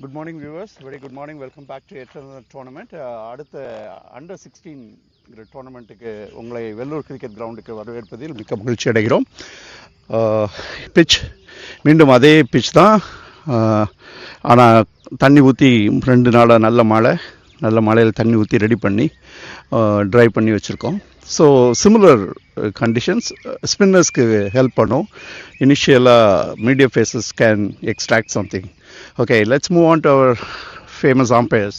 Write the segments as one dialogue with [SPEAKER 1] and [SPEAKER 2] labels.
[SPEAKER 1] Good morning viewers, very good morning, welcome back to eternal tournament. அடுத்த under 16 டோர்னமெண்ட்டுக்கு உங்களை Vellur cricket கிரவுண்டுக்கு வரவேற்பதில் மிக்க மகிழ்ச்சி அடைகிறோம். பிட்ச் மீண்டும் அதே பிட்ச் தான், ஆனால் தண்ணி ஊற்றி 2 நாளாக நல்ல மழையில் தண்ணி ஊற்றி ரெடி பண்ணி ட்ரை பண்ணி வச்சுருக்கோம். ஸோ சிமிலர் கண்டிஷன்ஸ் ஸ்பின்னர்ஸ்க்கு ஹெல்ப் பண்ணும். இனிஷியலாக medium pacers can extract something. Okay, let's move on to our famous umpires.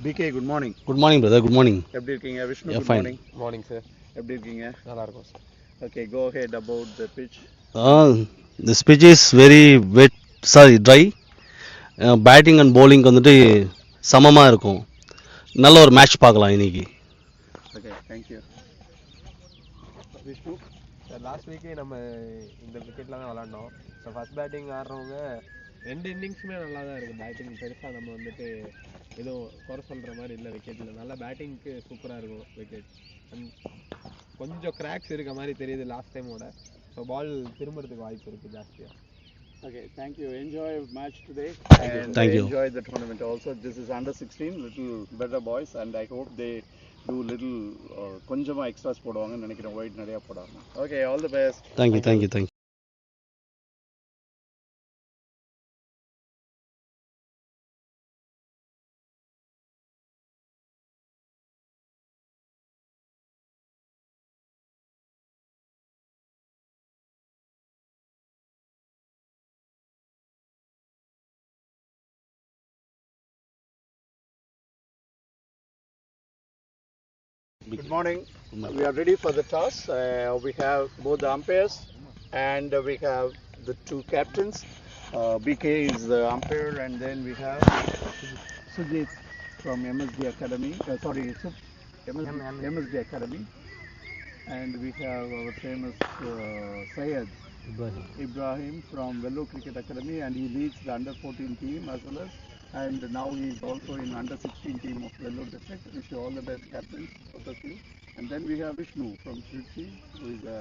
[SPEAKER 1] BK, good morning.
[SPEAKER 2] Good morning, brother. Good morning.
[SPEAKER 1] எப்படி இருக்கீங்க? Vishnu,
[SPEAKER 2] Yeah,
[SPEAKER 1] good
[SPEAKER 2] fine.
[SPEAKER 1] morning.
[SPEAKER 3] Morning, sir.
[SPEAKER 1] எப்படி இருக்கீங்க?
[SPEAKER 3] நல்லா இருக்கும் sir.
[SPEAKER 1] Okay, go ahead about the pitch.
[SPEAKER 2] This pitch is very dry. Batting and bowling வந்துட்டு சமமாக இருக்கும். நல்ல ஒரு மேட்ச் பார்க்கலாம் இன்னைக்கு.
[SPEAKER 1] Okay, thank you. Vishnu,
[SPEAKER 3] last வீக்கே நம்ம இந்த விக்கெட்டில் தான் விளாண்டோம். ஸோ ஃபஸ்ட் பேட்டிங் ஆடுறவங்க 2 இன்னிங்ஸுமே நல்லா தான் இருக்குது. பேட்டிங் பெருசாக நம்ம வந்துட்டு எதுவும் குறை சொல்கிற மாதிரி இல்லை. விக்கெட்டில் நல்லா பேட்டிங்க்கு சூப்பராக இருக்கும் விக்கெட். கொஞ்சம் கிராக்ஸ் இருக்க மாதிரி தெரியுது லாஸ்ட் டைமோட. ஸோ பால் திரும்புறதுக்கு வாய்ப்பு இருக்குது ஜாஸ்தியாக.
[SPEAKER 1] Okay, thank you. Enjoy match today.
[SPEAKER 2] Thank you.
[SPEAKER 1] Enjoy the tournament also. This is under 16, little better boys, and I hope they do little கொஞ்சமா எக்ஸ்ட்ராஸ் போடுவாங்கன்னு நினைக்கிறேன். ஒயிட் நிறையா போடாமல். Okay, all the best.
[SPEAKER 2] Thank you.
[SPEAKER 1] Good morning. We are ready for the toss. We have both the umpires and we have the 2 captains. BK is the umpire, and then we have Sujit from MSD Academy. MSD Academy. And we have our famous Syed Ibrahim from VELLORE Cricket Academy, and he leads the under 14 team as well as, and now he is also in under 16 team of VELLORE district. Wish you all the best, captains, both of you. And then we have Vishnu from Trichy, who is a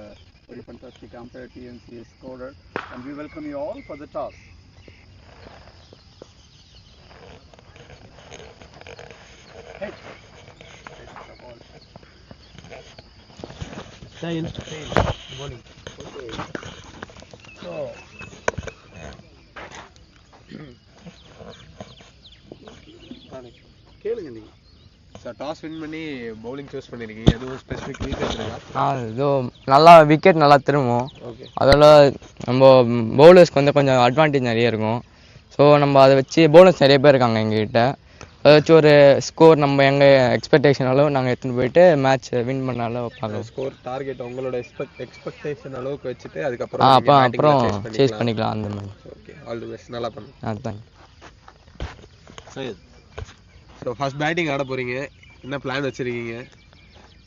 [SPEAKER 1] very fantastic umpire, TNC scorer, and we welcome you all for the toss. Hey.
[SPEAKER 3] Good morning.
[SPEAKER 1] Okay. So, கேளுங்க நீங்க.
[SPEAKER 3] Sir toss win பண்ணி bowling choose பண்ணியிருக்கீங்க. எதுவும் specific reason இருக்கா?
[SPEAKER 4] இதோ நல்லா wicket நல்லா திரும்பும்.
[SPEAKER 3] ஓகே.
[SPEAKER 4] அதோட நம்ம பவுலர்ஸ்க்கு வந்து கொஞ்சம் அட்வான்டேஜ் நிறைய இருக்கும். ஸோ நம்ம அதை வச்சு பவுலர்ஸ் நிறைய பேர் இருக்காங்க எங்ககிட்ட. அதை வச்சு ஒரு ஸ்கோர் நம்ம எங்கள் எக்ஸ்பெக்டேஷன் அளவு நாங்கள் எடுத்துகிட்டு போயிட்டு மேட்ச் வின் பண்ணாலும் பார்க்கலாம்.
[SPEAKER 3] ஸ்கோர் டார்கெட் உங்களோட எக்ஸ்பெக்டேஷன் அளவுக்கு வச்சுட்டு
[SPEAKER 4] அப்புறம் சேஸ் பண்ணிக்கலாம் அந்த மாதிரி.
[SPEAKER 3] Okay, all the best. நல்லா பண்ணுங்க.
[SPEAKER 4] அதுதான்.
[SPEAKER 3] ஸோ ஃபர்ஸ்ட் பேட்டிங் ஆட போகிறீங்க, என்ன பிளான் வச்சுருக்கீங்க?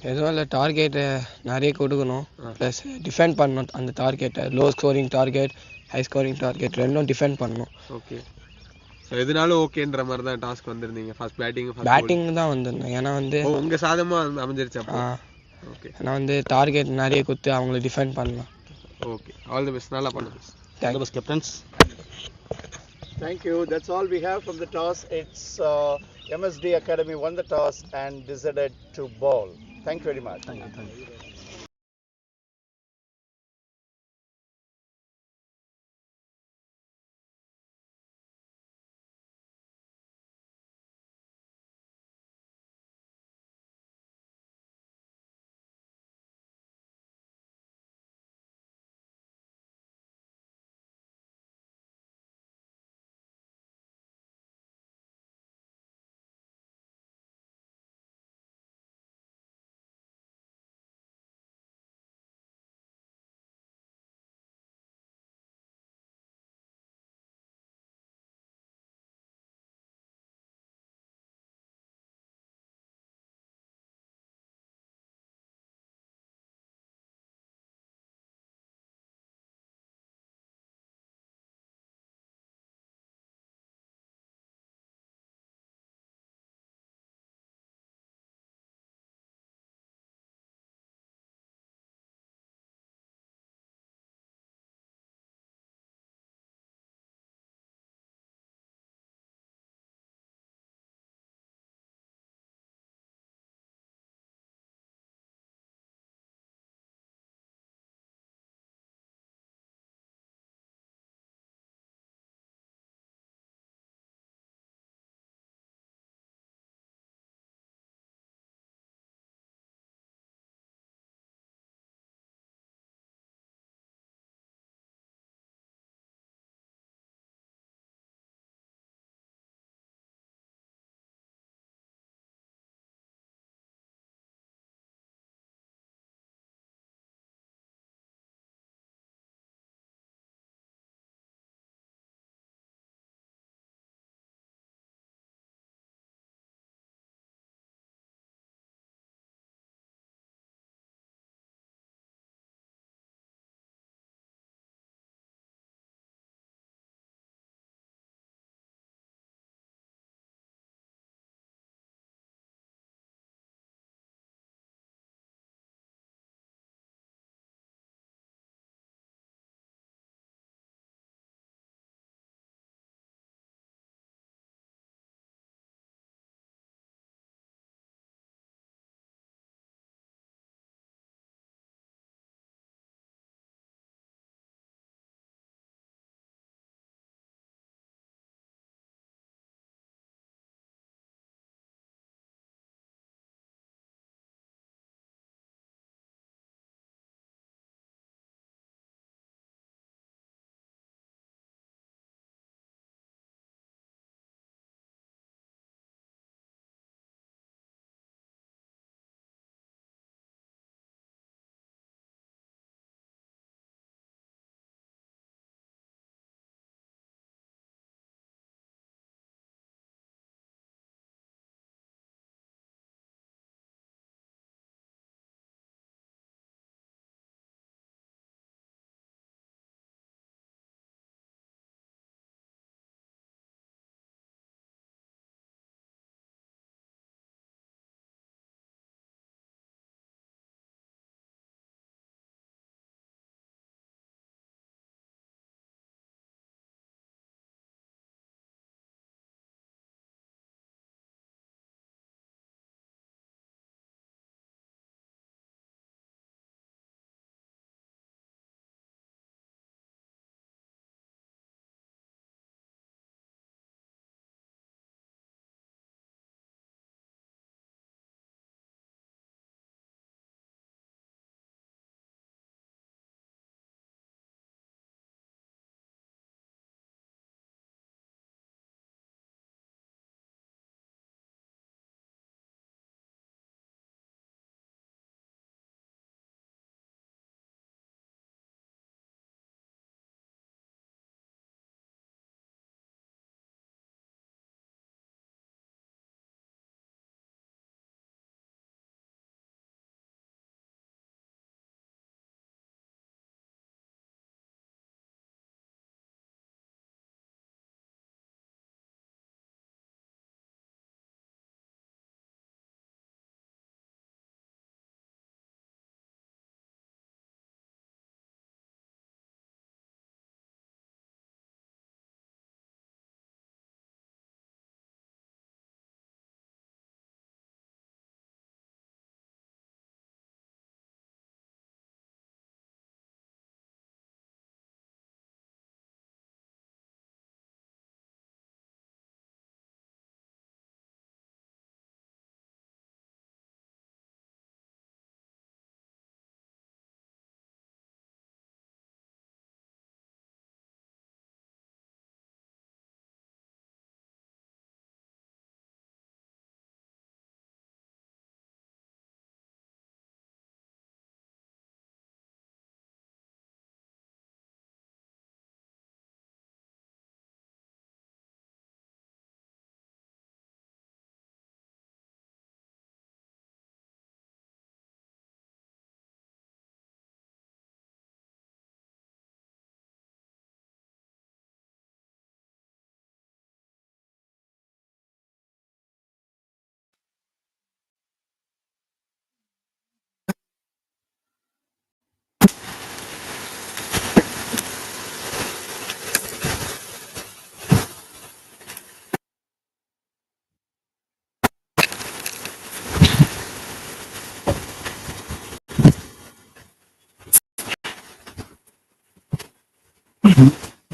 [SPEAKER 5] எதுவும் இல்லை, டார்கெட்டு நிறைய கொடுக்கணும், ப்ளஸ் டிஃபெண்ட் பண்ணணும். அந்த டார்கெட்டை low scoring target, high scoring target ரெண்டும் டிஃபெண்ட் பண்ணணும்.
[SPEAKER 3] ஓகே. ஸோ எதுனாலும் ஓகேன்ற மாதிரி தான் டாஸ்க் வந்திருந்தீங்க. ஃபர்ஸ்ட்
[SPEAKER 5] பேட்டிங் தான் வந்திருந்தேன். ஏன்னா வந்து
[SPEAKER 3] உங்கள் சாதமாக அமைஞ்சிருச்சு. ஓகே.
[SPEAKER 5] ஏன்னா வந்து டார்கெட் நிறைய கொடுத்து அவங்கள டிஃபெண்ட் பண்ணலாம்.
[SPEAKER 3] Okay, all the best. நல்லா பண்ணுங்க.
[SPEAKER 2] Thank you, captains.
[SPEAKER 1] Thank you. That's all we have from the toss. It's MSD Academy won the toss and decided to bowl. Thank you very much.
[SPEAKER 2] Thank you.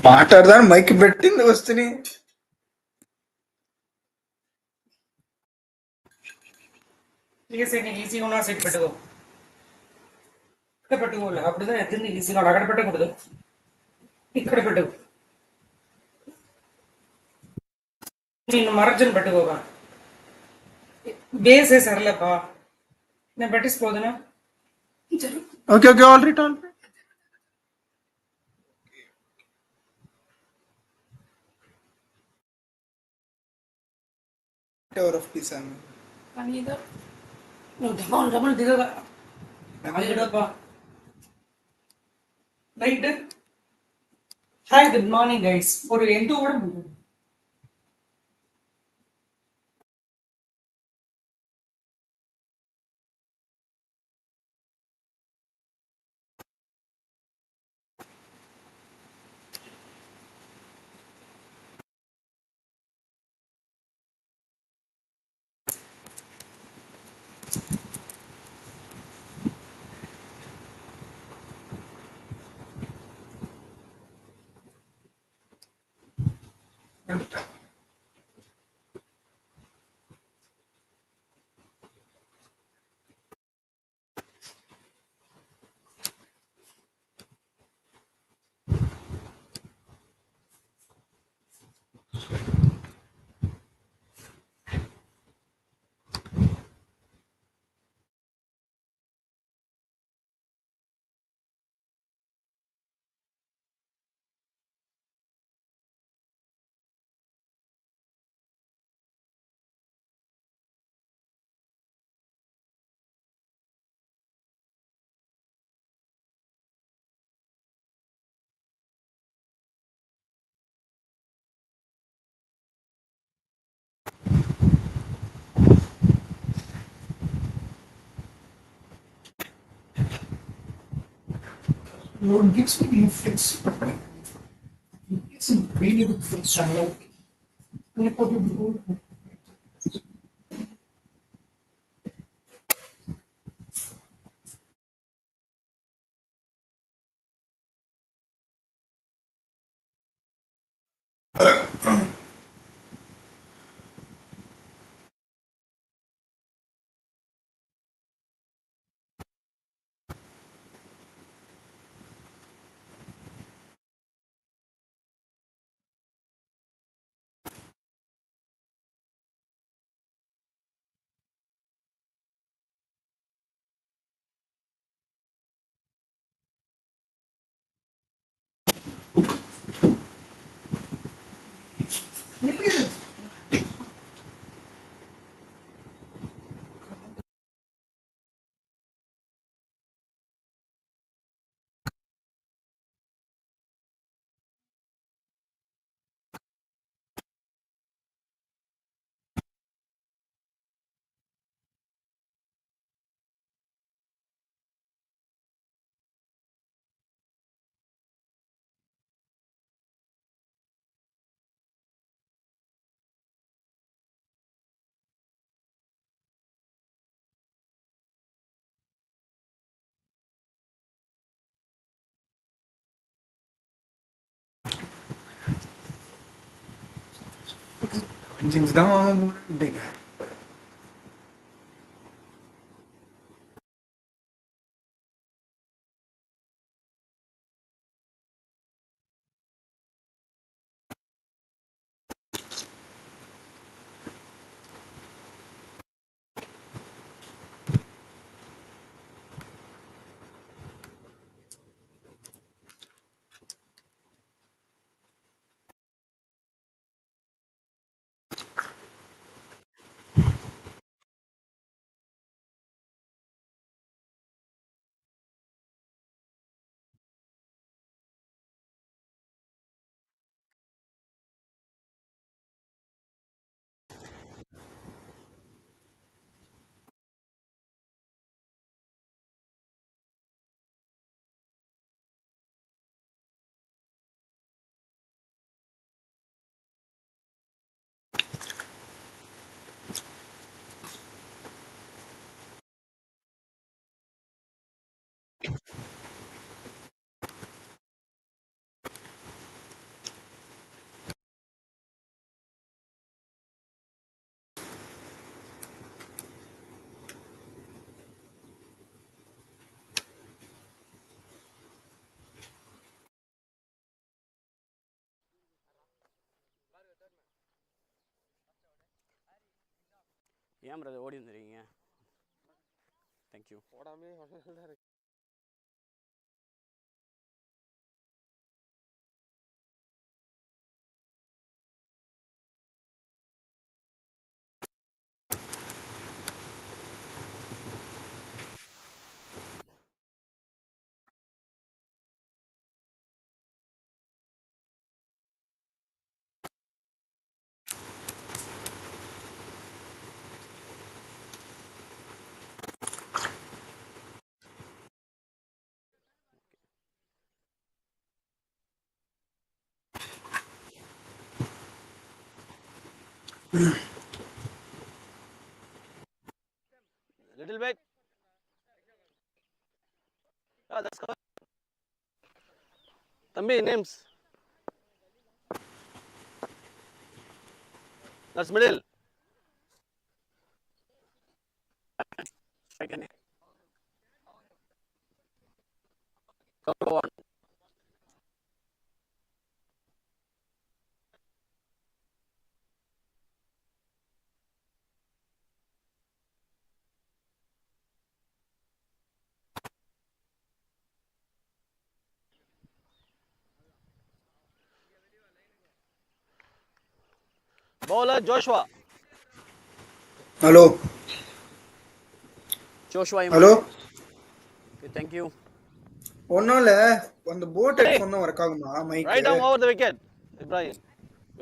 [SPEAKER 6] మాట్లాడదాని mic పెట్టింది వస్తుంది.
[SPEAKER 7] ఈజీగా ఉన్న set పెట్టుకో, ఇక్కడ పెట్టుకోవాలి. అప్పుడుదా ఎత్తింది ఈజీగా అక్కడ పెట్టకూడదు, ఇక్కడ పెట్టు. నేను మరజన్ పెట్టుకోగా బేస్ సర్లేపా, నేను పెట్టిసిపోదునా.
[SPEAKER 6] Okay okay all right all right. ఎవర్ ఆఫ్ పీస్ అని
[SPEAKER 7] కానీ ఇదో నువ్వు డబల్ దిగగా right. Hi good morning guys. ஒரு ఎంటూ కూడా Lord gives me fix. It's a really good fix channel.
[SPEAKER 6] Things down. Big.
[SPEAKER 8] ஏன் பிரதர் ஓடி வந்துடுறீங்க? தேங்க்யூ.
[SPEAKER 3] ஓடாமே தான் இருக்கு.
[SPEAKER 8] Little bit. Ah, that's cover. Tambi, names. That's middle. Second. Cover one. Bowler Joshua.
[SPEAKER 6] Hello.
[SPEAKER 8] Joshua
[SPEAKER 6] Hello.
[SPEAKER 8] Iman. Okay, thank you.
[SPEAKER 6] ஒன்றும் இல்லை, அந்த boat headphone work ஆகுமா மைக்கு?
[SPEAKER 8] Right arm over the wicket. Ibrahim.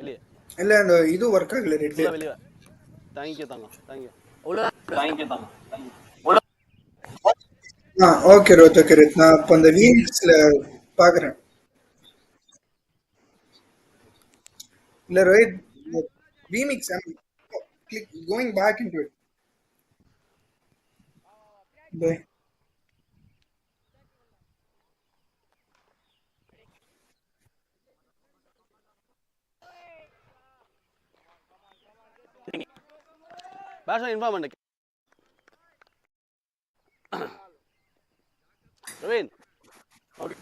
[SPEAKER 8] வெளியே.
[SPEAKER 6] இல்லை அந்த இது ஒர்க் ஆகல red.
[SPEAKER 8] வெளியே. தேங்க்யூ தாங்க. தேங்க்யூ.
[SPEAKER 6] ஓகே ரோத், ஓகே ரோத். நான் இப்போ அந்த வீல்ஸில் பார்க்குறேன். இல்லை Rohit, VMix, I'm going back into it. Bye.
[SPEAKER 8] Batsman inform பண்ணு. Ravin. Okay.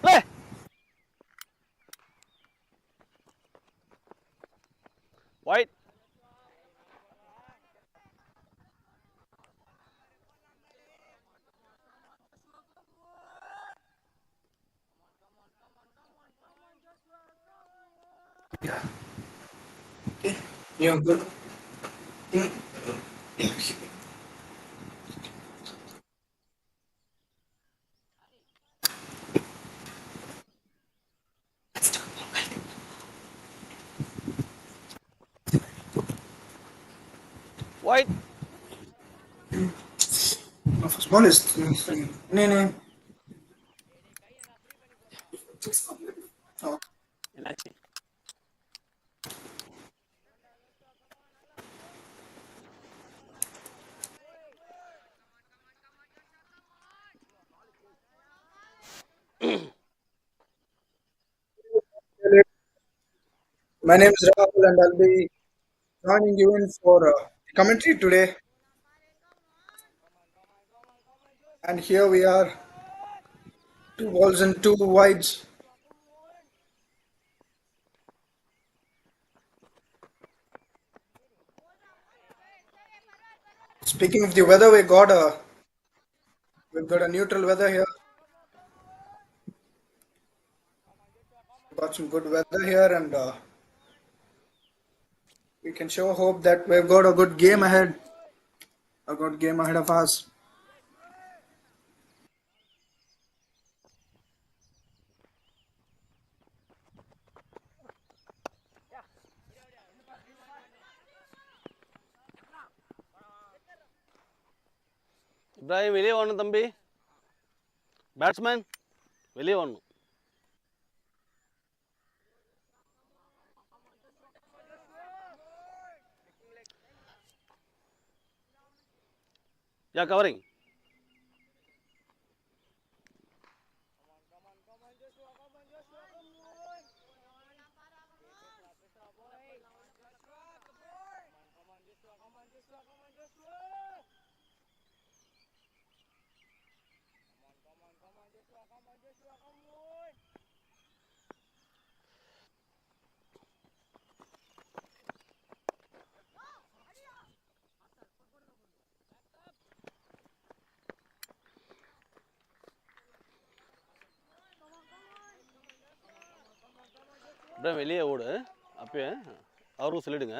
[SPEAKER 8] Play. White.
[SPEAKER 6] Okay. You're good.
[SPEAKER 8] White.
[SPEAKER 6] Smallest. No. Oh.
[SPEAKER 8] என்னாச்சு?
[SPEAKER 6] My name is Rahul and I'll be joining you in for commentary today. And here we are, 2 balls and 2 wides. Speaking of the weather, we've got a neutral weather here. We've got some good weather here, and we can sure hope that we've got a good game ahead. A good game ahead of us.
[SPEAKER 8] Ibrahim வெளியே வரணும் தம்பி. Batsman வெளியே வரணும். Yeah, covering.
[SPEAKER 2] அப்படியே வெளியே ஓடு அப்பயே அவருக்கும் சொல்லிடுங்க.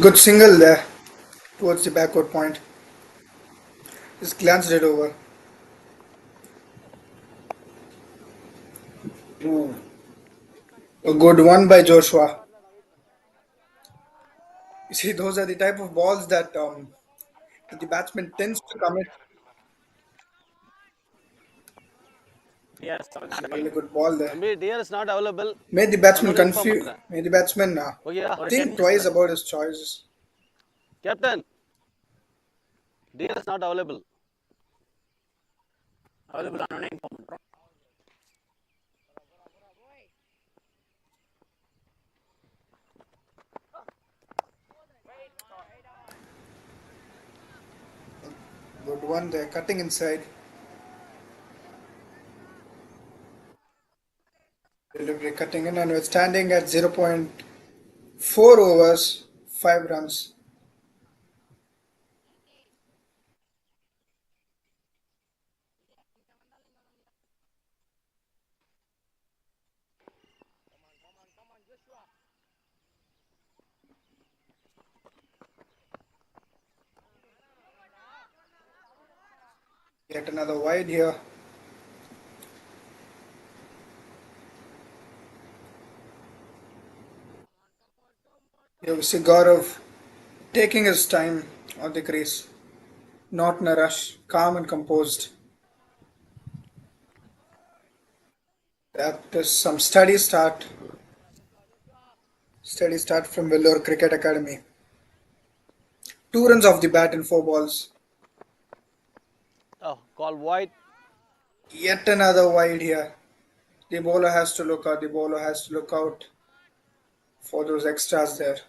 [SPEAKER 6] Good single there towards the backward point. Just glanced it over. A good one by Joshua. You see, those are the type of balls that the batsman tends to commit.
[SPEAKER 8] Yes,
[SPEAKER 6] It's a really good ball there.
[SPEAKER 2] தம்பி DR is not available.
[SPEAKER 6] Made the batsman confuse. Made the batsman
[SPEAKER 2] ஓகேயா
[SPEAKER 6] think twice about his choices.
[SPEAKER 2] Captain, DR is not available.
[SPEAKER 8] available on inform பண்றோம்.
[SPEAKER 6] Good one there, cutting inside. Delivery cutting in, and we're standing at 0.4 overs, 5 runs. Yet another wide here. Here we see Gaurav taking his time on the crease, not in a rush, calm and composed. That is some steady start from VELLORE Cricket Academy. 2 runs off the bat in 4 balls.
[SPEAKER 2] Oh, call wide.
[SPEAKER 6] Yet another wide here. The bowler has to look out. The bowler has to look out for those extras there.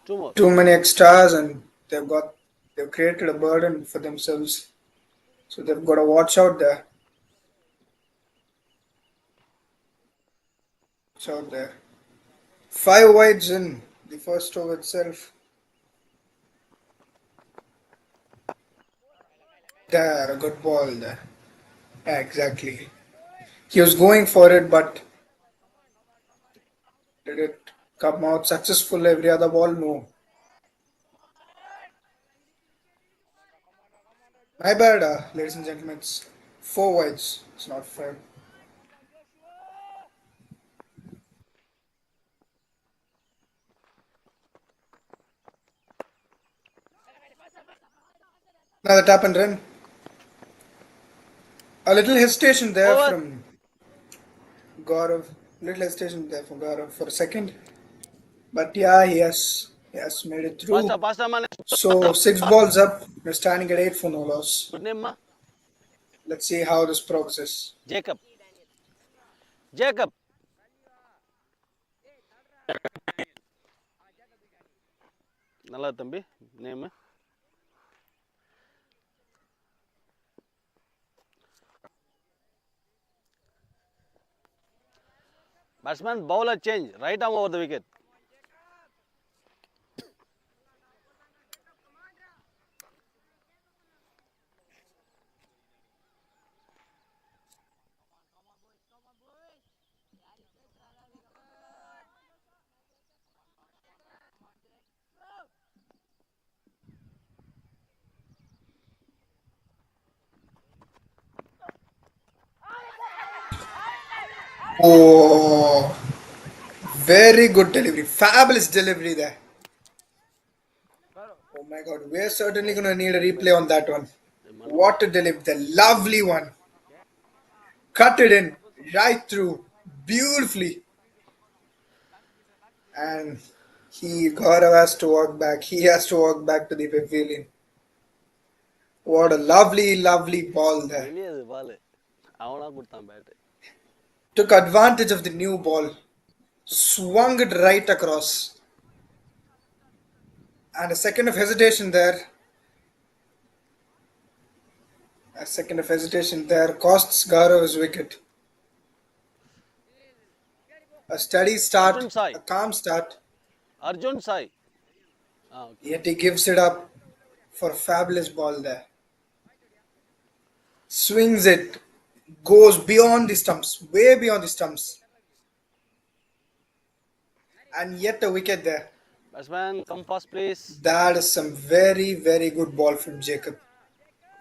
[SPEAKER 2] Two more.
[SPEAKER 6] Too many extras, and they've created a burden for themselves. So they've got to watch out there. Watch out there. 5 wides in the first over itself. There, a good ball there. Yeah, exactly. He was going for it, but did it come out successful every other ball? No. My bad, ladies and gentlemen. It's 4 wides. It's not 5. Another tap and run. A little hesitation there
[SPEAKER 2] Over.
[SPEAKER 6] from Gaurav. Little hesitation there from Gaurav for a second. But yeah, he has made it through.
[SPEAKER 2] Faster, man.
[SPEAKER 6] So 6 balls up. We're standing at 8 for no loss.
[SPEAKER 2] Good name, ma.
[SPEAKER 6] Let's see how this progresses.
[SPEAKER 2] Jacob. நல்லா தம்பி name. Batsman bowler change, right arm over the wicket.
[SPEAKER 6] Oh, very good delivery. Fabulous delivery there. Oh my god, we're certainly going to need a replay on that one. What a delivery. The lovely one. Cut it in right through beautifully. And Gaurav has to walk back. He has to walk back to the pavilion. What a lovely, lovely ball there.
[SPEAKER 2] வெளியே பால் அவனா கொடுத்தான் bat.
[SPEAKER 6] Took advantage of the new ball. Swung it right across. And a second of hesitation there. A second of hesitation there costs Gaurav his wicket. A steady
[SPEAKER 8] Arjun
[SPEAKER 6] start,
[SPEAKER 8] Sai.
[SPEAKER 6] a calm start,
[SPEAKER 8] Arjun Sai. Okay.
[SPEAKER 6] yet he gives it up for a fabulous ball there. Swings it, goes beyond the stumps, way beyond the stumps, and yet a wicket there.
[SPEAKER 8] Batsman, come fast, please.
[SPEAKER 6] That is some very, very good ball from Jacob.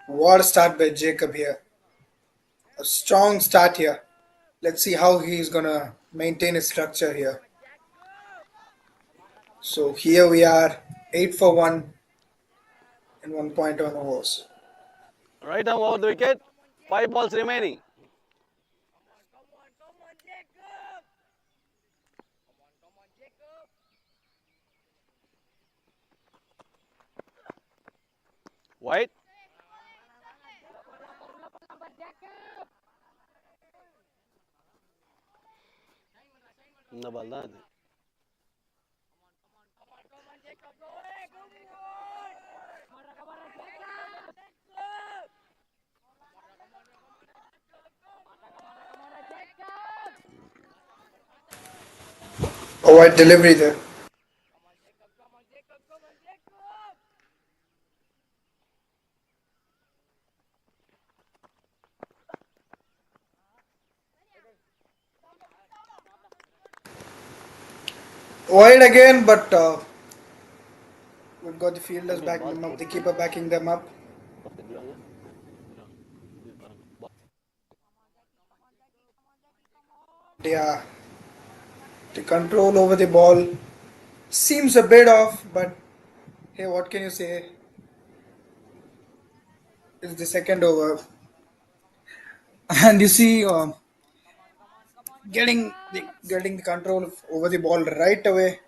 [SPEAKER 6] What a start by Jacob here. A strong start here. Let's see how he's gonna maintain his structure here. So here we are, 8 for 1 in 1.1 overs.
[SPEAKER 8] Right arm over the wicket. 5 balls remaining. White. இந்த பால் தான் அது.
[SPEAKER 6] A wide delivery there. Wide again, but we've got the fielders backing them up, the keeper backing them up. Yeah, the control over the ball seems a bit off, but hey, what can you say? It's the second over, and you see, getting the control over the ball right away,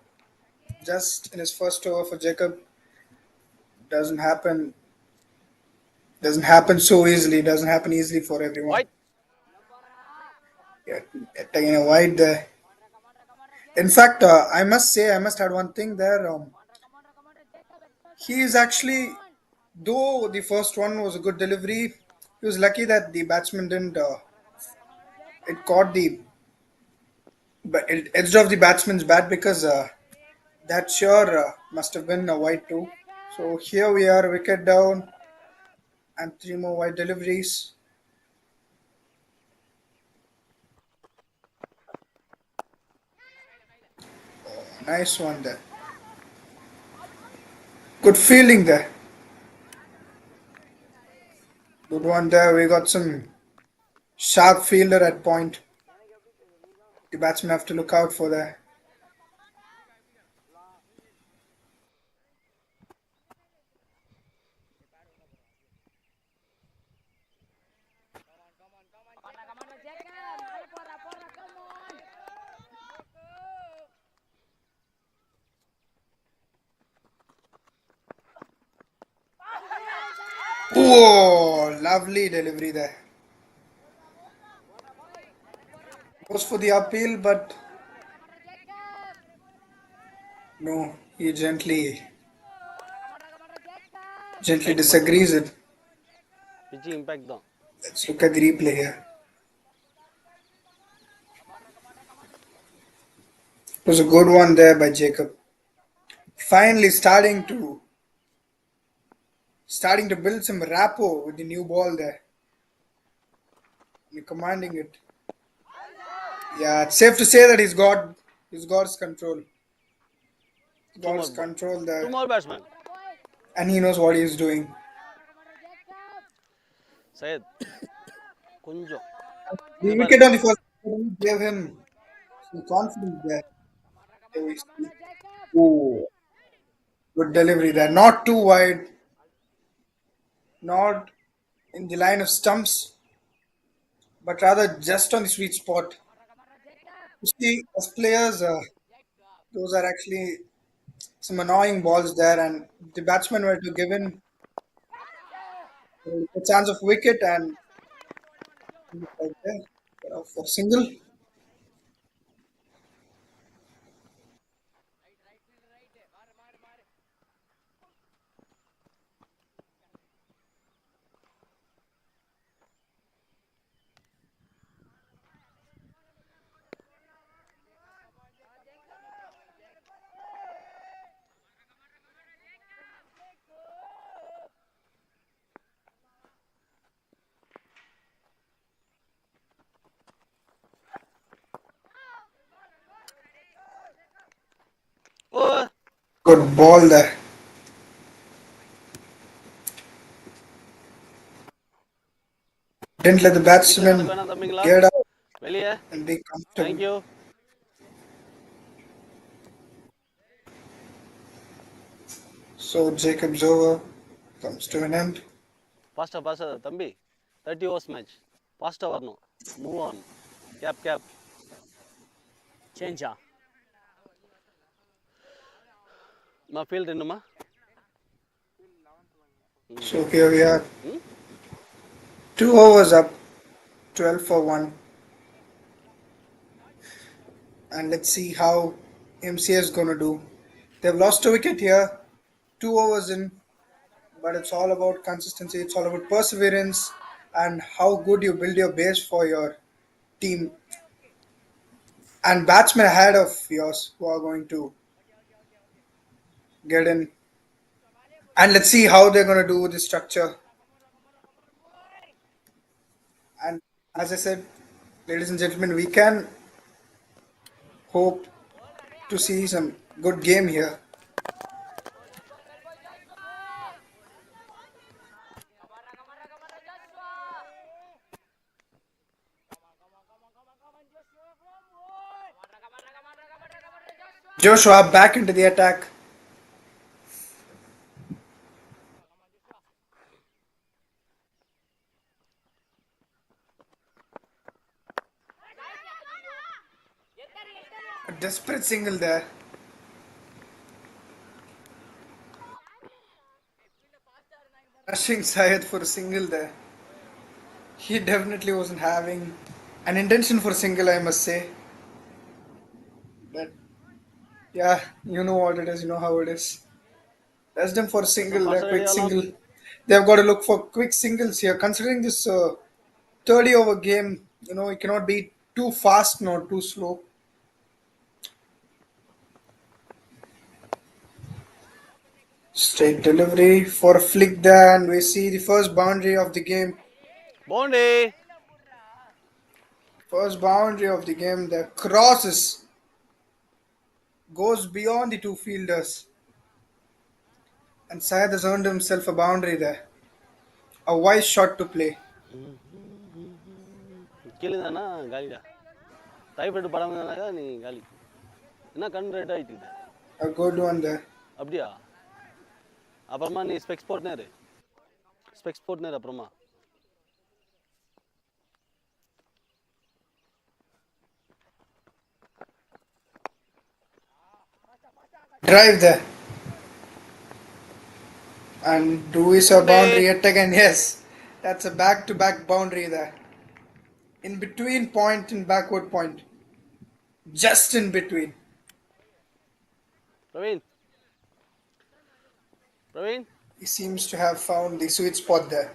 [SPEAKER 6] just in his first over for Jacob, doesn't happen. Doesn't happen so easily. Doesn't happen easily for everyone.
[SPEAKER 8] White.
[SPEAKER 6] Yeah, taking a wide there. In fact, I must say, I must add one thing there. He is actually, though the first one was a good delivery, he was lucky that the batsman didn't. It caught the, but it edged off the batsman's bat because that sure must have been a wide too. So here we are, wicket down, and three more wide deliveries. Nice one there. Good fielding there. Good one there. We got some sharp fielder at point. The batsmen have to look out for that. Oh, lovely delivery there. Goes for the appeal, but no, he gently disagrees it.
[SPEAKER 8] Pitch impact தான்.
[SPEAKER 6] Let's look at the replay here. It was a good one there by Jacob. Finally starting to build some rapport with the new ball there. You're commanding it. Yeah, it's safe to say that he's got his control. He's got his control
[SPEAKER 8] Two
[SPEAKER 6] there.
[SPEAKER 8] more batsmen.
[SPEAKER 6] And he knows what he's doing.
[SPEAKER 8] Sayed. கொஞ்சம்.
[SPEAKER 6] The wicket on the first gave him some confidence there. There we see. Oh, good delivery there. Not too wide. Not in the line of stumps, but rather just on the sweet spot. You see, as players, those are actually some annoying balls there, and the batsmen were to given a chance of wicket and right there for single. Good ball there. Didn't let the
[SPEAKER 8] வீட்டில்
[SPEAKER 6] batsman
[SPEAKER 8] கணக்கு வேணாம் தம்பிங்களா
[SPEAKER 6] get up
[SPEAKER 8] வெளியே
[SPEAKER 6] and be comfortable.
[SPEAKER 8] Thank you.
[SPEAKER 6] So Jacob's over comes to an end.
[SPEAKER 8] பாஸ்டா தம்பி 30 overs match பாஸ்டா வரணும். Move on. Gap சேஞ்சா మా field ఎన్నమ్మా?
[SPEAKER 6] So here we are,
[SPEAKER 8] Hmm?
[SPEAKER 6] 2 overs up, 12 for 1. And let's see how MCA is going to do. They've lost a wicket here, 2 overs in, but it's all about consistency, it's all about perseverance and how good you build your base for your team and batsmen ahead of yours who are going to get in. And let's see how they're going to do the structure. And as I said, ladies and gentlemen, we can hope to see some good game here. Joshua back into the attack. A desperate single there. Rushing Syed for a single there. He definitely wasn't having an intention for a single, I must say. But yeah, you know what it is, you know how it is. That's them for a single, a
[SPEAKER 8] పాస్టా ready
[SPEAKER 6] quick
[SPEAKER 8] అవ్వాలం.
[SPEAKER 6] single. They've got to look for quick singles here. Considering this 30 over game, it cannot be too fast nor too slow. Straight delivery for a flick there, and we see the first boundary of the game.
[SPEAKER 8] బాగుంది.
[SPEAKER 6] First boundary of the game. The crosses goes beyond the two fielders, and Syed has earned himself a boundary there. A wise shot to play.
[SPEAKER 8] கீழேதானா காலிடா டைப்ரைட் படம் தானாக்கா நீ காலி என்ன கண் ரெட் ஆகிட்டு
[SPEAKER 6] A good one there.
[SPEAKER 8] அப்படியா? அப்புறமா நீ ஸ்பெக்ஸ் போட்டுனேரு அப்புறமா
[SPEAKER 6] Drive there. And do we saw boundary yet again? Yes. That's a back to back boundary there. In between point and backward point. Just in between.
[SPEAKER 8] Praveen
[SPEAKER 6] He seems to have found the sweet spot there.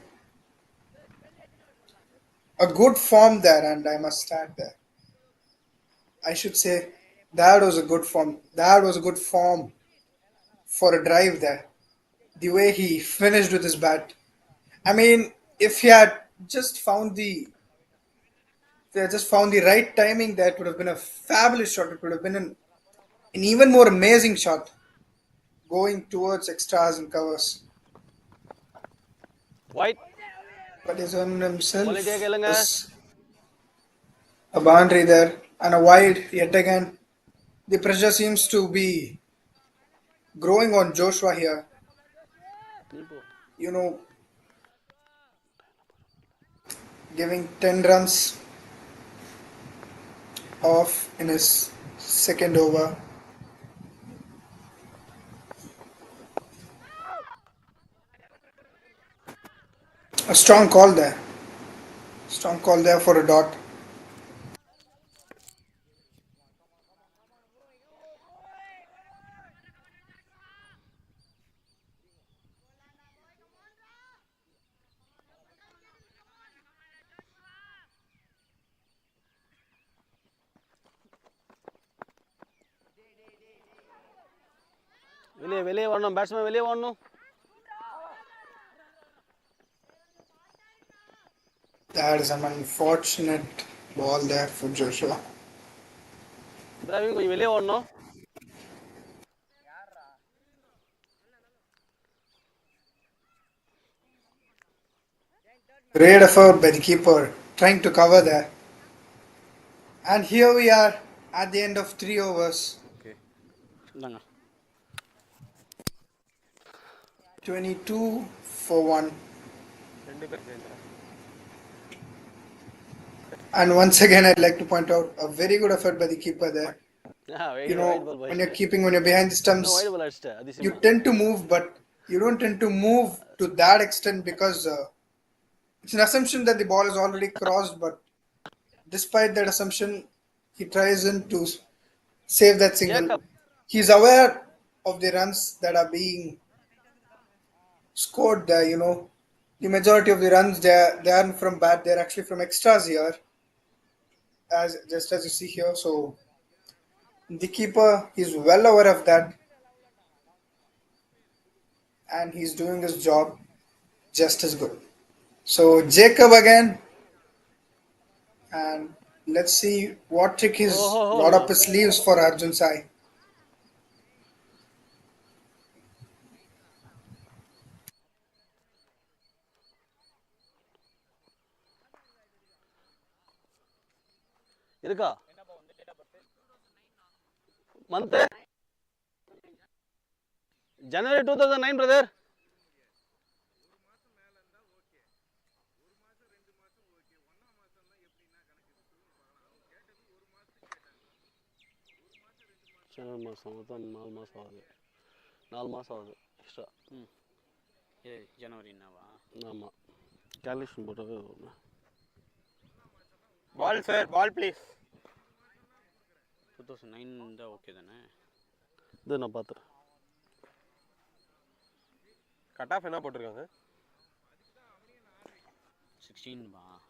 [SPEAKER 6] A good form there, and I must add there. I should say that was a good form. That was a good form for a drive there. The way he finished with his bat. I mean, if he had just found the if he had just found the right timing, that would have been a fabulous shot. It would have been an even more amazing shot going towards extras and covers.
[SPEAKER 8] White
[SPEAKER 6] But he's earned himself
[SPEAKER 8] குவாலிட்டியாக கேளுங்க.
[SPEAKER 6] a boundary there and a wide yet again. The pressure seems to be growing on Joshua here. You know, giving 10 runs off in his second over. A strong call there. Strong call there for a dot.
[SPEAKER 8] வெளியே வரணும் batsman வெளியே வரணும்.
[SPEAKER 6] That is an unfortunate ball there for Joshua.
[SPEAKER 8] Ibrahim கொஞ்சம் வெளியே வரணும்.
[SPEAKER 6] Great effort by the keeper trying to cover there. And here we are at the end of 3 overs.
[SPEAKER 8] Okay இந்தாங்க
[SPEAKER 6] 22 for 1.
[SPEAKER 3] ரெண்டு பேர் சேர்ந்துடா.
[SPEAKER 6] And once again, I'd like to point out a very good effort by the keeper there.
[SPEAKER 8] Wait
[SPEAKER 6] You know,
[SPEAKER 8] wide ball
[SPEAKER 6] when you're keeping, when you're behind the stumps,
[SPEAKER 8] wide ball அடிச்சிட்டேன்
[SPEAKER 6] you
[SPEAKER 8] அதிசயமா
[SPEAKER 6] tend to move, but you don't tend to move to that extent because it's an assumption that the ball is already crossed. But despite that assumption, he tries in to save that single.
[SPEAKER 8] Jacob
[SPEAKER 6] He's aware of the runs that are being scored there. You know, the majority of the runs they aren't from bat; they're actually from extras here, as just as you see here. So the keeper is well aware of that, and he's doing his job just as good. So Jacob again, and let's see what trick he's
[SPEAKER 8] ஓஹோ
[SPEAKER 6] got up his sleeves for Arjun Sai.
[SPEAKER 8] இருக்கா month ஜனவரி 2009 brother ஜனவரி மாதம் மொத்தம் 4 மாதம் ஆகுது 4 மாதம் ஆகுது extra
[SPEAKER 9] இது ஜனவரினாவா?
[SPEAKER 8] ஆமாம் கேல்குலேஷன் போட்டாவே வரும்.
[SPEAKER 3] பால் சார், பால் ப்ளீஸ்.
[SPEAKER 9] 2009 தான் ஓகே தானே?
[SPEAKER 8] இது நான் பார்த்துறேன்.
[SPEAKER 3] கட் ஆஃப் என்ன போட்டிருக்காங்க?
[SPEAKER 9] 16
[SPEAKER 8] அது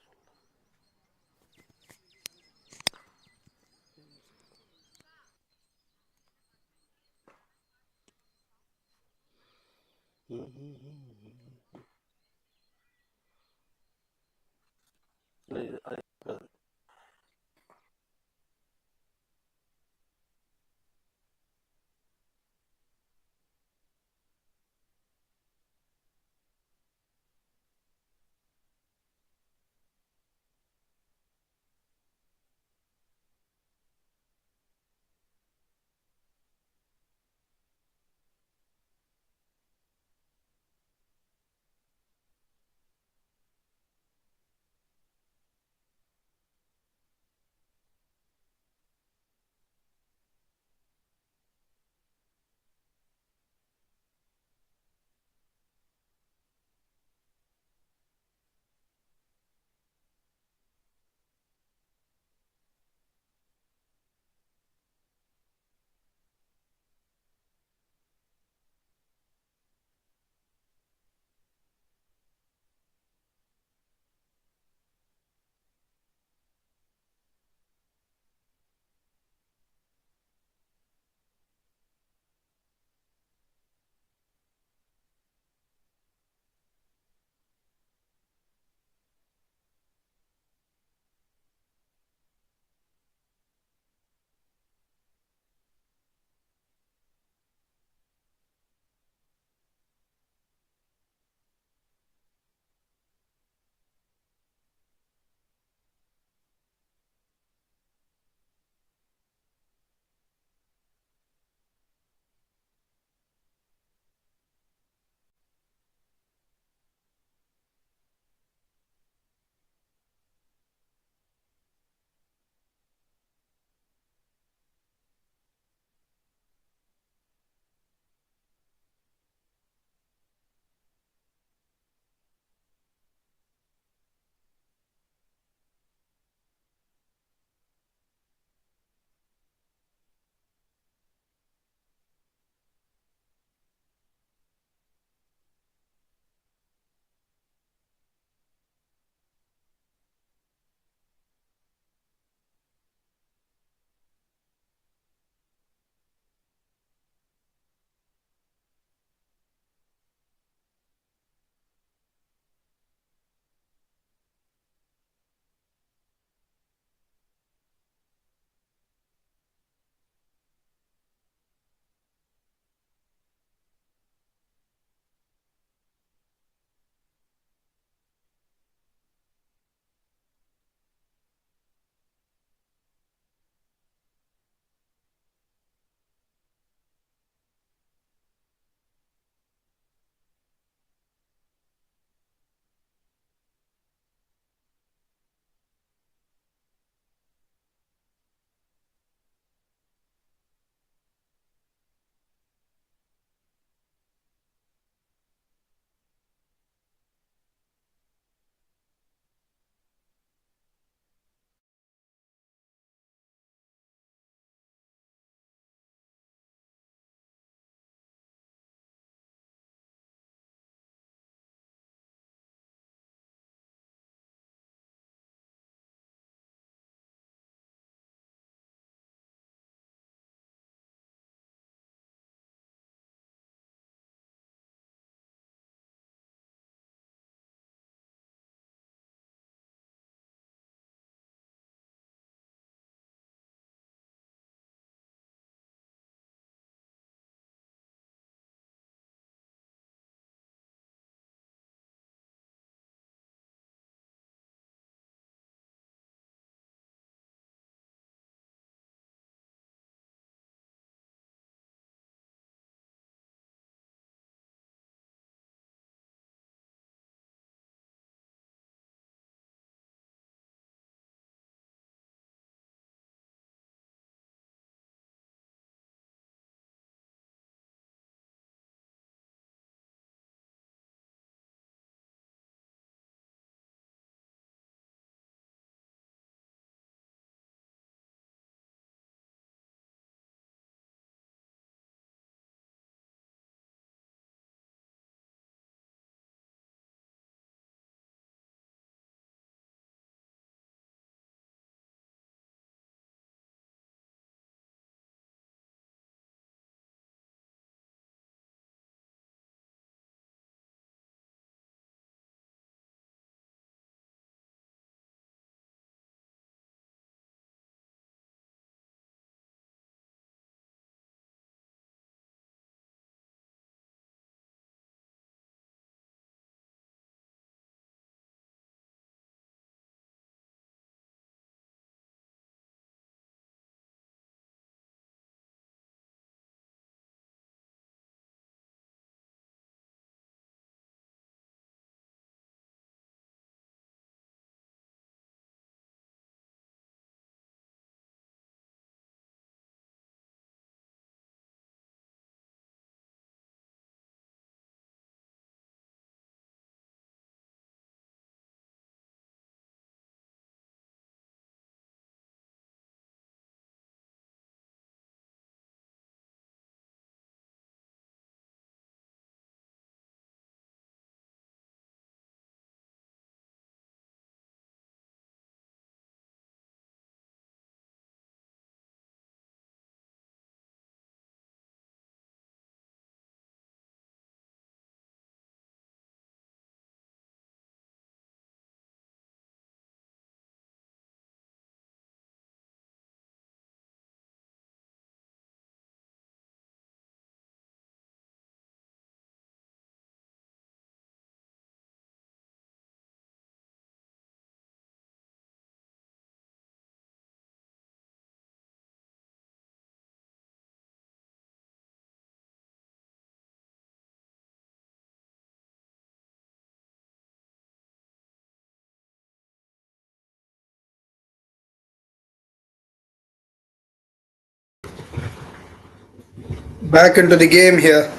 [SPEAKER 6] Back into the game here.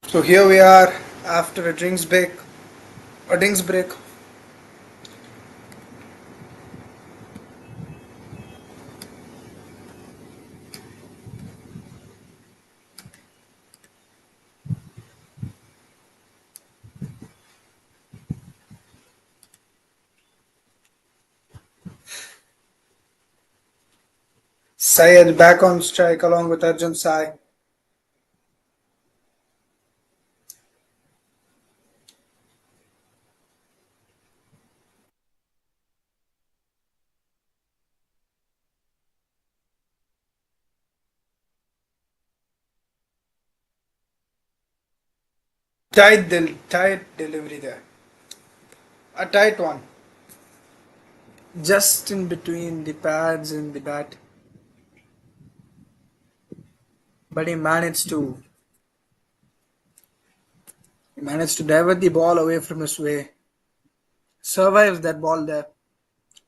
[SPEAKER 6] So here we are after a drinks break. A drinks break. Syed back on strike along with Arjun Sai. Tight delivery there. A tight one. Just in between the pads and the bat. But he managed to divert the ball away from his way. Survives that ball there.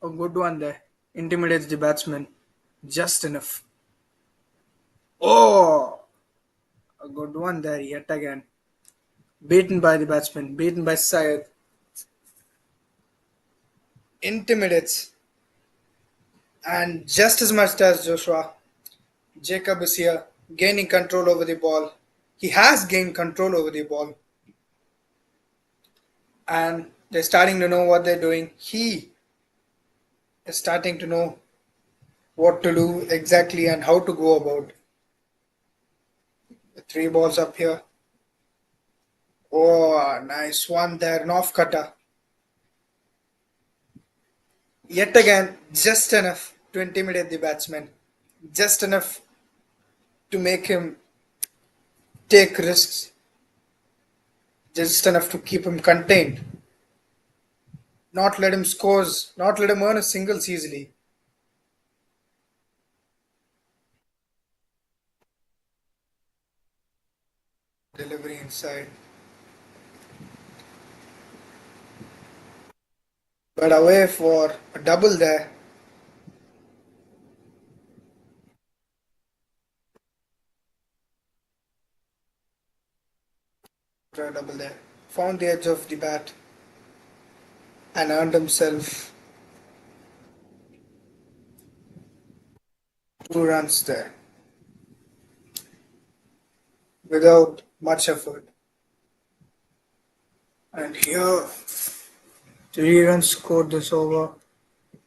[SPEAKER 6] A good one there. Intimidates the batsman. Just enough. Oh! A good one there yet again. Beaten by the batsman. Beaten by Syed. Intimidates. And just as much as Joshua, Jacob is here gaining control over the ball. He has gained control over the ball. And they're starting to know what they're doing. He is starting to know what to do exactly and how to go about. The 3 balls up here. Oh, nice one there. An off cutter. Yet again, just enough to intimidate the batsman. Just enough to make him take risks. Just enough to keep him contained. Not let him scores, not let him earn a singles easily. Delivery inside. But away for a double there. A double there. Found the edge of the bat and earned himself 2 runs there without much effort. And here 3 runs scored this over.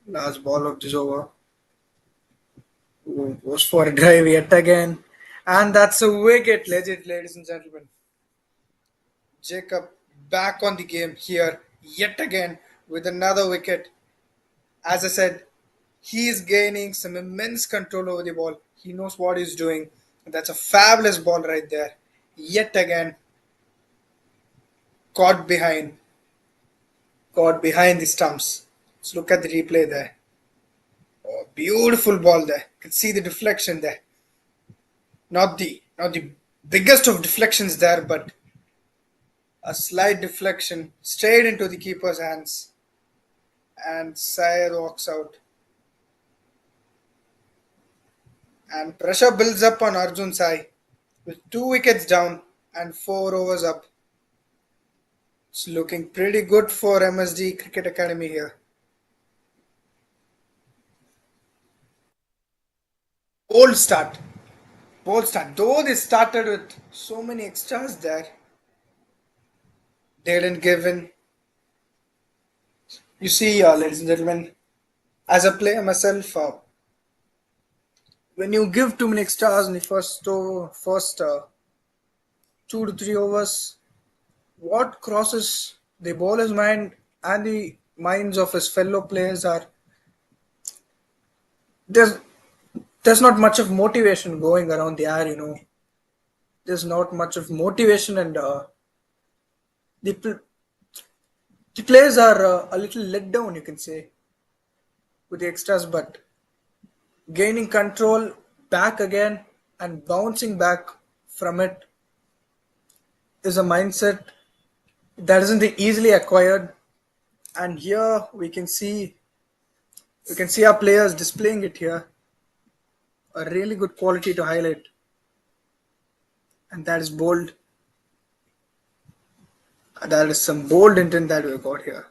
[SPEAKER 6] Last ball of this over. Goes for a drive yet again. And that's a wicket, ladies and gentlemen. Jacob back on the game here yet again with another wicket. As I said, he is gaining some immense control over the ball. He knows what he's doing. That's a fabulous ball right there. Yet again, caught behind the stumps. Let's look at the replay there. Oh, beautiful ball there. You can see the deflection there. Not the biggest of deflections there, but a slight deflection straight into the keeper's hands. And Syed walks out. And pressure builds up on Arjun Sai with 2 wickets down and 4 overs up. It's looking pretty good for MSD Cricket Academy here. Bold start. Though they started with so many extras there, they didn't give in. You see, ladies and gentlemen, as a player myself, when you give too many extras in the first 2 to 3 overs, what crosses the bowler's mind and the minds of his fellow players are there's not much of motivation going around the air, There's not much of motivation, and the players are a little let down, you can say, with the extras, but gaining control back again and bouncing back from it is a mindset that isn't easily acquired. And here we can see our players displaying it here. A really good quality to highlight. And that is bold. That is some bold intent that we got here.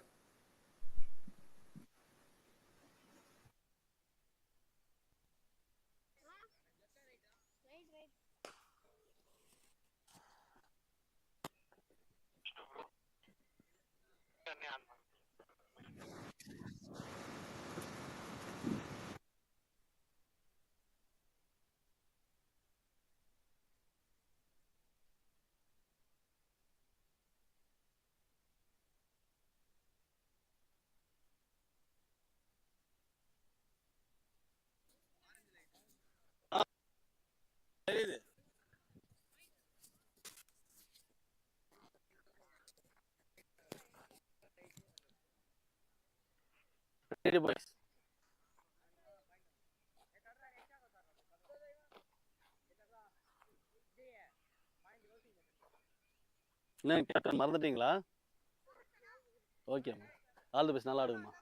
[SPEAKER 8] தெரியுது. சரி boys. என்ன captain மறந்துட்டீங்களா? ஓகேம்மா. All the best. நல்லா ஆடுங்கம்மா.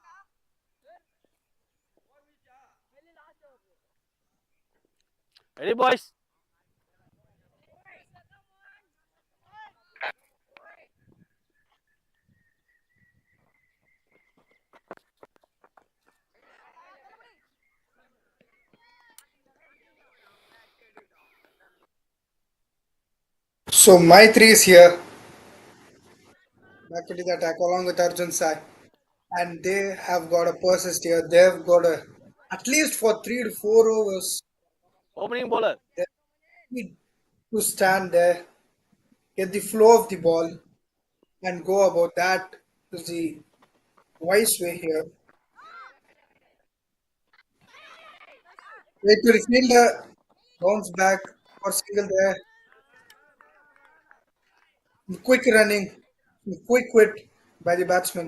[SPEAKER 8] Ready boys.
[SPEAKER 6] So my three is here. Back into the attack along with Arjun Sai. And they have got a persist here. They've got a at least for 3 to 4 overs.
[SPEAKER 8] Opening bowler.
[SPEAKER 6] They need to stand there, get the flow of the ball, and go about that is the wise way here. Wait to the fielder, bounce back or single there. Quick running, quick quit by the batsman.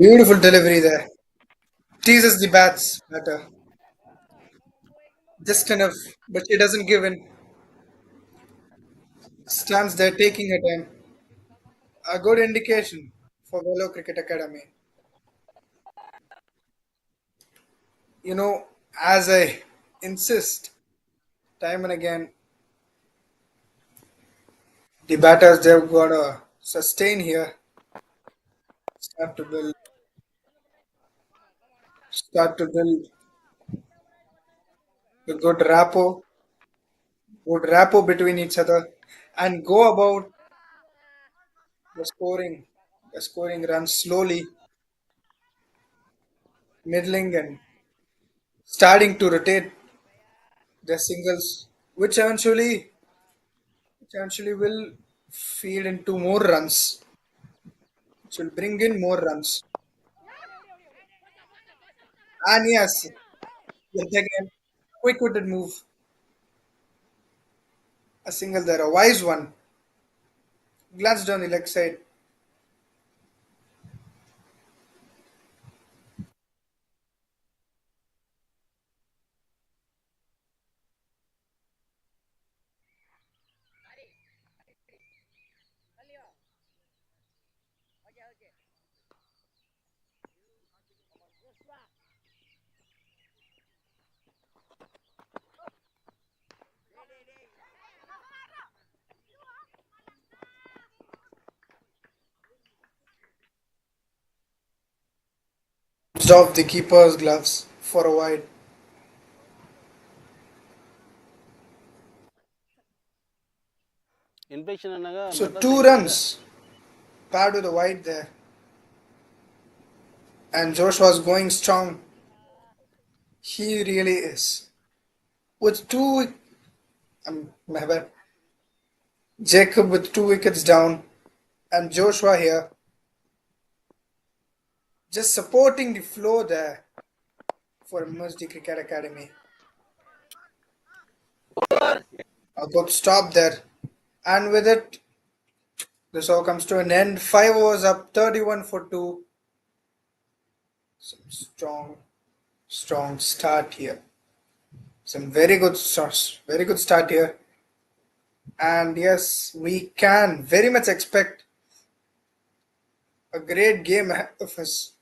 [SPEAKER 6] Beautiful delivery there. Teases the bats better. Just enough, but she doesn't give in. Stands there taking her time. A good indication for Vellore Cricket Academy. As I insist time and again, the batters they've got to sustain here. Start to build a good rapport between each other, and go about the scoring runs slowly, middling and starting to rotate their singles, which eventually will feed into more runs, which will bring in more runs. And yes, yet again, quick-witted move, a single there, a wise one, glanced down the leg side. Off the keeper's gloves for a wide.
[SPEAKER 8] Infection என்னங்க
[SPEAKER 6] So
[SPEAKER 8] Madras
[SPEAKER 6] 2
[SPEAKER 8] time
[SPEAKER 6] runs paired with a wide there. And Joshua's going strong. He really is. With my bad. Jacob with 2 wickets down. And Joshua here. Just supporting the flow there for MSD Cricket Academy. A good stop there. And with it, this over comes to an end. 5 overs up, 31 for 2. Some strong start here. Some very good start here. And yes, we can very much expect a great game ahead of us.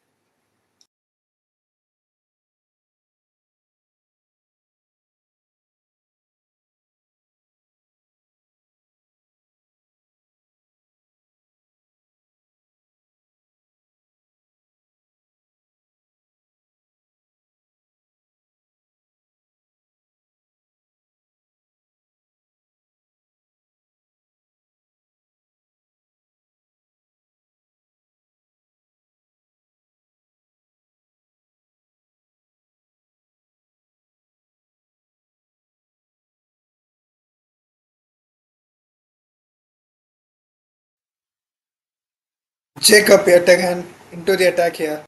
[SPEAKER 6] Jacob yet again into the attack here.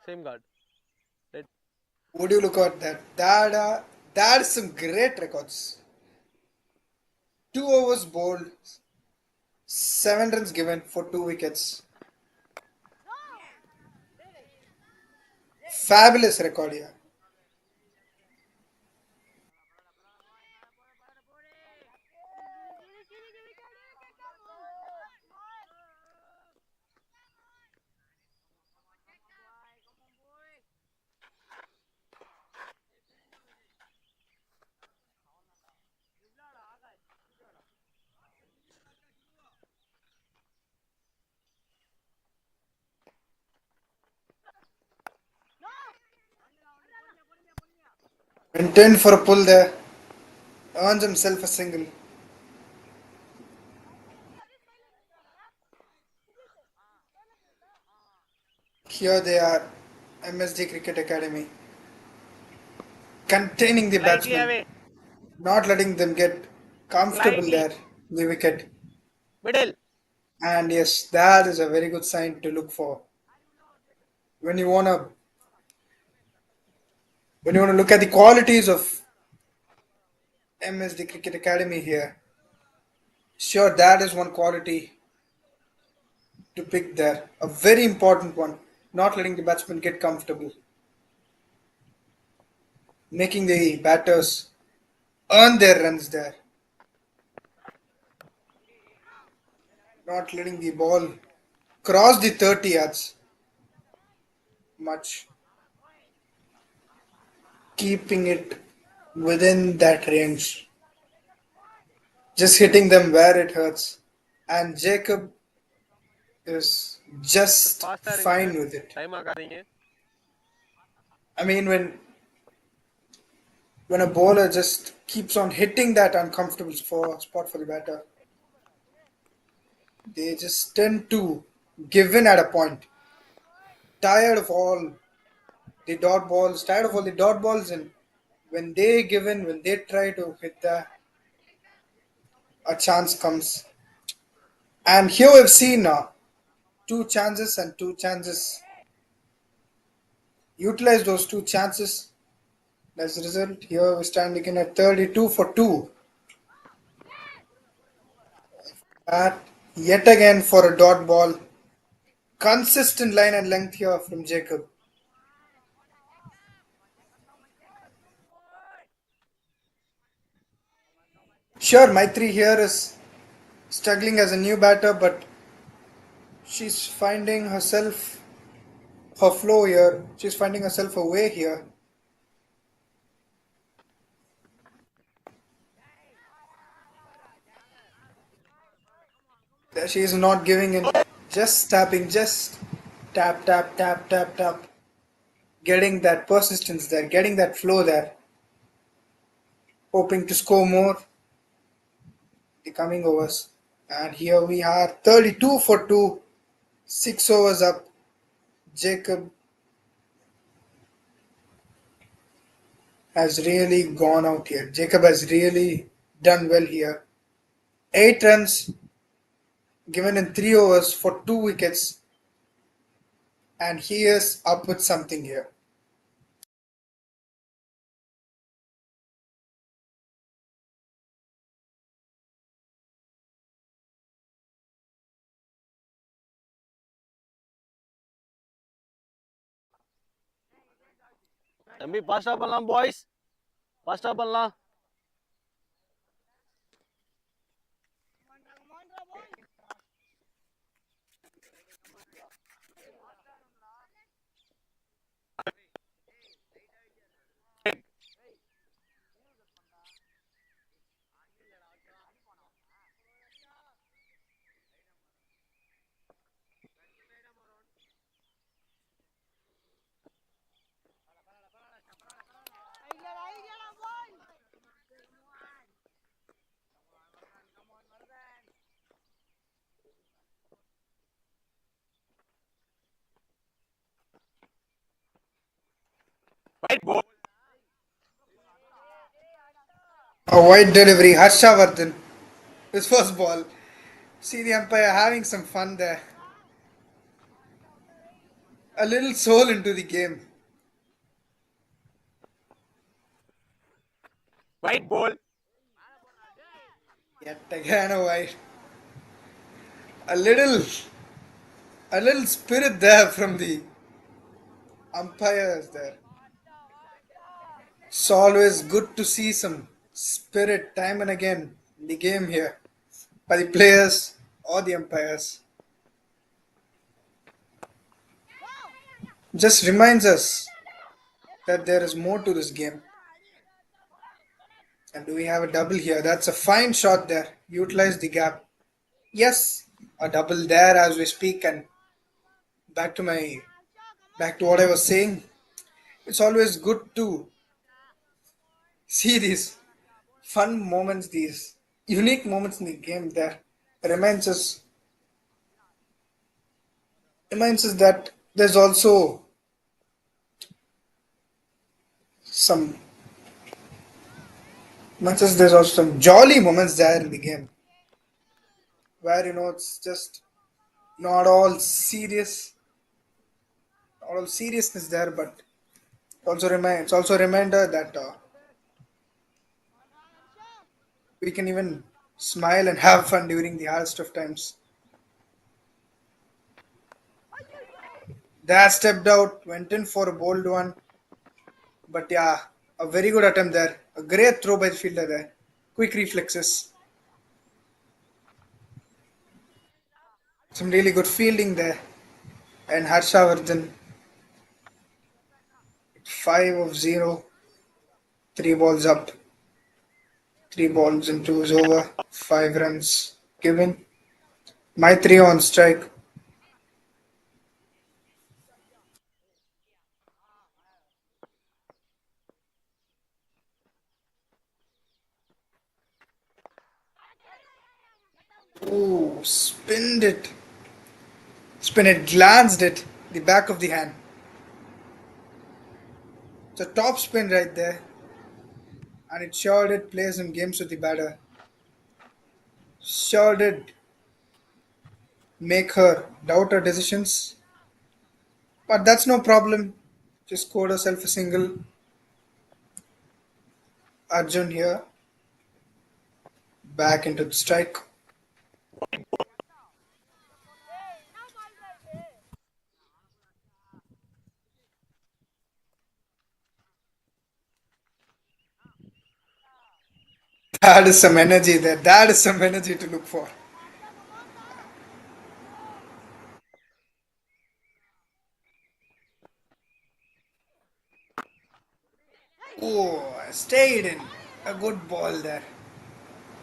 [SPEAKER 3] Same guard.
[SPEAKER 6] Would you look at that? That's some great records. 2 overs bowled, 7 runs given for 2 wickets. Fabulous record here. Went in for a pull there. Earns himself a single. Here they are, MSD Cricket Academy. Containing the batsmen, not letting them get comfortable there, the wicket.
[SPEAKER 3] Middle.
[SPEAKER 6] And yes, that is a very good sign to look for. When you wanna look at the qualities of MSD Cricket Academy here, sure that is one quality to pick there. A very important one. Not letting the batsmen get comfortable. Making the batters earn their runs there. Not letting the ball cross the 30 yards much. Keeping it within that range. Just hitting them where it hurts. And Jacob is just fine with it.
[SPEAKER 3] Time ஆகாதீங்க.
[SPEAKER 6] I mean, when a bowler just keeps on hitting that uncomfortable spot for the batter, they just tend to give in at a point. Tired of all the dot balls, and when they give in, when they try to hit that, a chance comes. And here we've seen 2 chances and 2 chances. Utilize those 2 chances. As a result, here we're standing in at 32 for 2. At yet again for a dot ball. Consistent line and length here from Jacob. Sure, Maitri here is struggling as a new batter, but she's finding herself her flow here. She's finding herself a way here. She is not giving in. Just tapping, just tap, tap, tap, tap, tap. Getting that persistence there, getting that flow there. Hoping to score more the coming overs. And here we are, 32 for 2. 6 overs up. Jacob has really gone out here. Jacob has really done well here. 8 runs given in 3 overs for 2 wickets. And he is up with something here.
[SPEAKER 8] தம்பி ஃபாஸ்டா பண்ணலாம் boys, ஃபாஸ்டா பண்ணலாம்.
[SPEAKER 6] A wide delivery, Harshavardhan. His first ball. See the umpire having some fun there. A little soul into the game.
[SPEAKER 8] White ball.
[SPEAKER 6] Yet again a wide. A little spirit there from the umpires there. It's always good to see some spirit time and again in the game here by the players or the umpires. Just reminds us that there is more to this game. And do we have a double here? That's a fine shot there. Utilize the gap. Yes, a double there as we speak. And back to what I was saying. It's always good to see these fun moments, these unique moments in the game there. Reminds us that there's also some jolly moments there in the game where it's just not all seriousness there, but it's also a reminder that we can even smile and have fun during the hardest of times. That stepped out, went in for a bold one, but yeah, a very good attempt there. A great throw by the fielder there. Quick reflexes. Some really good fielding there. And Harshavardhan, 5 of 0, 3 balls up, 3 balls and 2 is over, 5 runs given. My 3 on strike. Ooh, glanced it, the back of the hand. It's a top spin right there. And it sure did play some games with the batter. Sure did make her doubt her decisions. But that's no problem. Just scored herself a single. Arjun here. Back into the strike. That is some energy there. That is some energy to look for. Oh, stayed in. A good ball there.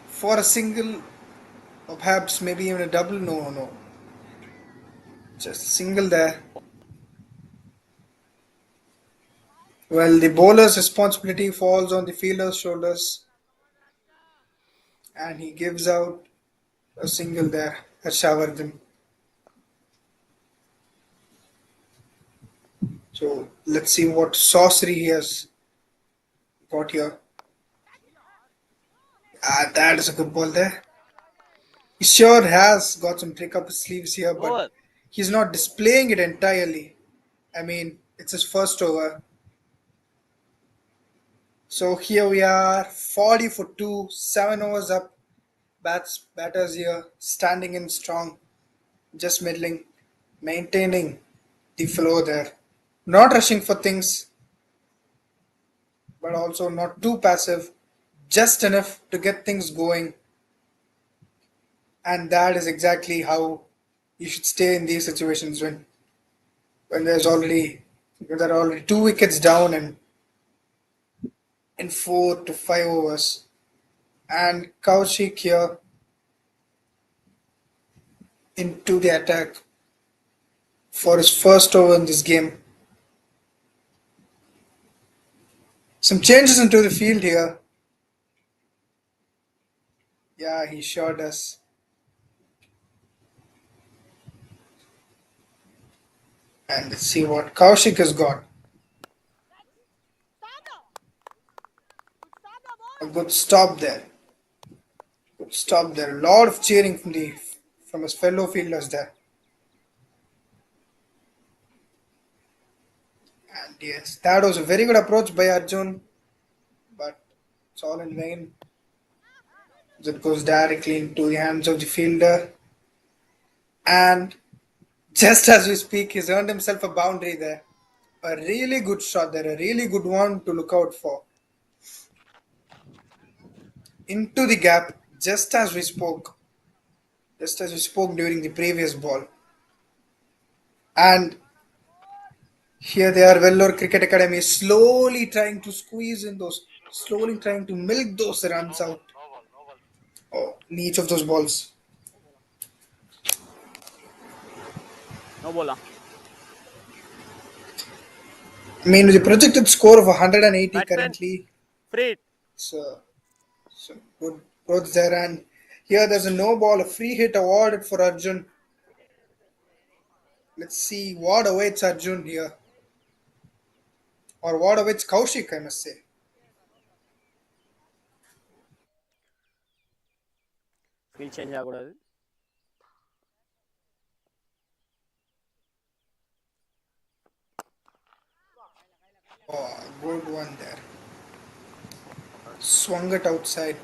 [SPEAKER 6] For a single, or perhaps maybe even a double. No. Just a single there. Well, the bowler's responsibility falls on the fielder's shoulders. And he gives out a single there. Harshavardhan. So let's see what sorcery he has got here. That is a good ball there. He sure has got some trick up his sleeves here, but
[SPEAKER 8] Over.
[SPEAKER 6] he's not displaying it entirely. I mean, it's his first over. So here we are, 40 for 2, 7 overs up. Batters here, standing in strong, just middling, maintaining the flow there. Not rushing for things. but also not too passive, just enough to get things going. And that is exactly how you should stay in these situations when there are already 2 wickets down and in 4 to 5 overs. And Kaushik here into the attack for his first over in this game. Some changes into the field here. Yeah, he sure does. And let's see what Kaushik has got. A good stop there. Good stop there. A lot of cheering from his fellow fielders there. And yes, that was a very good approach by Arjun, but it's all in vain. It goes directly into the hands of the fielder. And just as we speak, he's earned himself a boundary there. A really good shot there, a really good one to look out for. Into the gap, just as we spoke during the previous ball. And here they are, Vellore Cricket Academy, slowly trying to slowly trying to milk those runs out. Oh, in each of those balls.
[SPEAKER 9] No bola.
[SPEAKER 6] I mean, with a projected score of 180
[SPEAKER 8] Batsman,
[SPEAKER 6] currently,
[SPEAKER 8] free.
[SPEAKER 6] so some good growth there. And here there's a no ball, a free hit awarded for Arjun. Let's see what awaits Arjun here. Or what awaits Kaushik, I must say.
[SPEAKER 8] Field change ஆகக்கூடாது.
[SPEAKER 6] Oh, good one there. Swung it outside.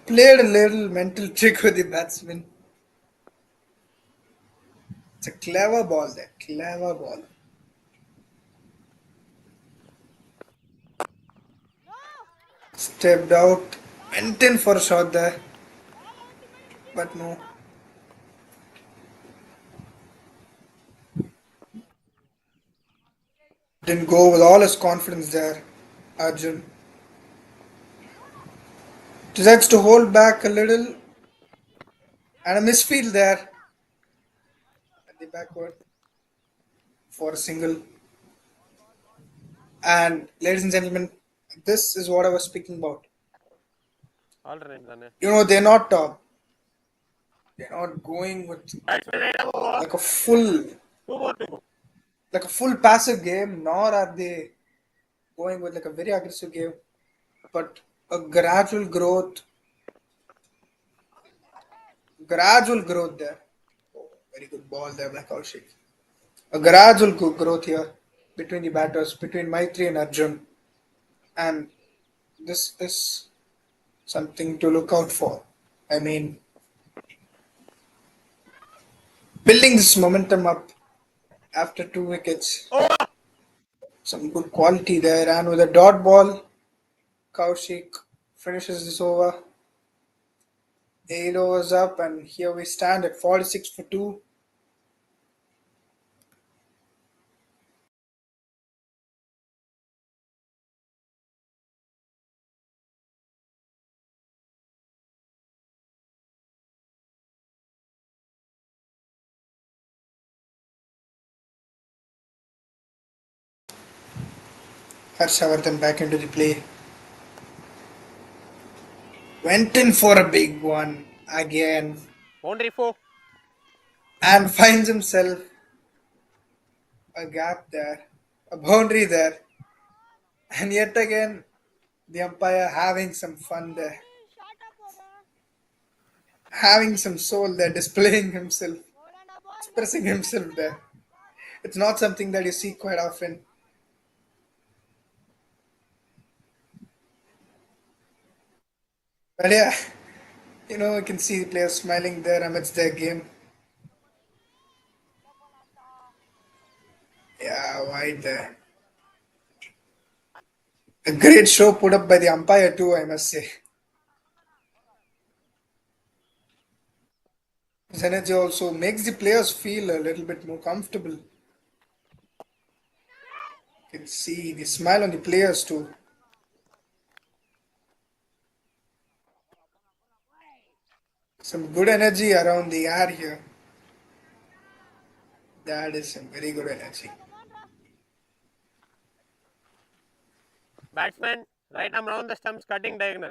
[SPEAKER 6] Played a little mental trick with the batsman. It's a clever ball there. Clever ball. Stepped out. Went in for a shot there. But no. Didn't go with all his confidence there, Arjun. Decides to hold back a little. And a misfield there. At the backward. For a single. And ladies and gentlemen, this is what I was speaking about.
[SPEAKER 8] Alternate தானே.
[SPEAKER 6] They're not going with like a full like a full passive game, nor are they going with like a very aggressive game, but a gradual growth there. Oh, very good ball there, Black Kaushik. A gradual growth here between the batters, between Maitri and Arjun, and this is something to look out for. I mean, building this momentum up after 2 wickets. Some good quality there, and with a dot ball, Kaushik finishes this over. 8 overs up, and here we stand at 46 for 2. Harshavardhan back into the play. Went in for a big one again
[SPEAKER 8] Boundary 4.
[SPEAKER 6] and finds himself a gap there, a boundary there, and yet again the umpire having some fun there, having some soul there, displaying himself, expressing himself there. It's not something that you see quite often. But yeah, you can see the players smiling there amidst their game. Yeah, wide there. A great show put up by the umpire too, I must say. His energy also makes the players feel a little bit more comfortable. You can see the smile on the players too. Some good energy around the air here. That is some very good energy.
[SPEAKER 3] Batsman, right arm round the stumps, cutting diagonal.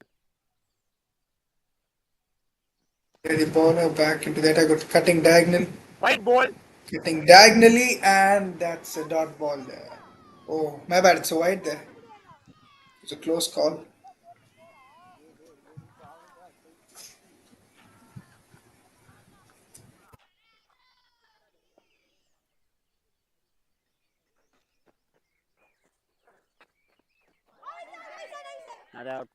[SPEAKER 6] The bowler back into that. I got cutting diagonal.
[SPEAKER 3] White ball.
[SPEAKER 6] Cutting diagonally, and that's a dot ball there. Oh, my bad. It's a wide there. It's a close call.
[SPEAKER 9] Not out.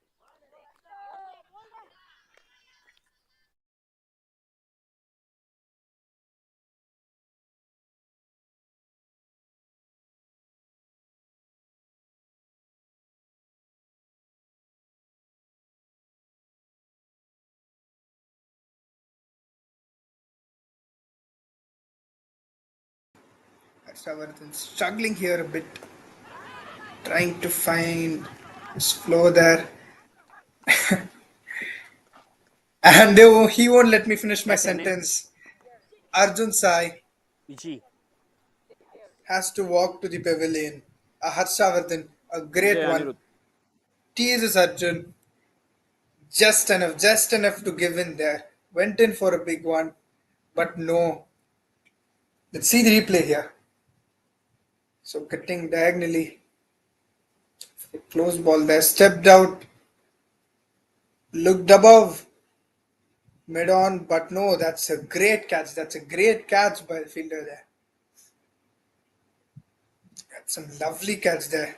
[SPEAKER 6] Harshavardhan struggling here a bit, trying to find his flow there. And he won't let me finish my
[SPEAKER 9] Captain,
[SPEAKER 6] sentence. Arjun Sai
[SPEAKER 9] Ichi.
[SPEAKER 6] has to walk to the pavilion. A Harshavardhan, a
[SPEAKER 9] Vijay
[SPEAKER 6] great one.
[SPEAKER 9] Anirudh.
[SPEAKER 6] Teases Arjun. Just enough to give in there. Went in for a big one, but no. Let's see the replay here. So cutting diagonally. Close ball there. Stepped out. Looked above. Mid on, but no, that's a great catch. That's a great catch by the fielder there. That's some lovely catch there.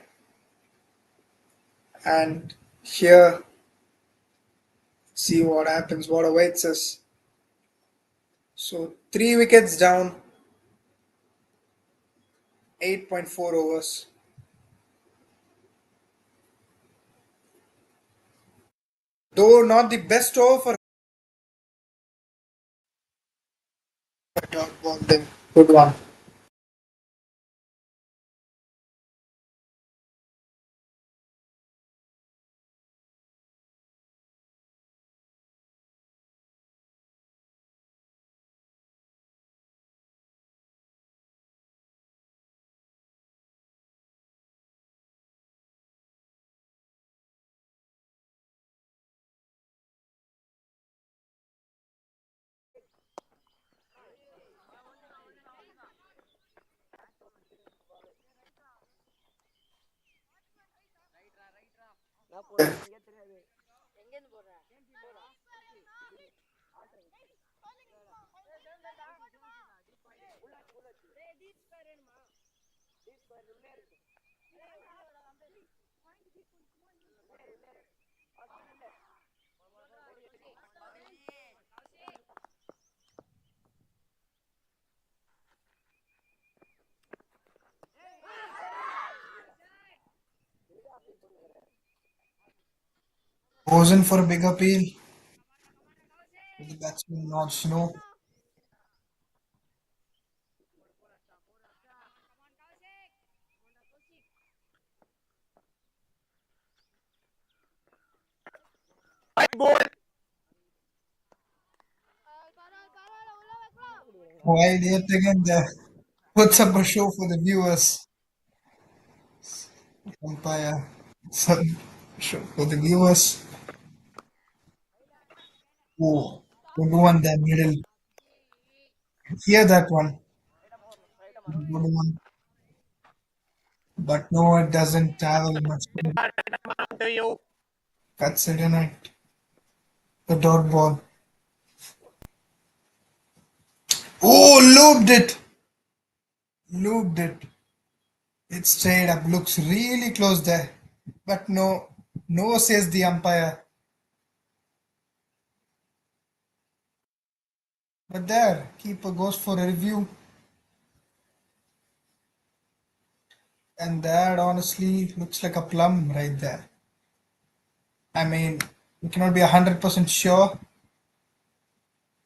[SPEAKER 6] And here, see what happens, what awaits us. So 3 wickets down, 8.4 overs. Though not the best over for a dot ball, then good one. Goes in for a big appeal. The batsman nods no.
[SPEAKER 3] White ball.
[SPEAKER 6] Wide yet again there. Puts up a show for the viewers. Umpire. Some show for the viewers. Oh, good one there, middle. Hear that one. Good one. But no, it doesn't travel much.
[SPEAKER 3] Right arm to you.
[SPEAKER 6] Cuts it in at the dot ball. Oh, looped it. Looped it. It's straight up. Looks really close there. But no. No, says the umpire. But there, keeper goes for a review. And that honestly looks like a plum right there. I mean, we cannot be 100% sure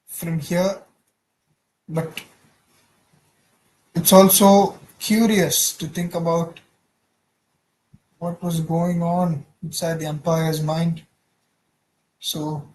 [SPEAKER 6] from here, but it's also curious to think about what was going on inside the umpire's mind. So,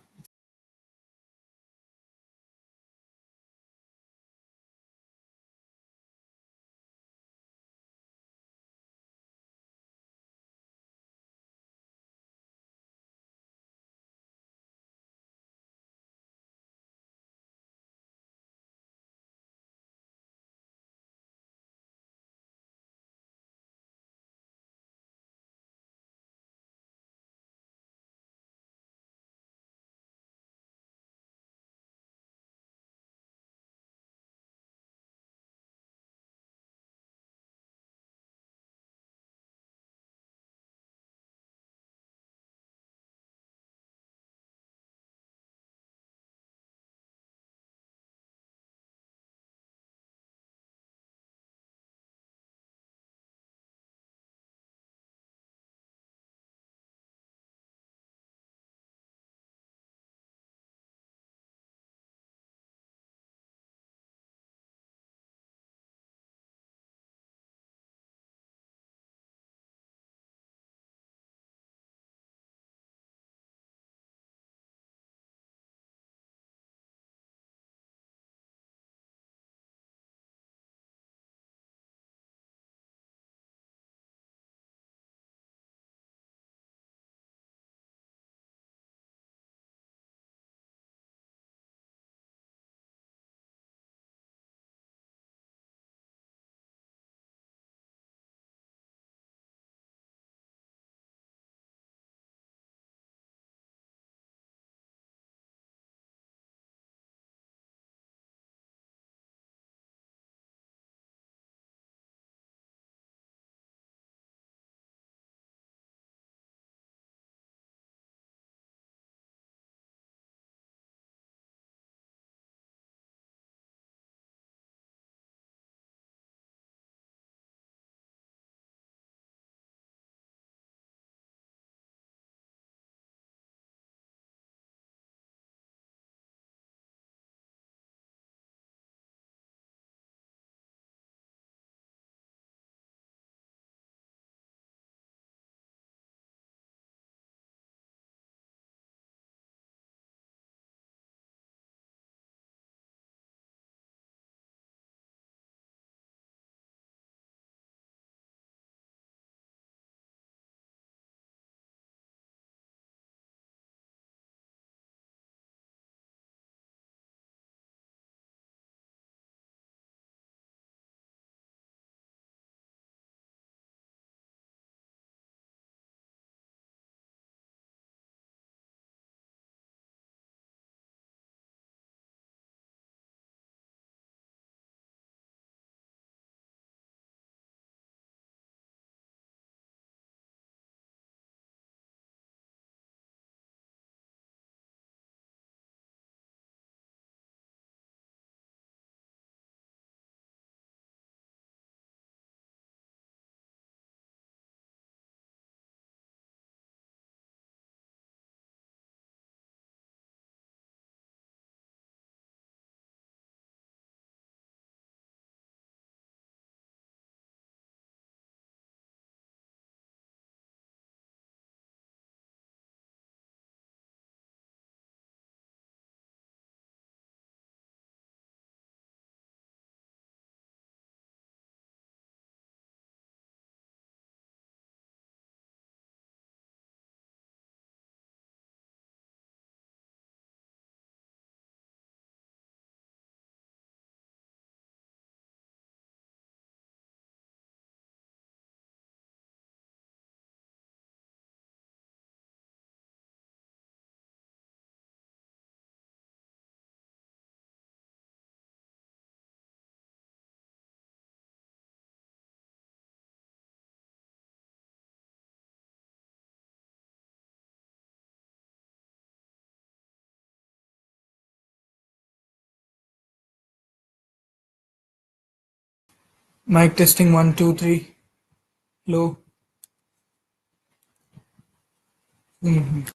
[SPEAKER 6] mic testing 1, 2, 3. Low. Mhm.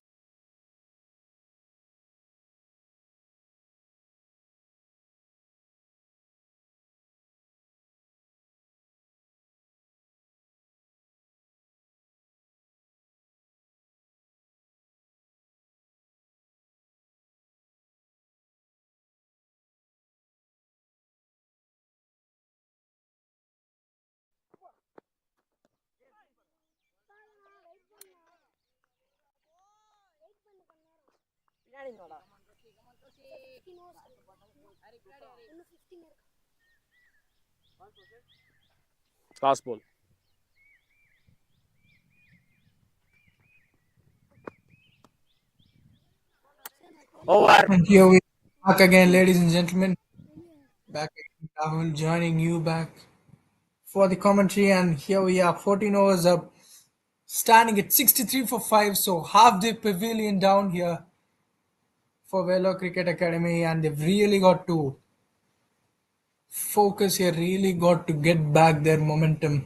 [SPEAKER 9] Last ball. Over.
[SPEAKER 6] And here we are back again, ladies and gentlemen. Back again, Rahul joining you back for the commentary. And here we are, 14 overs up, standing at 63 for 5. So half the pavilion down here for Vellore Cricket Academy. And they've really got to focus here, really got to get back their momentum.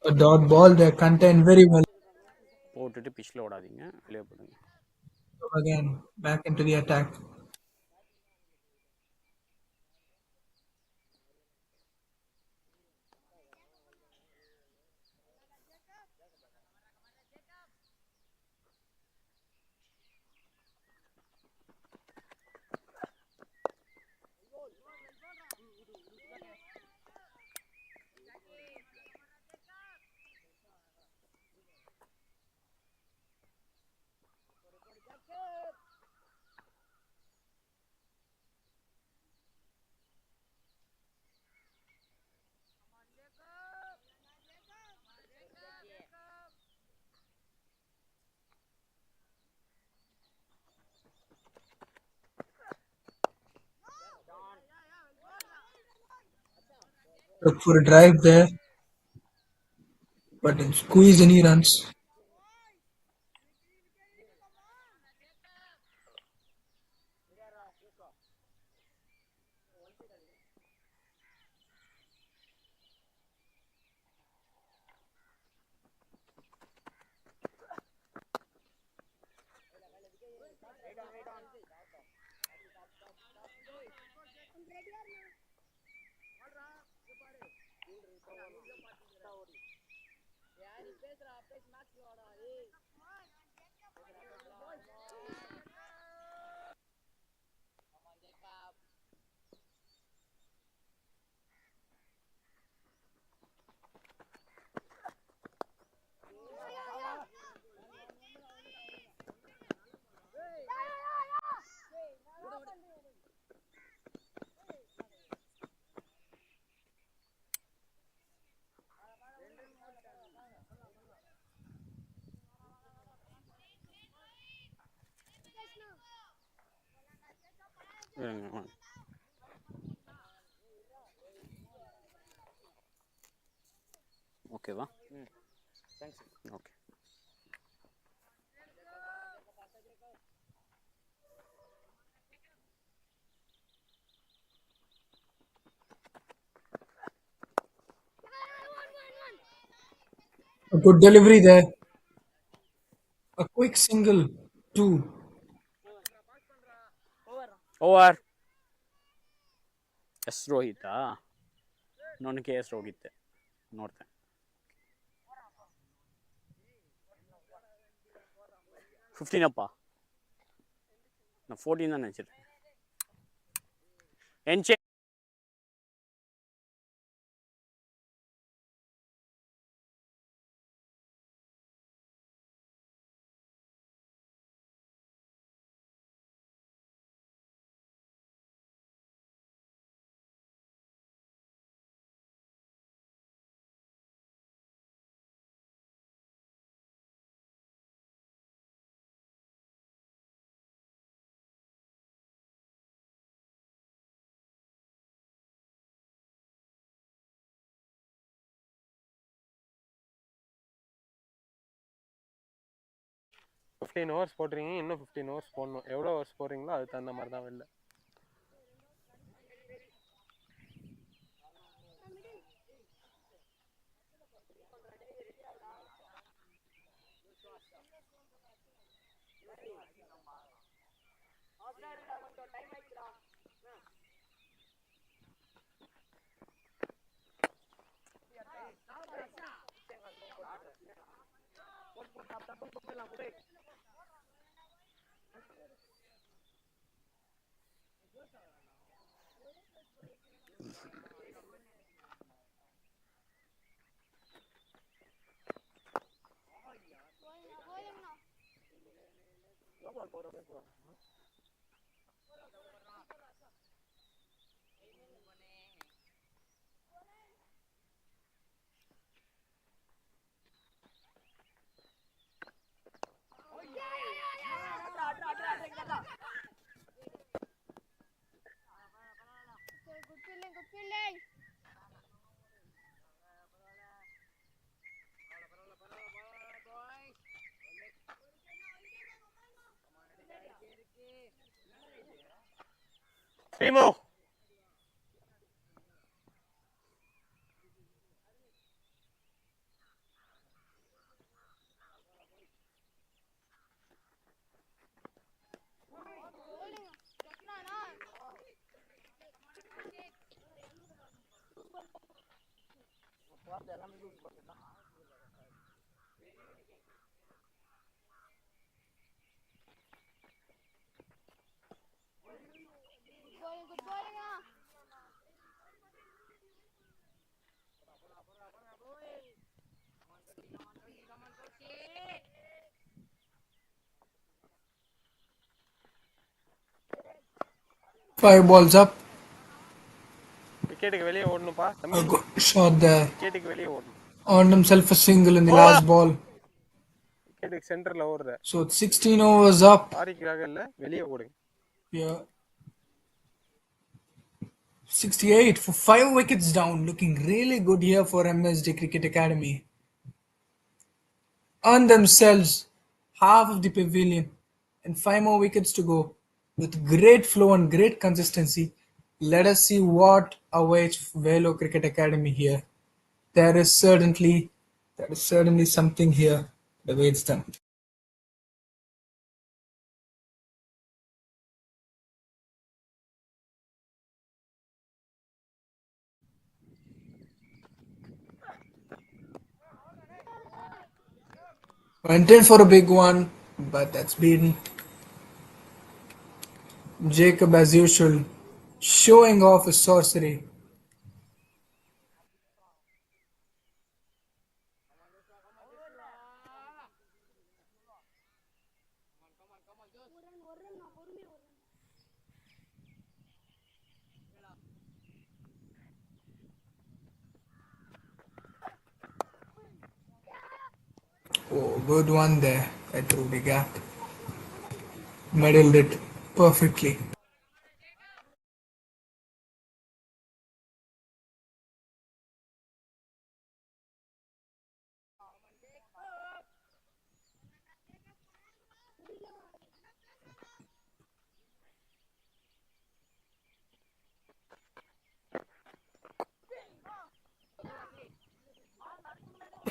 [SPEAKER 6] A dot ball, they contain very well.
[SPEAKER 9] போட்டுட்டு பிச்சில் ஓடாதீங்க, வெளியே போடுங்க.
[SPEAKER 6] Again, back into the attack. Look for a drive there, but didn't squeeze any runs.
[SPEAKER 9] ஓகேவா? Okay.
[SPEAKER 6] A good delivery there. A quick single, two.
[SPEAKER 9] Over. Yes ರೋಹಿತಾ? ನಾನು ಕೆ S Rohit ನೋಡ್ತೇನೆ. 15 ಅಪ್ಪ, ನಾನು 14 தான் நினச்சிருக்கேன். என்
[SPEAKER 3] 15 ஓவர்ஸ் போட்டுறீங்க, இன்னும் 15 ஓவர்ஸ் போடணும். எவ்வளோ ஓவர்ஸ் போடுறீங்களோ அதுக்கு தகுந்த மாதிரி தான் வெளில. Primo!
[SPEAKER 6] Five balls up.
[SPEAKER 3] விக்கெட்டுக்கு வெளியே ஓடணும்ப்பா
[SPEAKER 6] A
[SPEAKER 3] தம்பி.
[SPEAKER 6] good shot there.
[SPEAKER 3] விக்கெட்டுக்கு வெளியே ஓடணும்.
[SPEAKER 6] Earned himself a single in the last ball.
[SPEAKER 3] விக்கெட்டுக்கு சென்டரில் ஓடுற.
[SPEAKER 6] So it's 16 overs up.
[SPEAKER 3] ஆரிக்காக இல்லை, வெளியே ஓடுங்க.
[SPEAKER 6] Yeah. 68 for 5 wickets down. Looking really good here for MSD Cricket Academy. Earned themselves half of the pavilion and 5 more wickets to go. With great flow and great consistency, let us see what awaits VELLORE Cricket Academy here. There is certainly something here that awaits them. Went in for a big one, but that's beaten. Jacob, as usual, showing off his sorcery. Oh, good one there. That threw the gap. Medaled it perfectly.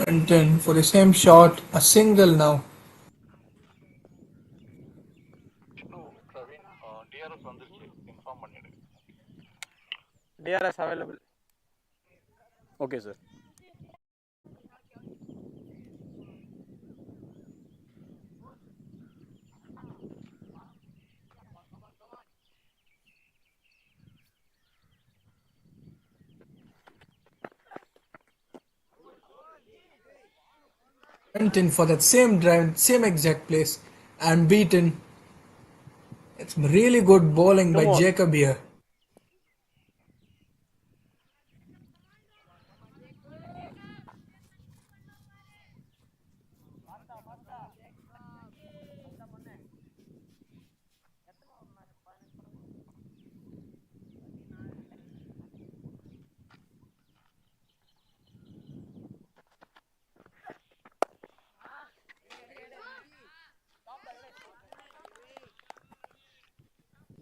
[SPEAKER 6] And then for the same shot, a single now.
[SPEAKER 3] TRS available.
[SPEAKER 9] Okay sir.
[SPEAKER 6] Went in for that same drive, same exact place, and beaten. It's really good bowling by
[SPEAKER 3] Come on.
[SPEAKER 6] Jacob here.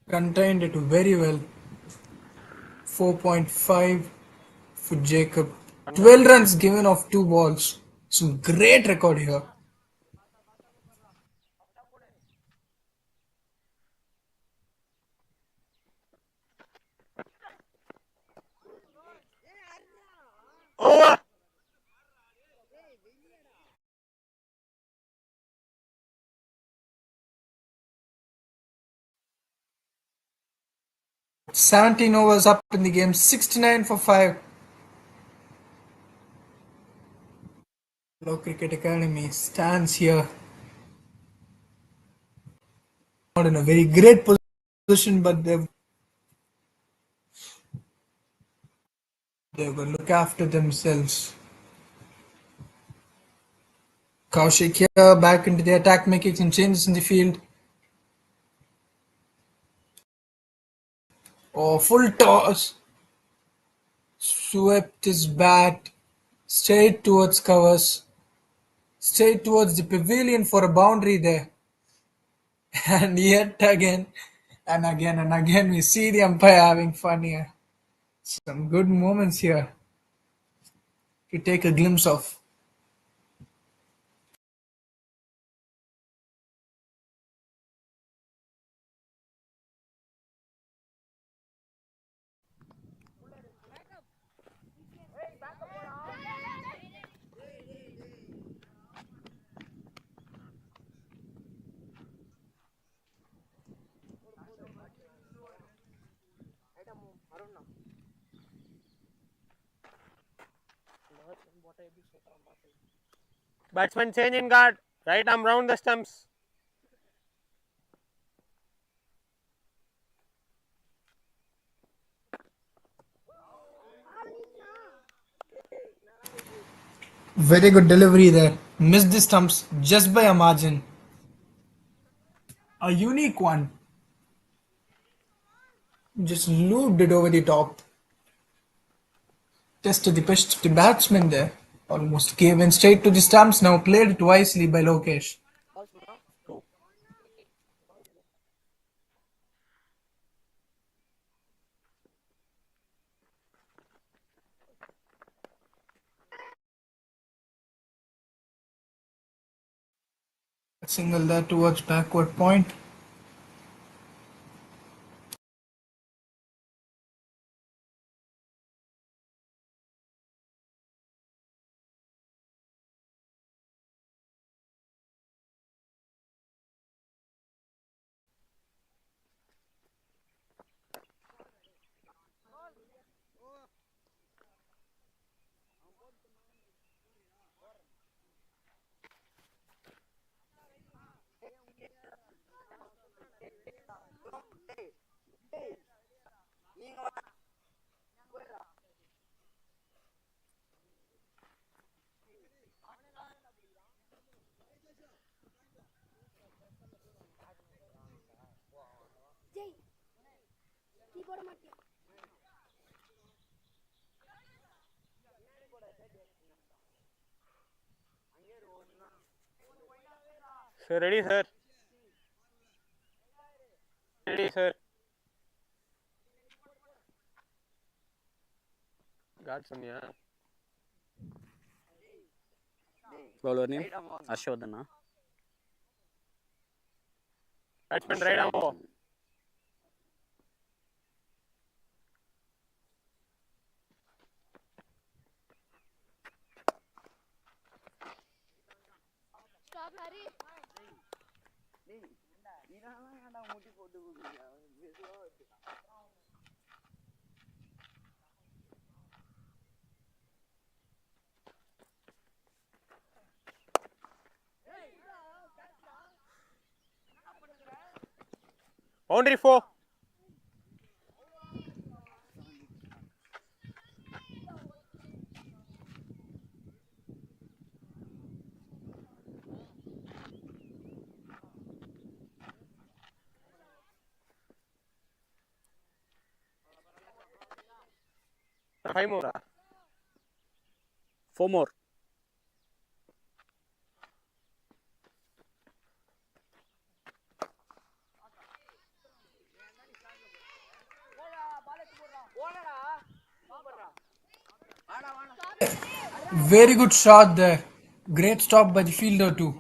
[SPEAKER 6] Contained it very well. 4.5 for Jacob. 12 runs given off 2 balls. Some great record here.
[SPEAKER 3] Over.
[SPEAKER 6] Seventeen overs up in the game. 69 for 5. Low Cricket Academy stands here. Not in a very great position, but they're going to look after themselves. Kaushik here back into the attack, making some changes in the field. Oh, full toss. Swept his bat straight towards covers. Straight towards the pavilion for a boundary there. And yet again, and again and again, we see the umpire having fun here. Some good moments here to take a glimpse of.
[SPEAKER 3] Batsman change in guard. Right arm round the stumps.
[SPEAKER 6] Very good delivery there. Missed the stumps just by a margin. A unique one. Just looped it over the top. Tested the pitch of the batsman there. Almost gave in straight to the stumps. Now played it wisely by Lokesh. A single there towards backward point.
[SPEAKER 3] Sir, ready, sir. Ready, sir. Guard Sonia.
[SPEAKER 9] Bowler name Ashodhana.
[SPEAKER 3] Batsman right arm over. Boundary 4. Five more.
[SPEAKER 9] 4 more.
[SPEAKER 6] Very good shot there. Great stop by the fielder too.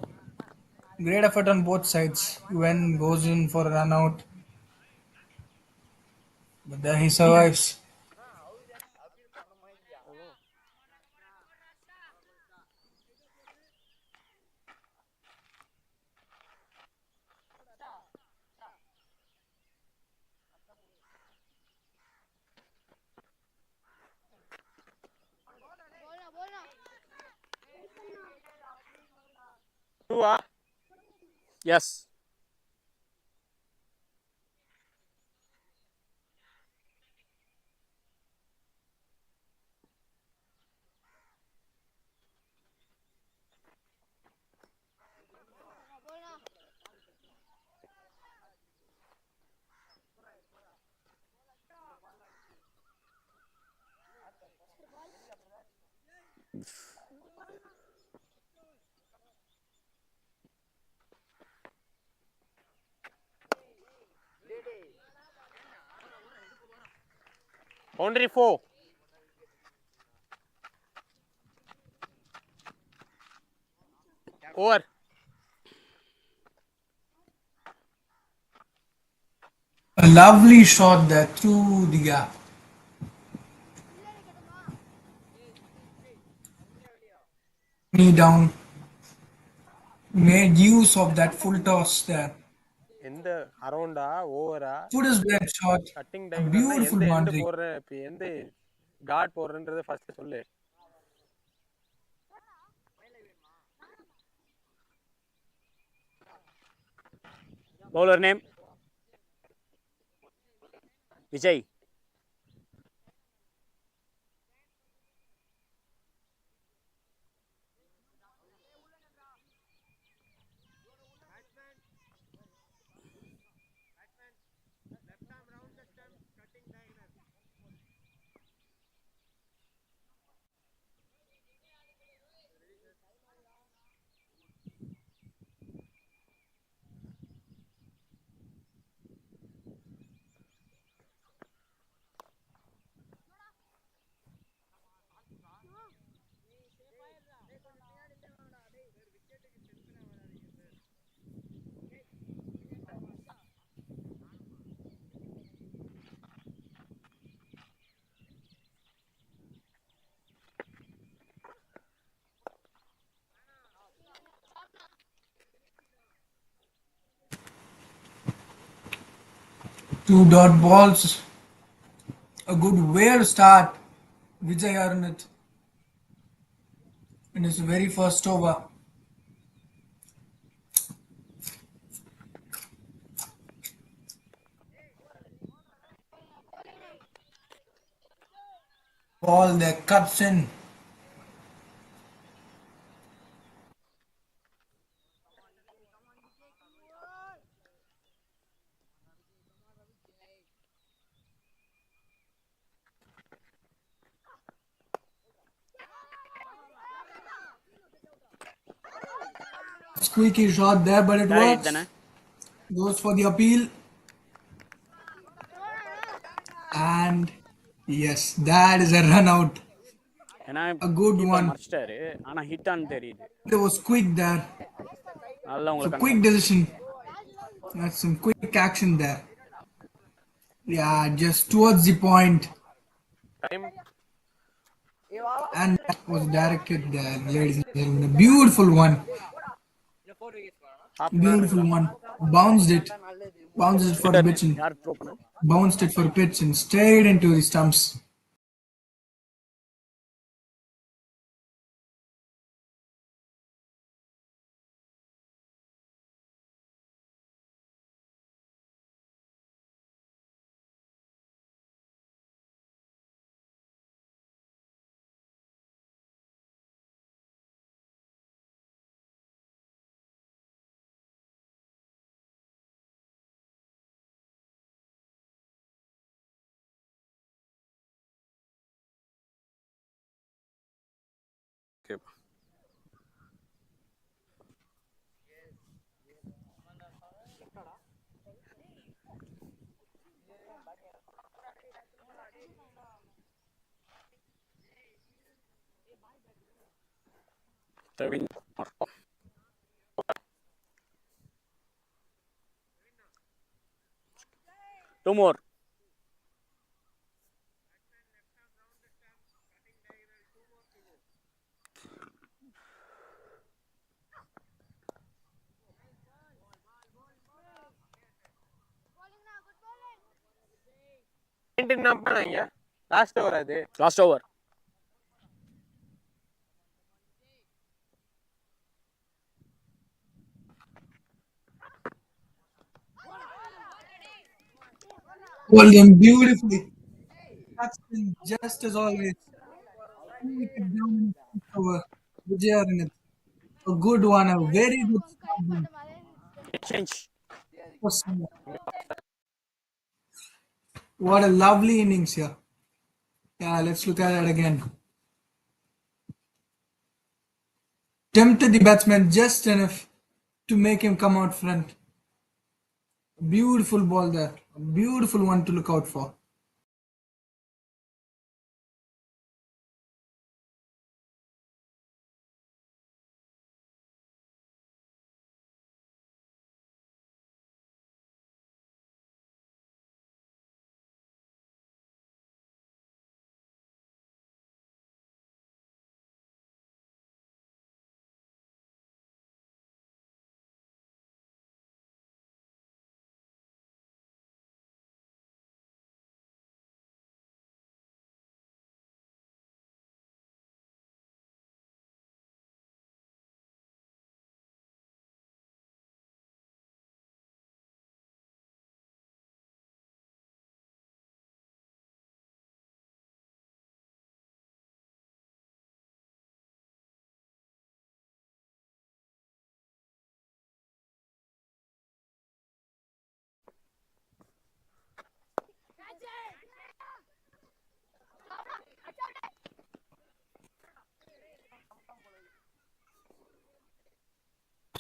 [SPEAKER 6] Great effort on both sides. When goes in for a run out, but there he survives.
[SPEAKER 9] Two, yes. Boundary 4. Over.
[SPEAKER 6] A lovely shot there through the gap. Knee down. Made use of that full toss there.
[SPEAKER 3] எந்த அரௌண்டா ஓவரா
[SPEAKER 6] Put his red shot.
[SPEAKER 3] Cutting
[SPEAKER 6] A
[SPEAKER 3] டைகுலர்னா
[SPEAKER 6] beautiful
[SPEAKER 3] எந்த end
[SPEAKER 6] boundary.
[SPEAKER 3] போடுற இப்போ எந்த God போடுறன்றதை first சொல்லு.
[SPEAKER 9] Bowler name Vijay.
[SPEAKER 6] Two dot balls. A good way to start. Vijay Arnett in his very first over. Ball that cuts in. Squeaky shot there, but it
[SPEAKER 9] Direct
[SPEAKER 6] works.
[SPEAKER 9] தானே?
[SPEAKER 6] Goes for the appeal. And yes, that is a run out.
[SPEAKER 9] ஏன்னா
[SPEAKER 6] A good
[SPEAKER 9] keeper
[SPEAKER 6] one.
[SPEAKER 9] மறைச்சிட்டாரு, ஆனா ஹிட்டான்னு தெரியுது.
[SPEAKER 6] There was quick there.
[SPEAKER 9] நல்லா
[SPEAKER 6] So
[SPEAKER 9] உங்களுக்கு
[SPEAKER 6] quick decision. That's some quick action there. Yeah, just towards the point.
[SPEAKER 3] Time
[SPEAKER 6] And that was directed there, ladies and gentlemen. A beautiful one.
[SPEAKER 3] Half an hour
[SPEAKER 6] Beautiful one. Bounced it. Bounced it for a pitch and
[SPEAKER 9] யார் throw பண்ண?
[SPEAKER 6] bounced it for a pitch and straight into the stumps.
[SPEAKER 9] Throwing. Two more.
[SPEAKER 3] என்ன பண்ணாங்க last over அது
[SPEAKER 9] Last over.
[SPEAKER 6] Hold them beautifully. That's just as always. Wicket down in the fifth over. Vijay in it. A good one, a very good stumping.
[SPEAKER 9] Exchange.
[SPEAKER 6] What a lovely innings here. Yeah, let's look at it again. Tempted the batsman just enough to make him come out front. Beautiful ball there. A beautiful one to look out for.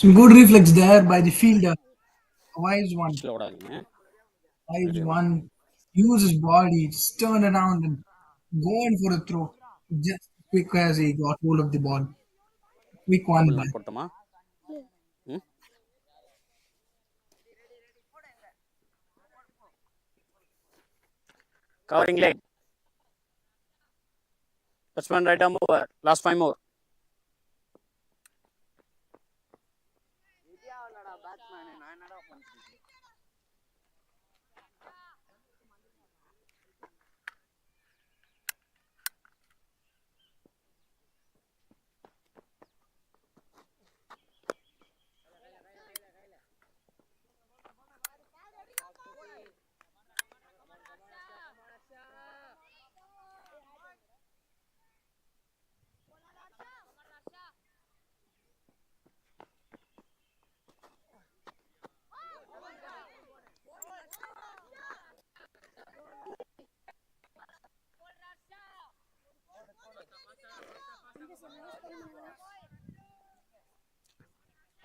[SPEAKER 6] Some good reflex there by the fielder. A wise one.
[SPEAKER 9] Slow down.
[SPEAKER 6] Wise one. Use his body, just turn around and go in for a throw. Just quick as he got hold of the ball. Quick one back.
[SPEAKER 9] போட்டோமா? Covering leg. Batsman right arm over. Last 5 more.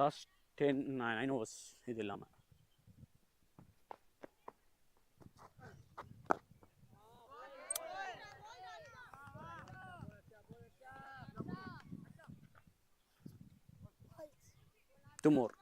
[SPEAKER 9] Last 9 overs இது இல்லாம. Two more.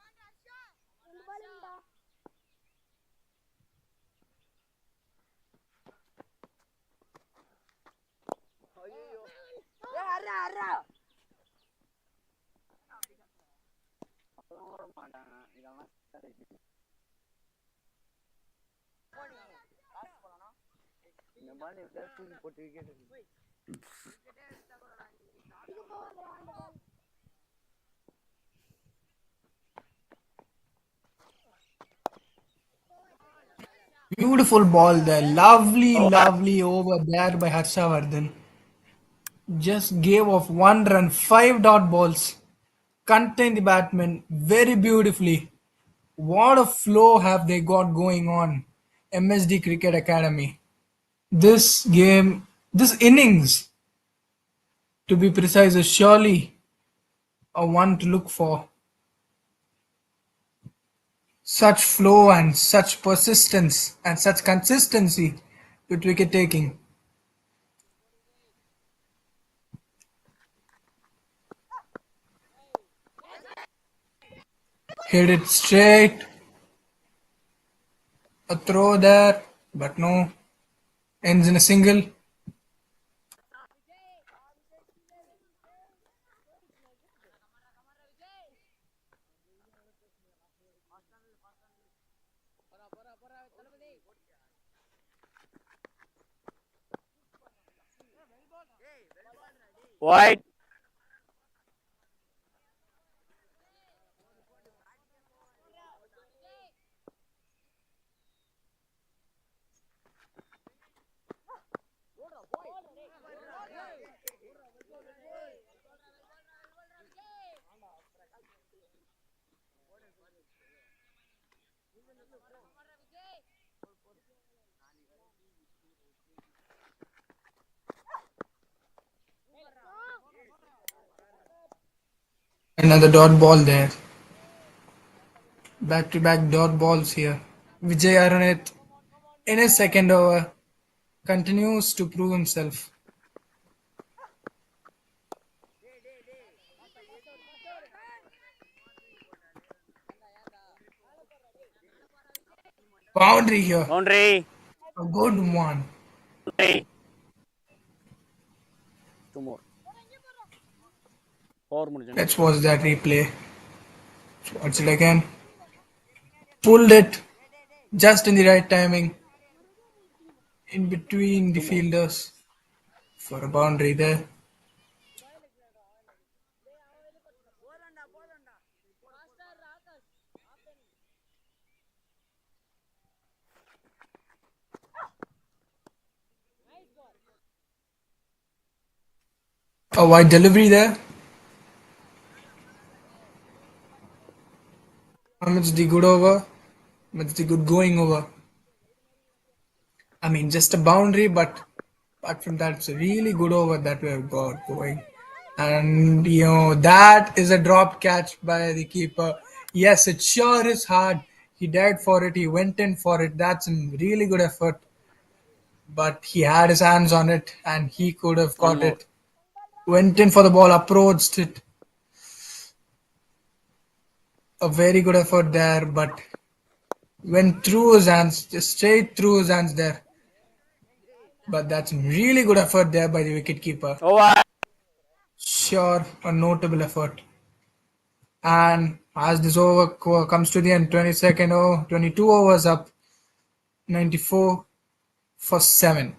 [SPEAKER 6] Beautiful ball there. Lovely, lovely over there by Harshavardhan. Just gave off 1 run, 5 dot balls. Contained the batsman very beautifully. What a flow have they got going on. MSD Cricket Academy. This game, this innings, to be precise, is surely a one to look for. Such flow and such persistence and such consistency with wicket taking. Hit it straight. A throw there, but no. Ends in a single.
[SPEAKER 9] Wide.
[SPEAKER 6] Another dot ball there. Back to back dot balls here. Vijay Araneth in his second over continues to prove himself. Boundary here.
[SPEAKER 9] Boundary.
[SPEAKER 6] A good one.
[SPEAKER 9] Boundary. Two more. Four more.
[SPEAKER 6] Let's watch that replay. Let's watch it again. Pulled it just in the right timing. In between the fielders for a boundary there. A wide delivery there. Amidst the good over. Amidst the good going over. I mean, just a boundary, but apart from that, it's a really good over that we have got going. And, that is a drop catch by the keeper. Yes, it sure is hard. He died for it. He went in for it. That's a really good effort. But he had his hands on it and he could have
[SPEAKER 9] One
[SPEAKER 6] got
[SPEAKER 9] more.
[SPEAKER 6] it. Went in for the ball, approached it. A very good effort there, but went through his hands, just straight through his hands there. But that's a really good effort there by the wicketkeeper.
[SPEAKER 9] Over.
[SPEAKER 6] Sure, a notable effort. And as this over comes to the end, 22nd over, 22 overs up, 94 for 7.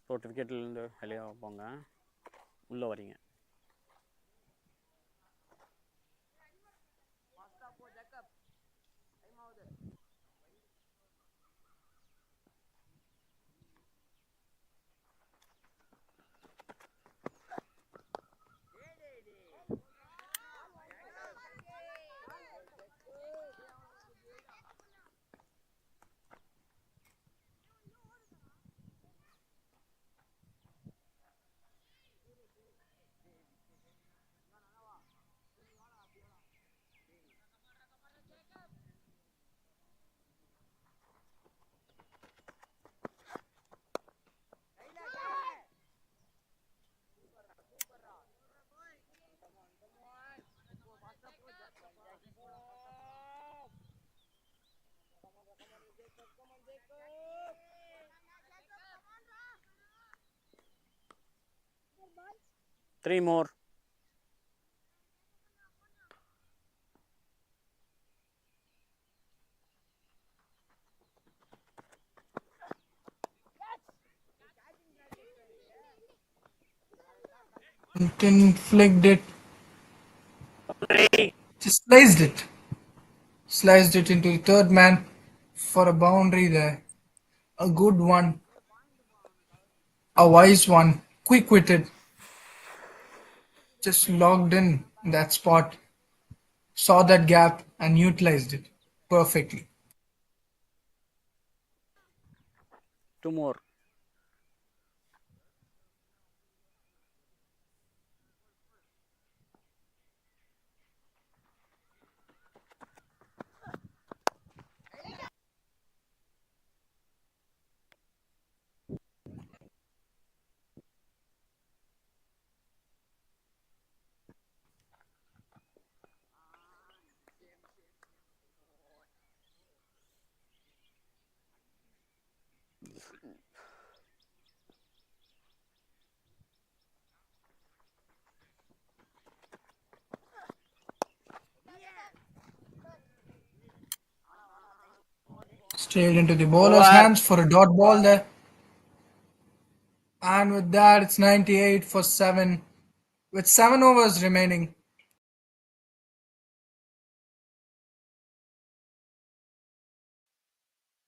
[SPEAKER 9] சர்டிஃபிகேட்லேருந்து வெளியே போங்க, உள்ளே வரீங்க. Three more.
[SPEAKER 6] Then flicked it. Just sliced it. Sliced it into the third man for a boundary there. A good one. A wise one, quick-witted, just logged in that spot, saw that gap and utilized it perfectly.
[SPEAKER 9] Two more.
[SPEAKER 6] Straight into the bowler's hands for a dot ball there. And with that, it's 98 for 7, with 7 overs remaining.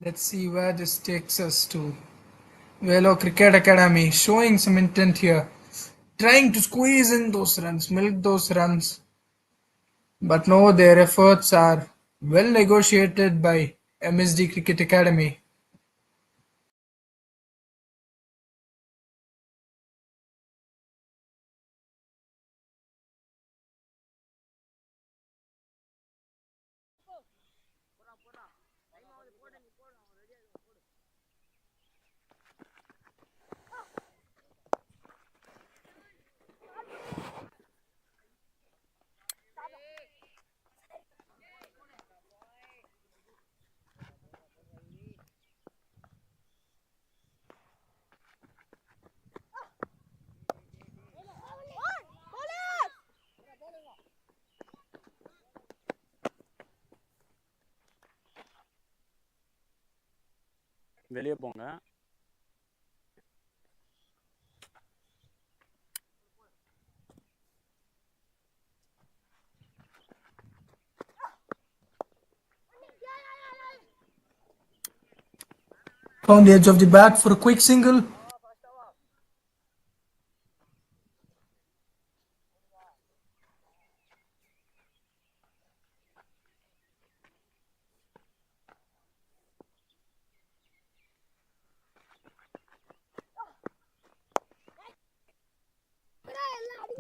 [SPEAKER 6] Let's see where this takes us to. Velo Cricket Academy showing some intent here, trying to squeeze in those runs, milk those runs. But no, their efforts are well negotiated by MSD Cricket Academy.
[SPEAKER 9] வெளியே போங்க.
[SPEAKER 6] Found the edge of the bat for a quick single.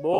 [SPEAKER 9] Ball.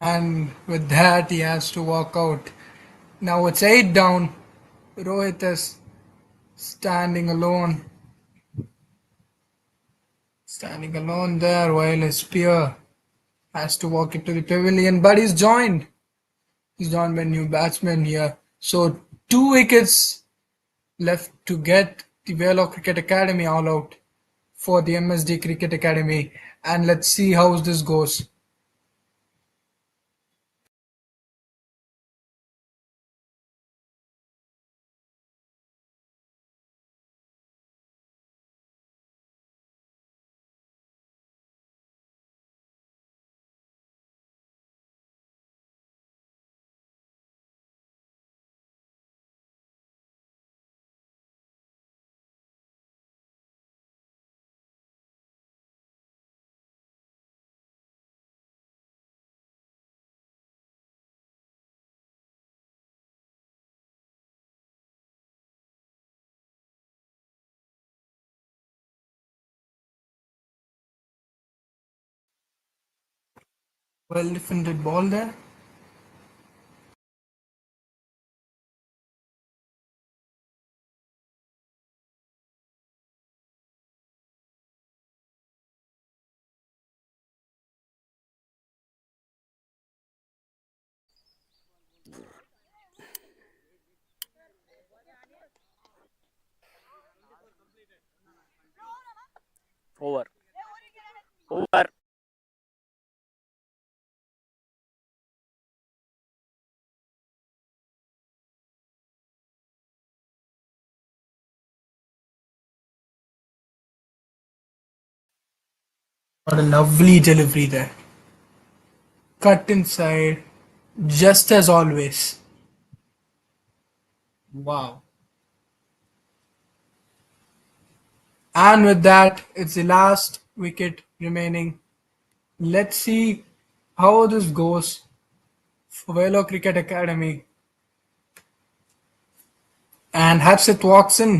[SPEAKER 6] And with that, he has to walk out. Now it's 8 down. Rohit is standing alone. Standing alone there while his peer has to walk into the pavilion. But he's joined. He's joined by new batsmen here. So 2 wickets left to get the VELLORE Cricket Academy all out for the MSD Cricket Academy. And let's see how this goes. Well defended ball there.
[SPEAKER 9] Over over
[SPEAKER 10] What a lovely delivery there. Cut inside, just as always. Wow. And with that, it's the last wicket remaining. Let's see how this goes for Vellore Cricket Academy. And Harshit walks in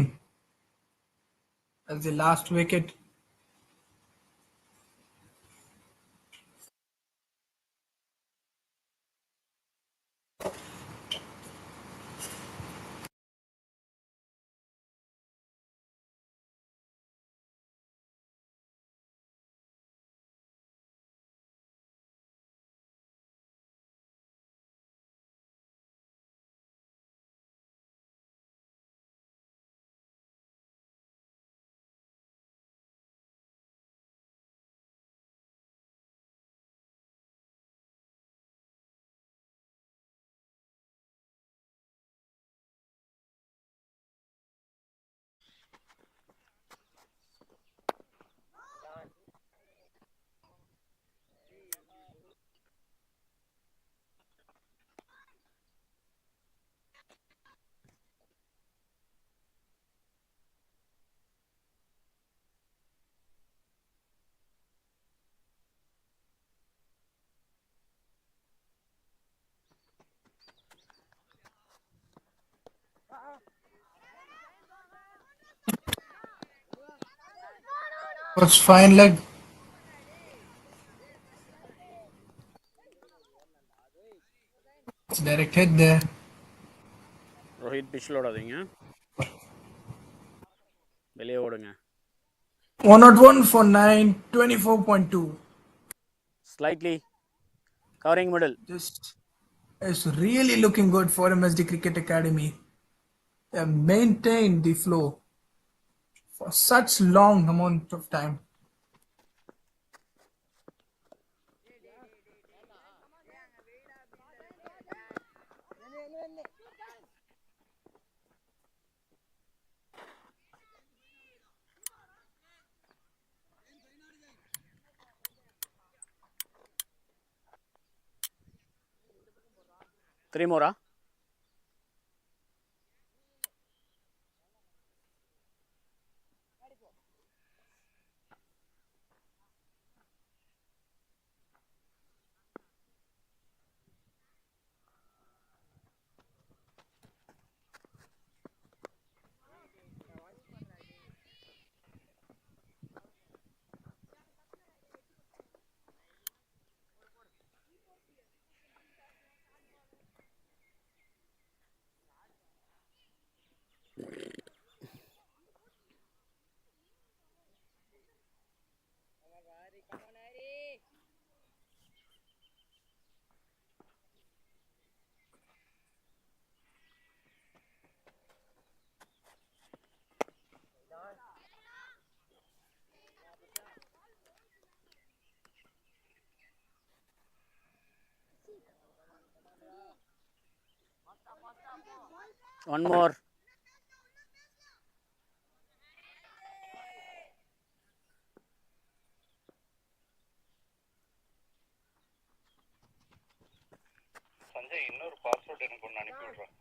[SPEAKER 10] as the last wicket. First fine leg. It's direct hit there.
[SPEAKER 9] Rohit பிச்சில் ஓடாதீங்க, வெளியே ஓடுங்க.
[SPEAKER 10] 101 for 9, 24.2.
[SPEAKER 9] Slightly covering middle.
[SPEAKER 10] This is really looking good for MSD Cricket Academy. They have maintained the flow for such long amount of time.
[SPEAKER 9] Three more. One more.
[SPEAKER 1] Sanjay இன்னொரு password எனக்கு ஒன்று அனுப்பி விடுறேன்.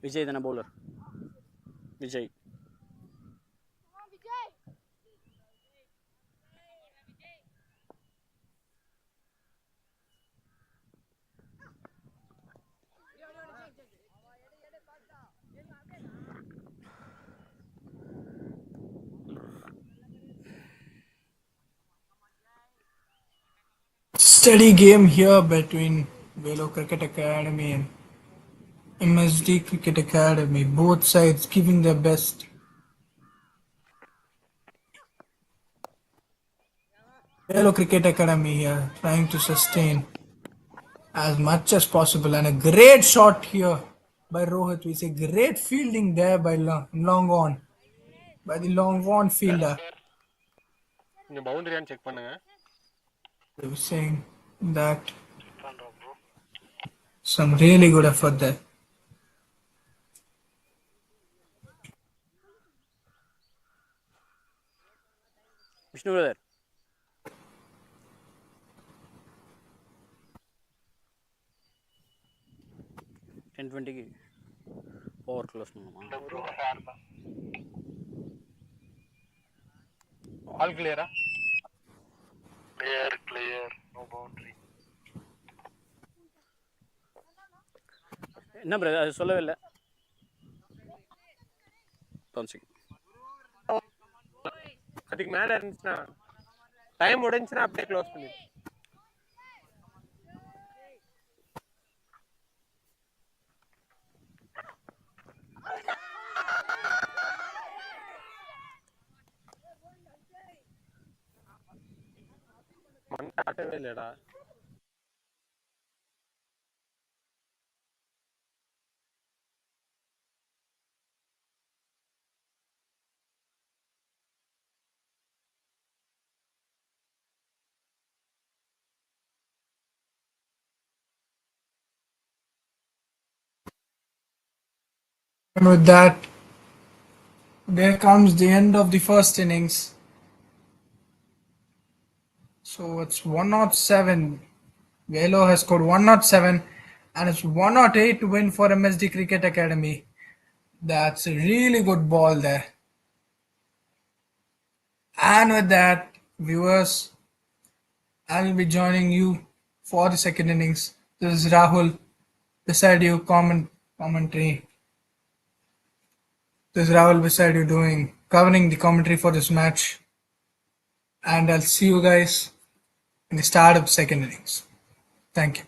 [SPEAKER 9] விஜய் தானே bowler. Vijay.
[SPEAKER 10] Steady game here between VELLORE Cricket Academy and MSD Cricket Academy. Both sides giving their best. VELLORE Cricket Academy here trying to sustain as much as possible, and a great shot here by Rohit. We say great fielding there by long on by the long on fielder.
[SPEAKER 3] கொஞ்சம் பவுண்டரியான்னு check பண்ணுங்க.
[SPEAKER 10] They were saying that some really good effort there.
[SPEAKER 9] Vishnu brother. Ten 20க்கு over close பண்ணுமா?
[SPEAKER 3] All கிளியரா?
[SPEAKER 11] Clear, no boundary.
[SPEAKER 9] என்ன brother அது சொல்லவே இல்லை.
[SPEAKER 3] அதுக்கு மேலே இருந்துச்சுன்னா டைம் முடிஞ்சுன்னா அப்படியே க்ளோஸ் பண்ணி மண் காட்டவே இல்லைடா.
[SPEAKER 10] And with that, there comes the end of the first innings. So it's 107. VELLORE has scored 107 and it's 108 to win for MSD Cricket Academy. That's a really good ball there. And with that, viewers, I will be joining you for the second innings. This is Rahul beside you, commentary. This is Rahul beside you covering the commentary for this match. And I'll see you guys in the start of the second innings. Thank you.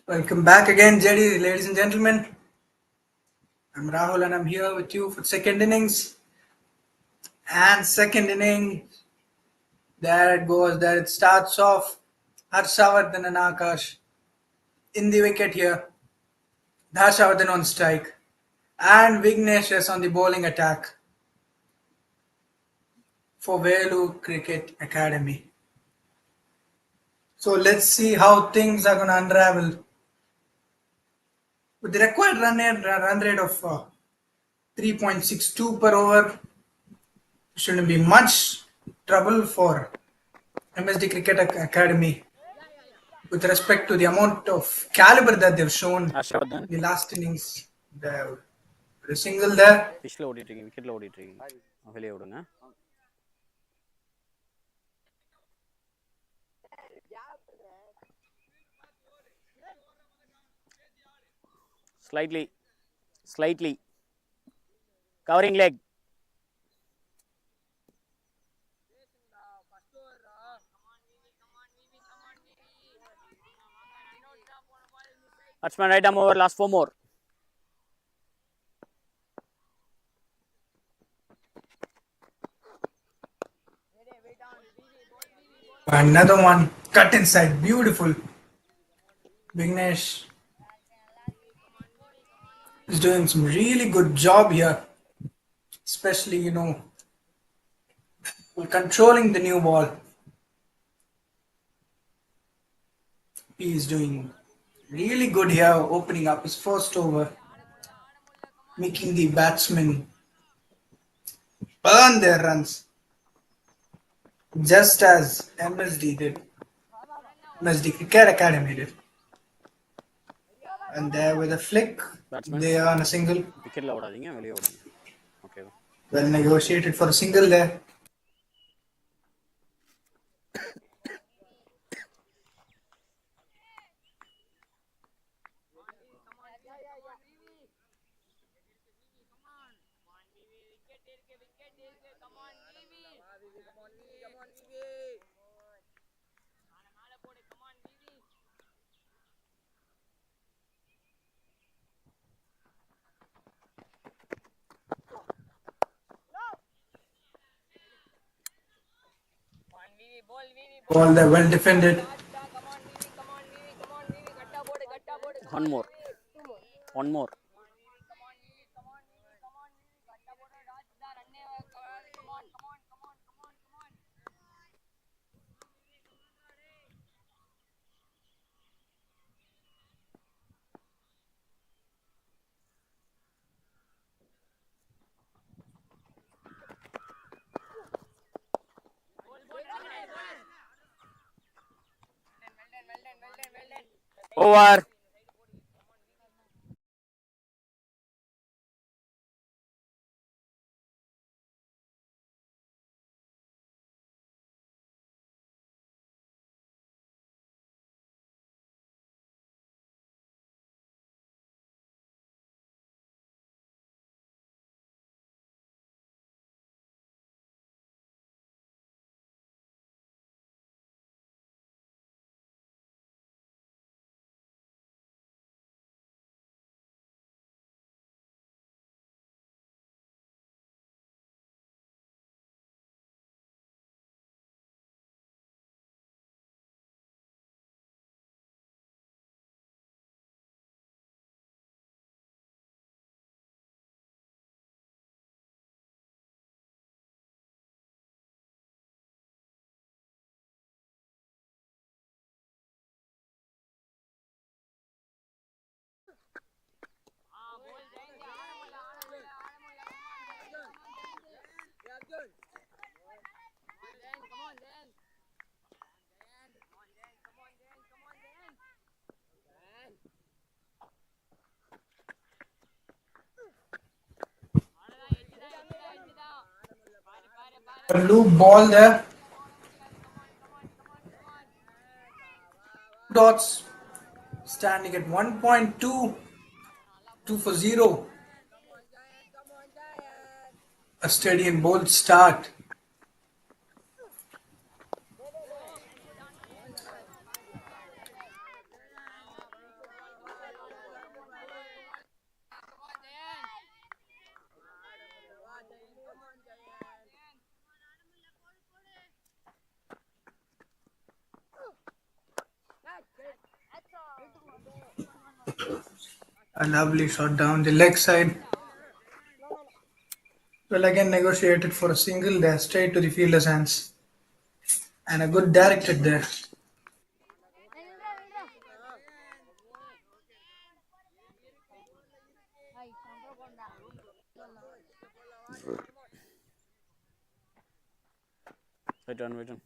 [SPEAKER 10] Welcome back again, JD, ladies and gentlemen. I'm Rahul and I'm here with you for second innings. And second inning, there it goes, there it starts off. Harshavardhan and Akash in the wicket here. Harshavardhan on strike. And Vignesh is on the bowling attack for VELLORE Cricket Academy. So let's see how things are going to unravel. With the required run rate of 3.62 per over, shouldn't be much trouble for MSD Cricket Academy with respect to the amount of caliber that they've shown in the last innings. The single there.
[SPEAKER 9] பிச்சில் ஓடிட்டுருக்கீங்க, விக்கெட்டில் ஓடிட்டுருக்கீங்க, வெளியே விடுங்க. Slightly covering leg. Batsman right arm over, last 4 more.
[SPEAKER 10] Another one cut inside, beautiful. Vignesh is doing some really good job here, especially controlling the new ball. He is doing really good here, opening up his first over, making the batsmen earn their runs, just as MSD did. MSD Cricket Academy did. And there with a flick, they are on a single.
[SPEAKER 9] விக்கெட்டில் ஓடாதீங்க, வெளியே ஓடுங்க. Okay,
[SPEAKER 10] Well negotiated for a single there. Ball there, well defended.
[SPEAKER 9] One more. Over.
[SPEAKER 10] A loop ball there. Dots standing at 1.2, 2 for 0. A steady and bold start. A lovely shot down the leg side. Well, again negotiated for a single there, straight to the fielder's hands. And a good directed there.
[SPEAKER 9] Wait on.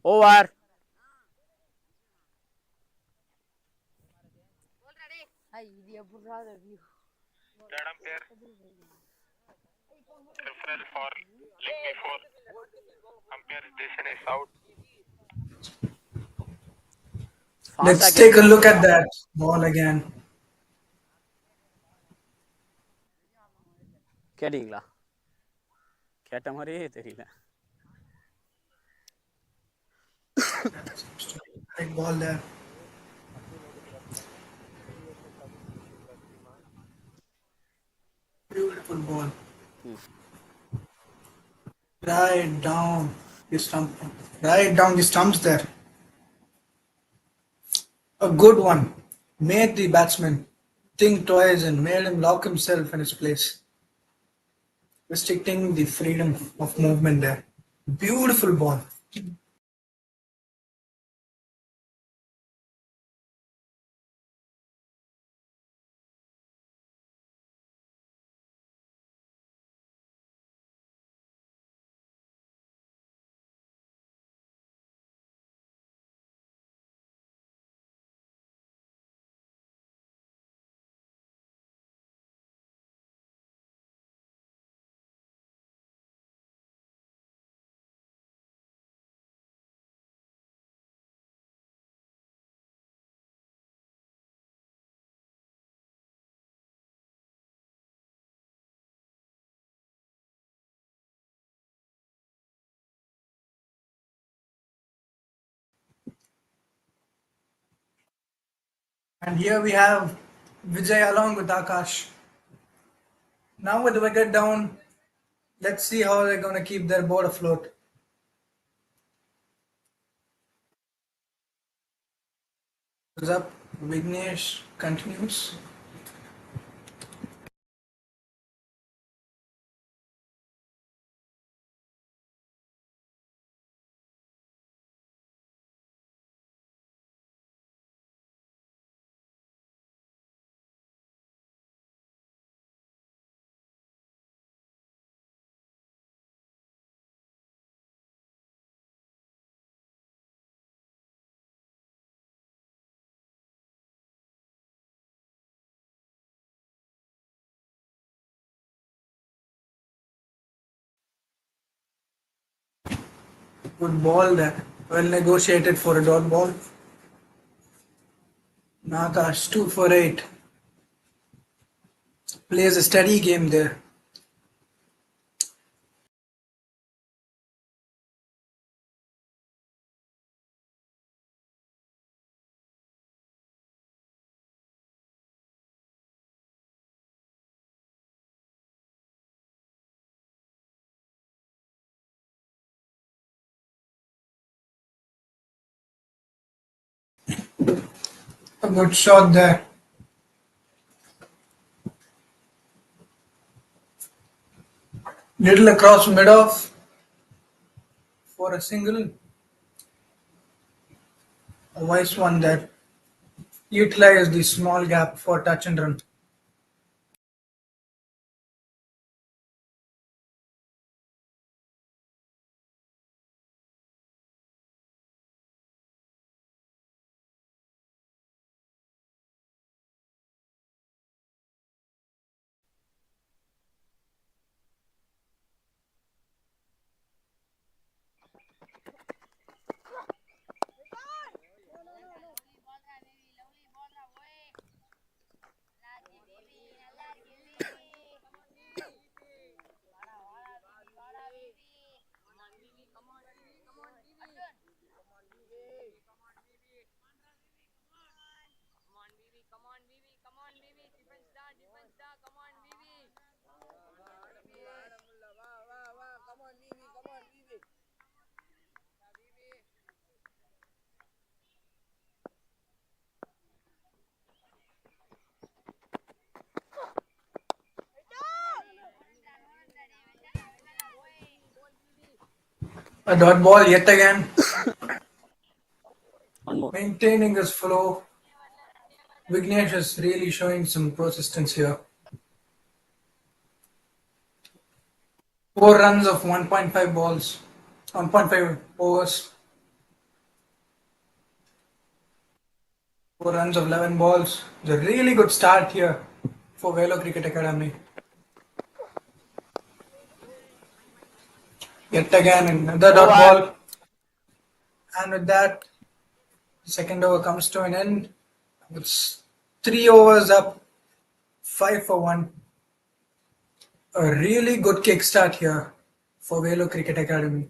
[SPEAKER 9] Over.
[SPEAKER 11] Third umpire. Referral for leg before. Umpire's decision is out.
[SPEAKER 10] Let's take a look at that ball again.
[SPEAKER 9] கேட்டிங்களா கேட்ட மாதிரியே தெரியல.
[SPEAKER 10] Big ball there. Beautiful ball. Right down the stump. Right down the stumps there. A good one. Made the batsman think twice and made him lock himself in his place, restricting the freedom of movement there. Beautiful ball. And here we have Vijay along with Akash. Now with the wicket down, let's see how they're going to keep their boat afloat. Goes up, Vignesh continues. Good ball there. Well negotiated for a dot ball. Nakash 2 for 8. Plays a steady game there. A good shot there. Little across mid off for a single. A wise one there. Utilized the small gap for touch and run. A dot ball yet again.
[SPEAKER 8] One more.
[SPEAKER 10] Maintaining his flow. Vignesh is really showing some persistence here. 4 runs of 1.5 balls, 1.5 overs. 4 runs of 11 balls. It's a really good start here for VELLORE Cricket Academy. Yet again another dot ball. And with that, the second over comes to an end. It's 3 overs up, 5 for 1. A really good kickstart here for VELLORE Cricket Academy.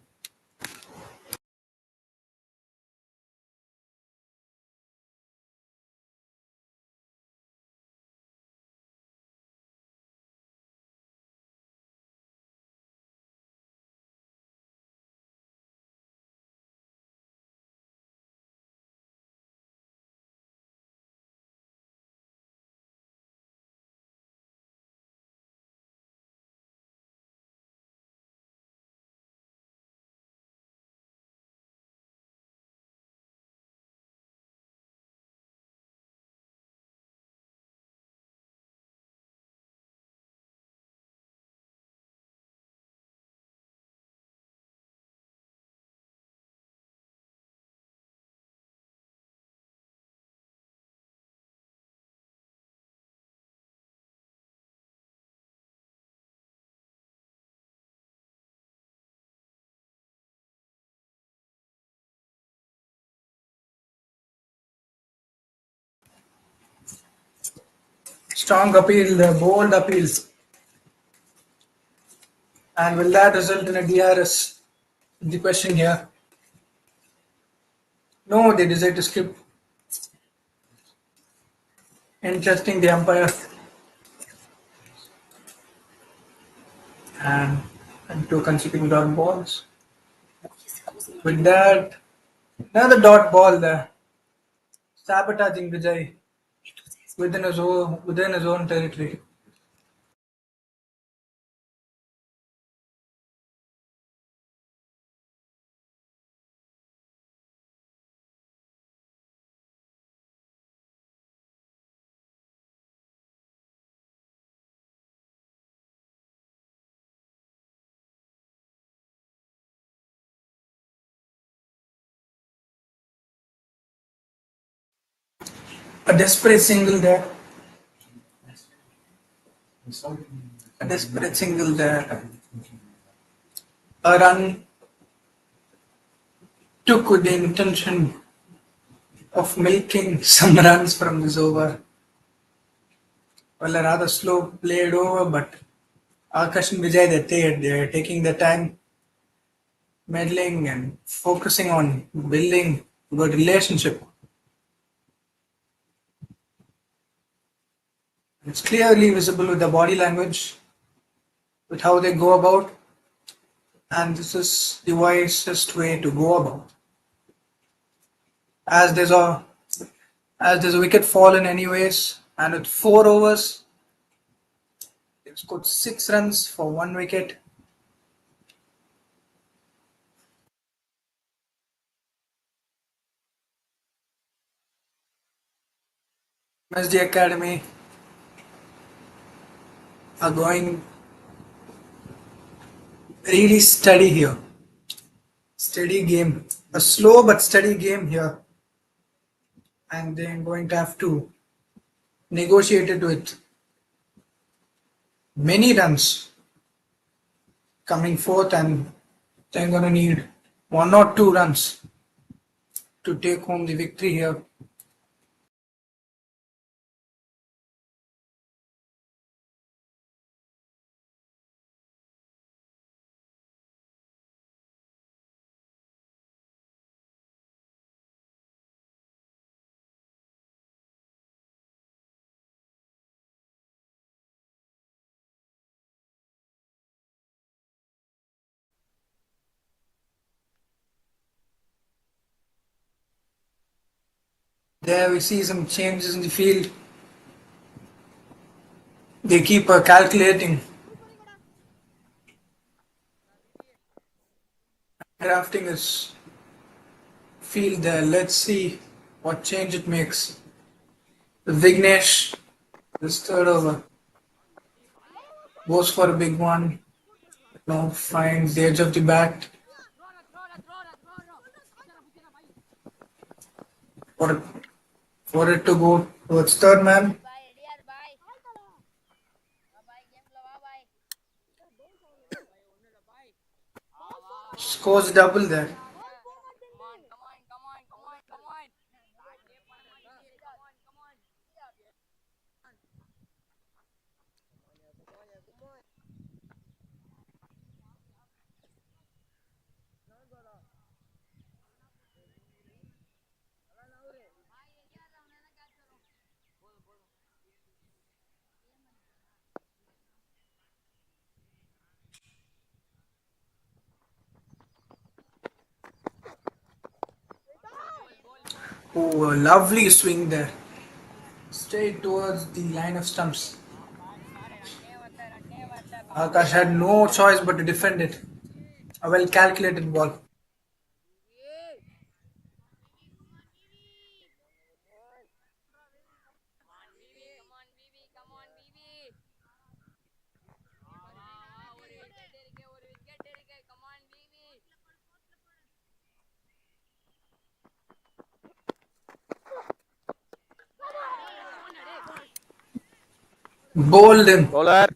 [SPEAKER 10] Strong appeal, bold appeals. And will that result in a DRS? The question here. No, they decide to skip. Interesting, the umpire. And 2 consecutive dot balls. With that, another dot ball there. Sabotaging Vijay within his own territory. A desperate single there. A desperate single there. A run took with the intention of milking some runs from this over. Well, a rather slow played over, but Akash and Vijay, they're taking the time, meddling and focusing on building good relationship. It's clearly visible with the body language, with how they go about, and this is the wisest way to go about. As there's a wicket fallen anyways, and with 4 overs, they've scored 6 runs for 1 wicket. MSD Academy are going really steady here. Steady game. A slow but steady game here. And they're going to have to negotiate it with many runs coming forth, and they're going to need 1 or 2 runs to take home the victory here. There we see some changes in the field. They keep calculating. drafting his field there. Let's see what change it makes. Vignesh, this third over, goes for a big one. No, finds the edge of the bat. For, for it to go towards third man. Scores double there. Oh, a lovely swing there. Straight towards the line of stumps. Akash had no choice but to defend it. A well calculated ball. Bowled him.
[SPEAKER 9] bowler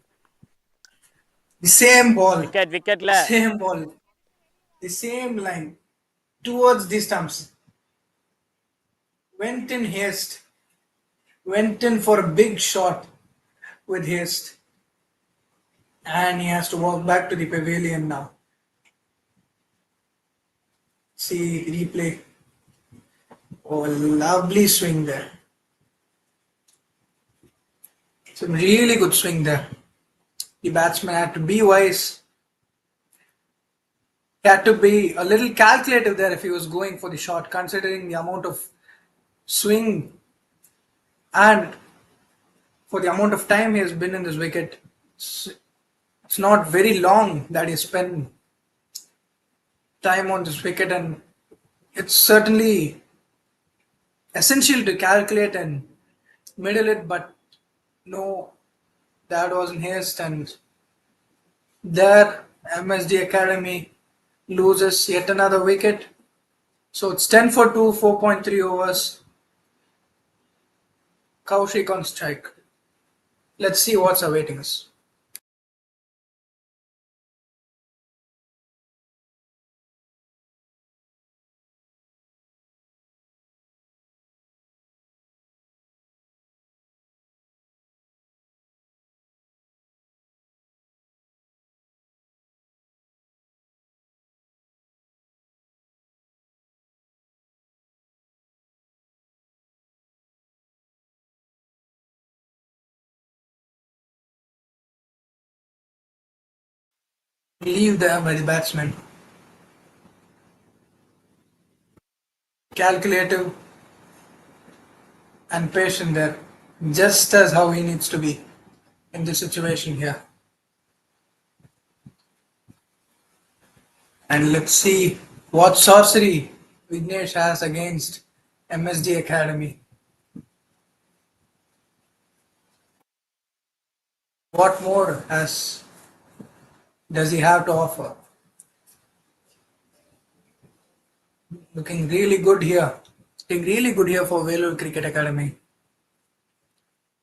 [SPEAKER 10] The same ball.
[SPEAKER 9] wicketல
[SPEAKER 10] Same ball. The same line. Towards the stumps. Went in haste. Went in for a big shot with haste. And he has to walk back to the pavilion now. See replay. Oh, lovely swing there. Some really good swing there. The batsman had to be wise. He had to be a little calculative there if he was going for the shot, considering the amount of swing and for the amount of time he has been in this wicket. It's not very long that he spent time on this wicket, and it's certainly essential to calculate and middle it, but no, that was in haste, and there MSD Academy loses yet another wicket. So it's 10 for 2, 4.3 overs. Kaushik on strike. Let's see what's awaiting us. Leave there by the batsman. Calculative and patient there. Just as how he needs to be in this situation here. And let's see what sorcery Vignesh has against MSD Academy. What more does he have to offer? Looking really good here. Looking really good here for VELLORE Cricket Academy.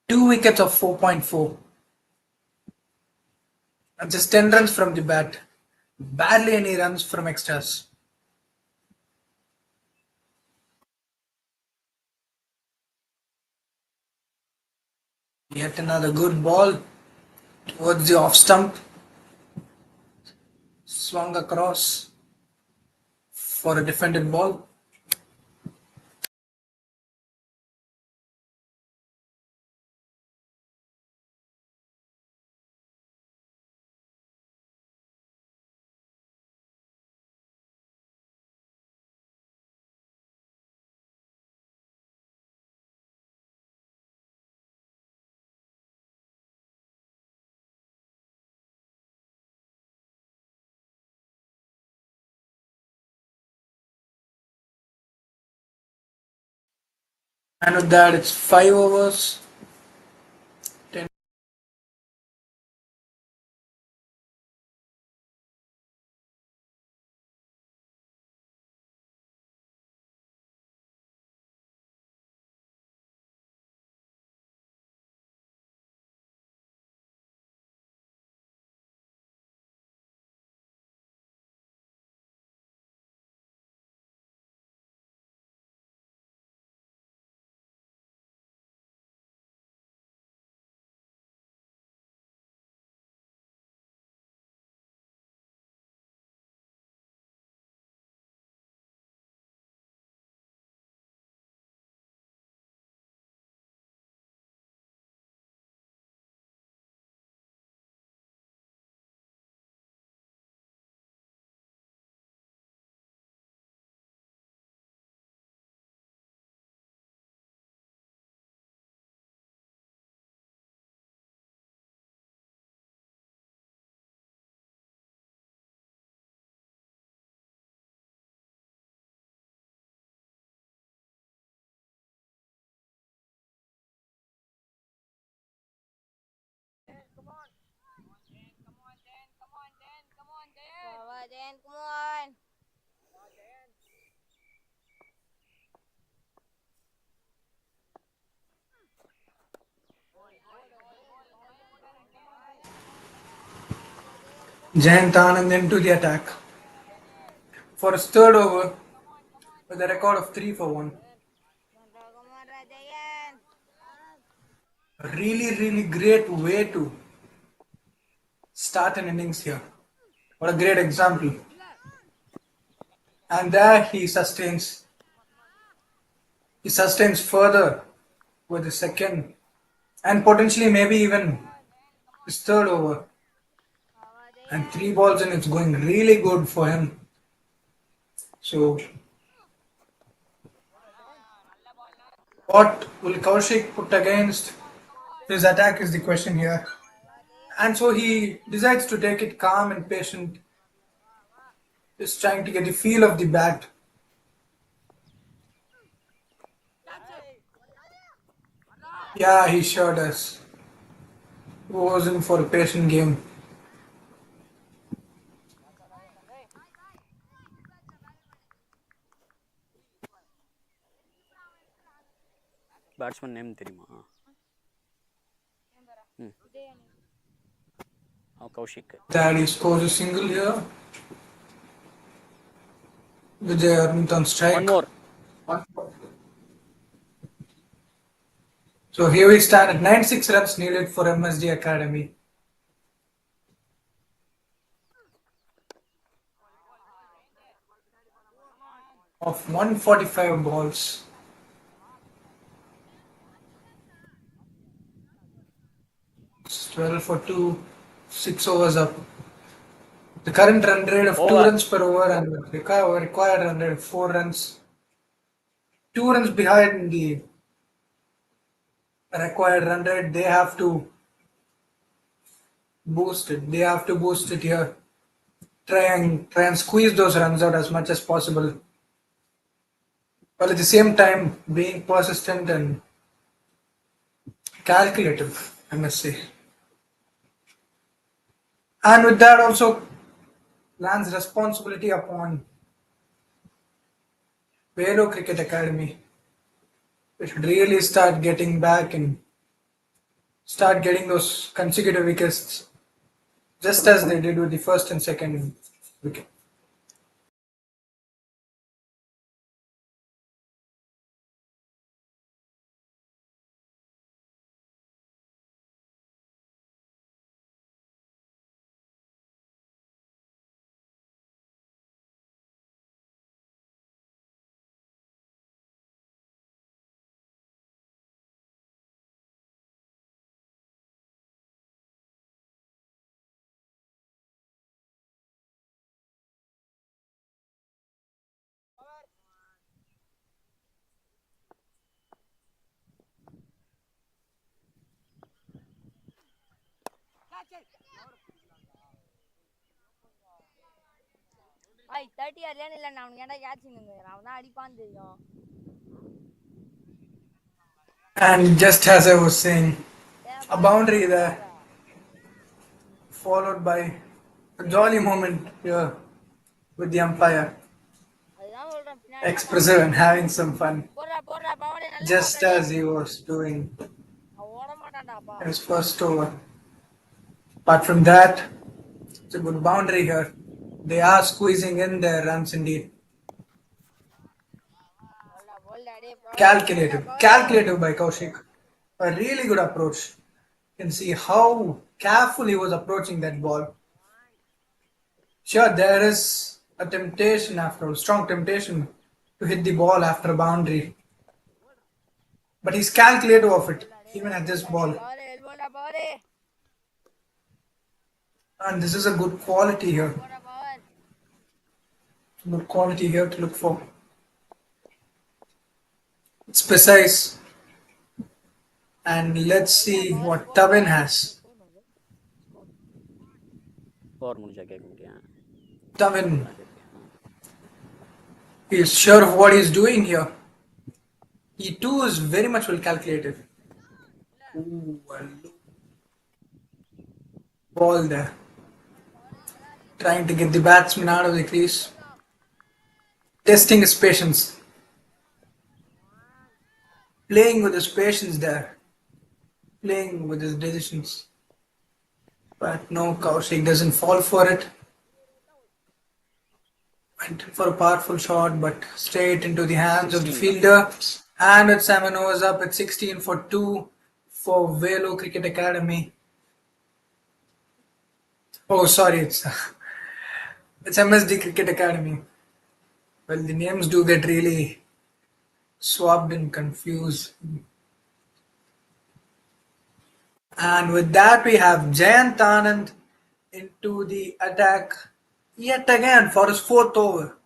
[SPEAKER 10] 2 wickets of 4.4. And just 10 runs from the bat. Barely any runs from extras. Yet another good ball towards the off stump. Swung across for a defended ball. And with that, it's 5 overs. 10. Jayant Anand into the attack for his third over with a record of 3 for 1. A really great way to start an innings here. What a great example. And there he sustains. He sustains further with the second and potentially maybe even his third over. And 3 balls and it's going really good for him. So what will Kaushik put against his attack is the question here. And so he decides to take it calm and patient, just trying to get the feel of the bat. Yeah, he sure does. Goes in for a patient game.
[SPEAKER 9] Batsman name தெரியுமா? Kaushik.
[SPEAKER 10] That he scores a single here. Vijay Arnit on strike.
[SPEAKER 9] One more.
[SPEAKER 10] So here we stand at 96 runs needed for MSD Academy. Of 145 balls. 12 for 2, 6 overs up. The current run rate of 2 runs per over and required run rate of 4 runs. 2 runs behind the required run rate. They have to boost it. They have to boost it here. Try and squeeze those runs out as much as possible. While at the same time being persistent and calculative, I must say. And with that also lands responsibility upon VELLORE Cricket Academy. They should really start getting back and start getting those consecutive wickets just as they did with the first and second wicket.
[SPEAKER 12] ஐய் 30 அடியான்னு இல்லை நான் ஏன்டா catching அவன் தான் அடிப்பான்னு தெரியும்.
[SPEAKER 10] And just as I was saying, a boundary there, followed by a jolly moment here with the umpire, expressive and having some fun, just as he was doing in his first over. Apart from that, it's a good boundary here. They are squeezing in their runs indeed. Calculative by Kaushik. A really good approach. You can see how careful he was approaching that ball. Sure, there is a temptation after all, strong temptation to hit the ball after a boundary. But he's calculative of it, even at this ball. And this is a good quality here. Good quality here to look for. It's precise. And let's see what Tavin has. Tavin is sure of what he's doing here. He too is very much well calculated. Ooh, a ball there. Trying to get the batsman out of the crease. Testing his patience. Playing with his patience there. Playing with his decisions. But no, Kaushik doesn't fall for it. Went for a powerful shot, but straight into the hands of the fielder. And with 7 overs up at 16 for 2 for VELLORE Cricket Academy. Oh, sorry, it's MSD Cricket Academy. Well, the names do get really swapped and confused. And with that, we have Jayant Anand into the attack yet again for his 4th over.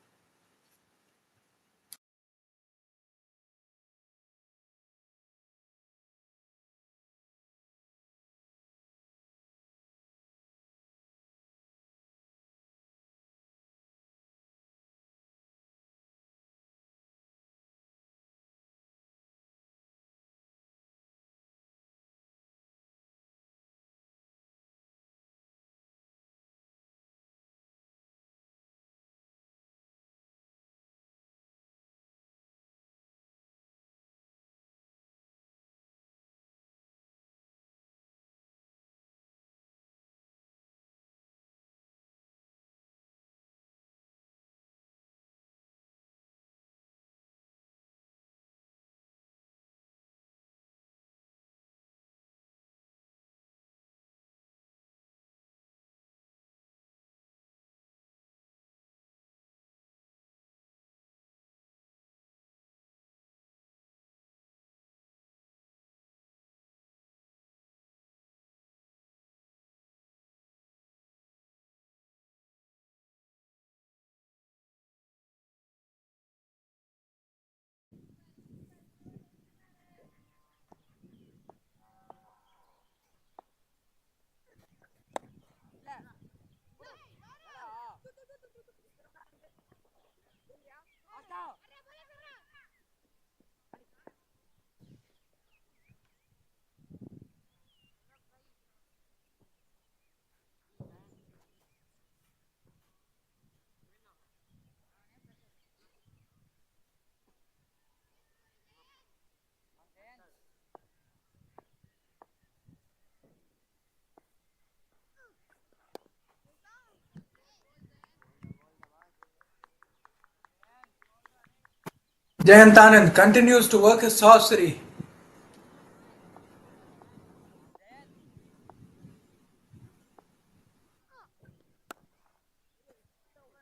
[SPEAKER 10] Jayant Anand continues to work his sorcery.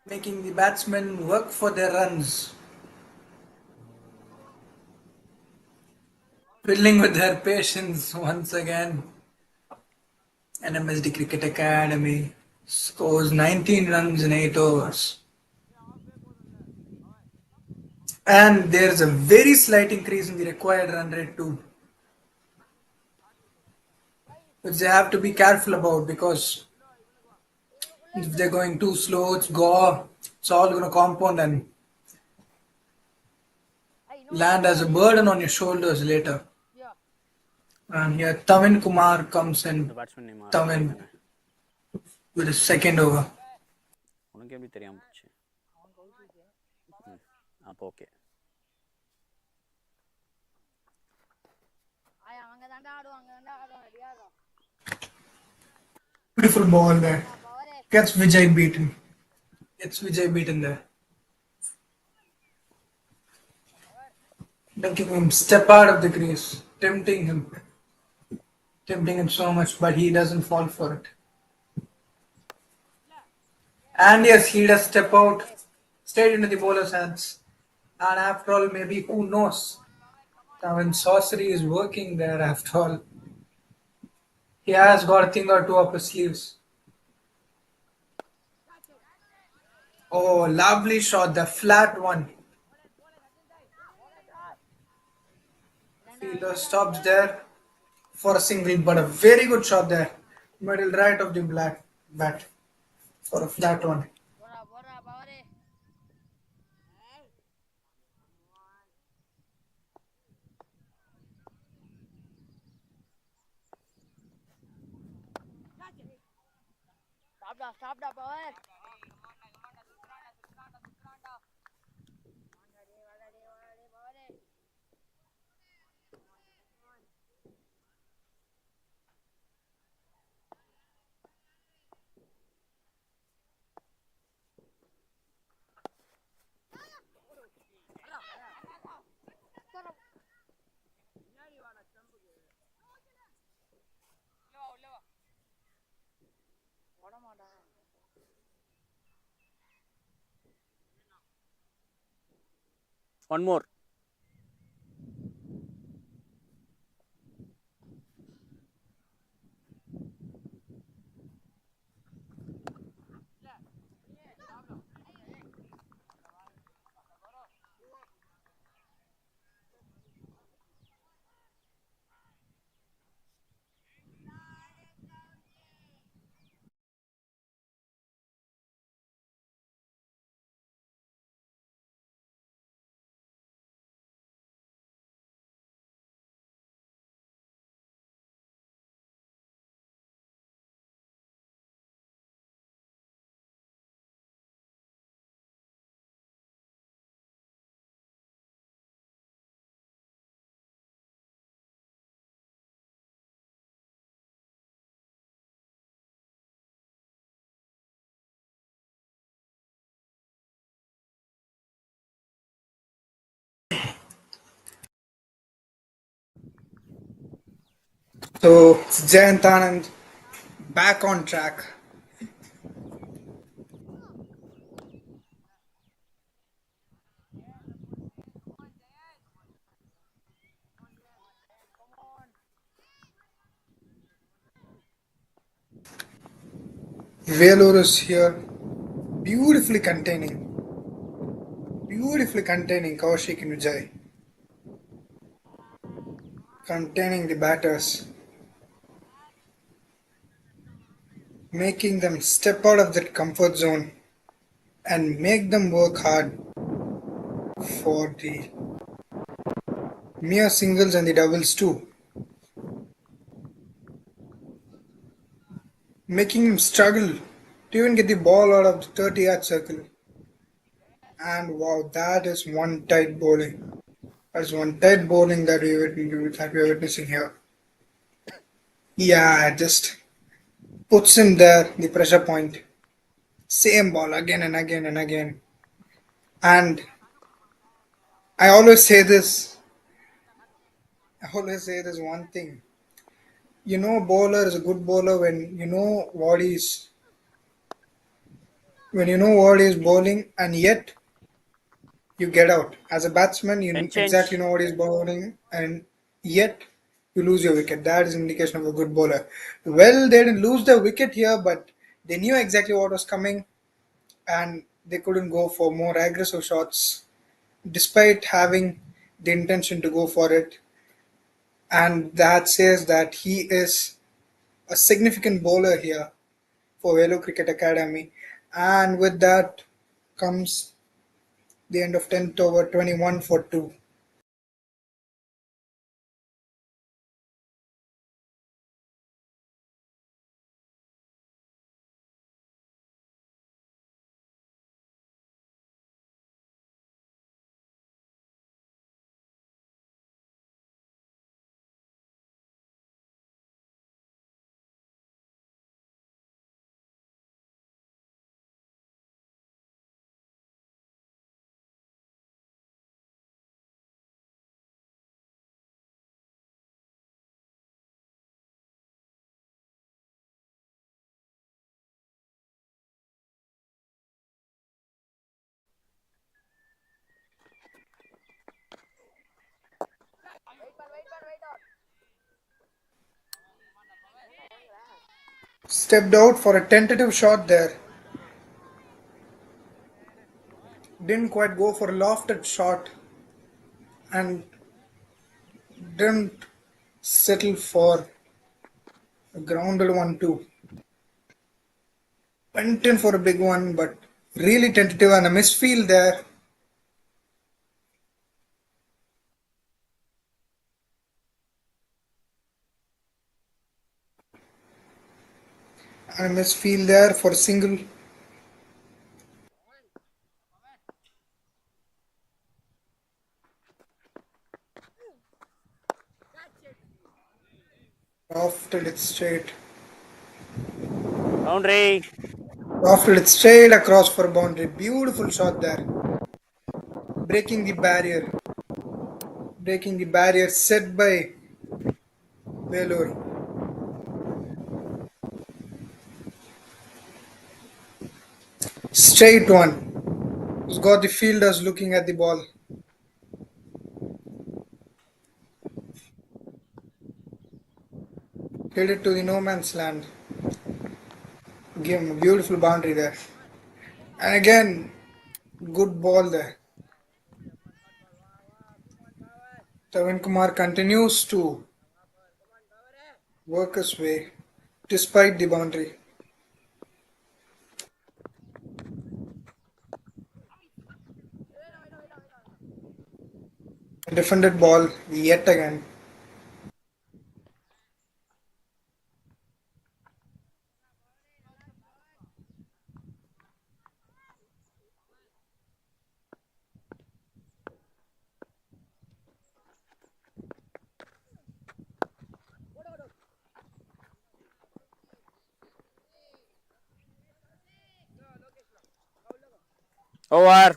[SPEAKER 10] Making the batsmen work for their runs. Filling with their patience once again. And MSD Cricket Academy scores 19 runs in 8 overs. And there's a very slight increase in the required run rate too, which they have to be careful about, because if they're going too slow, it's all going to compound and land as a burden on your shoulders later. And here Tavin Kumar comes in.
[SPEAKER 9] இந்த batsman name
[SPEAKER 10] Tavin
[SPEAKER 9] தானே?
[SPEAKER 10] with his second over.
[SPEAKER 9] உனக்கு எப்படி தெரியாம போச்சு? அப்போ okay.
[SPEAKER 10] Beautiful ball there. Gets Vijay beaten. Gets Vijay beaten there. Making him step out of the crease. Tempting him. Tempting him so much, but he doesn't fall for it. And yes, he does step out straight into the bowler's hands. And after all, maybe who knows? When sorcery is working there after all. He has got a thing or two up his sleeves. Oh, lovely shot, the flat one. Fielder stops there for a single, but a very good shot there. Middle right of the black bat for a flat one.
[SPEAKER 12] Stop the power.
[SPEAKER 9] One more.
[SPEAKER 6] So Jayant Anand back on track. VELLORE is here, beautifully containing Kaushik and Vijay, containing the batters, making them step out of their comfort zone and make them work hard for the mere singles and the doubles too, making them struggle to even get the ball out of the 30-yard circle. And wow, that is one tight bowling. That's one tight bowling that we are witnessing here. Yeah, it just puts him there, the pressure point. Same ball again and again and again. And I always say this one thing. You know, bowler is a good bowler when you know what he's bowling, and yet you get out. As a batsman, you
[SPEAKER 9] Then change.
[SPEAKER 6] exactly know what he's bowling, and yet you lose your wicket. That is an indication of a good bowler. Well, they didn't lose the wicket here, but they knew exactly what was coming, and they couldn't go for more aggressive shots, despite having the intention to go for it. And that says that he is a significant bowler here for VELLORE Cricket Academy. And with that comes the end of 10th over, 21 for 2. Stepped out for a tentative shot there. Didn't quite go for a lofted shot and didn't settle for a grounded one too. Went in for a big one, but really tentative and a misfield there. And a misfield there for a single. Lofted it straight.
[SPEAKER 9] Boundary.
[SPEAKER 6] Lofted it straight across for a boundary. Beautiful shot there. Breaking the barrier. Breaking the barrier set by Vellore. Straight one. He's got the fielders looking at the ball. Hit it to the no man's land. Give him a beautiful boundary there. And again, good ball there. Tavin Kumar continues to work his way despite the boundary. Defended ball yet again.
[SPEAKER 9] Over.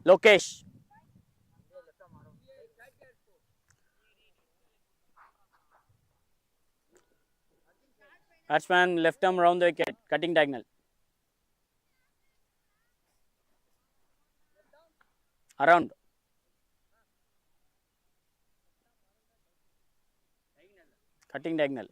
[SPEAKER 9] Lokesh. Batsman left arm round the wicket, cutting diagonal. Around. Cutting diagonal.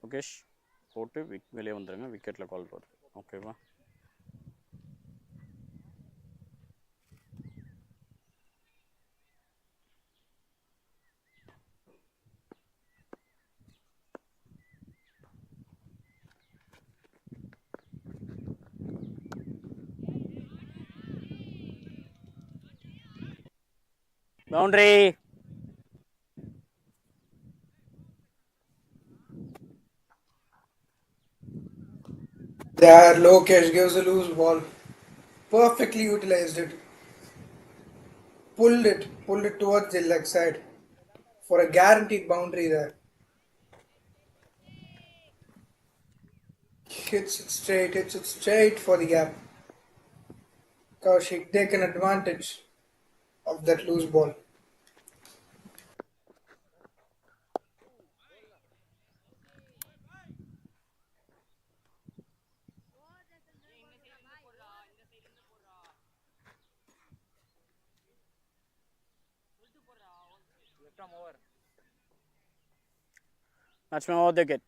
[SPEAKER 9] Lokesh. போட்டு வெளியே வந்துடுங்க, விக்கெட்டில் கால் போகுது. ஓகேவா? Boundary.
[SPEAKER 6] There, Lokesh gives a loose ball. Perfectly utilized it. Pulled it towards the leg side for a guaranteed boundary there. Hits it straight for the gap. Kaushik taken advantage of that loose ball.
[SPEAKER 9] Batsman over the wicket.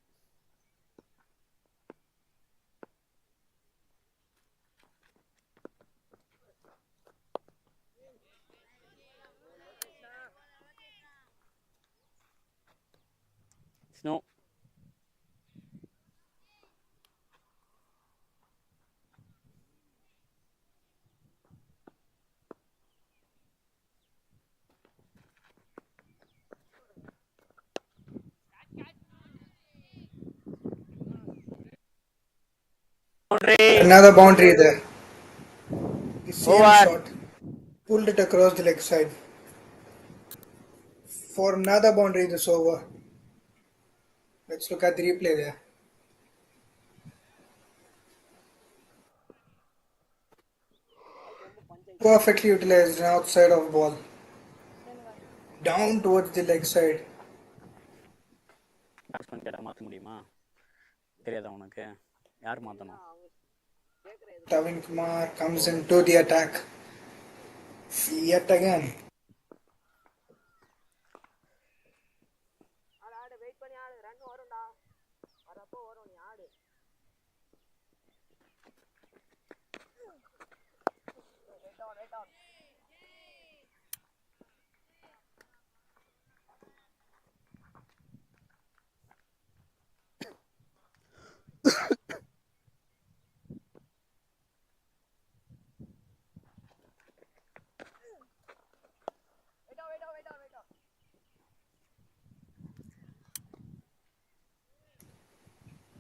[SPEAKER 9] Snow. Boundary.
[SPEAKER 6] Another boundary there. The same
[SPEAKER 9] Over.
[SPEAKER 6] shot. Pulled it across the leg side. For another boundary this over. Let's look at the replay there. Perfectly utilized an outside of ball. Down towards the leg side.
[SPEAKER 9] Batsman கேட்டால் மாற்ற முடியுமா? தெரியாதா உனக்கு? யார் மாற்றணும்?
[SPEAKER 6] Tavin Kumar comes into the attack. Yet again.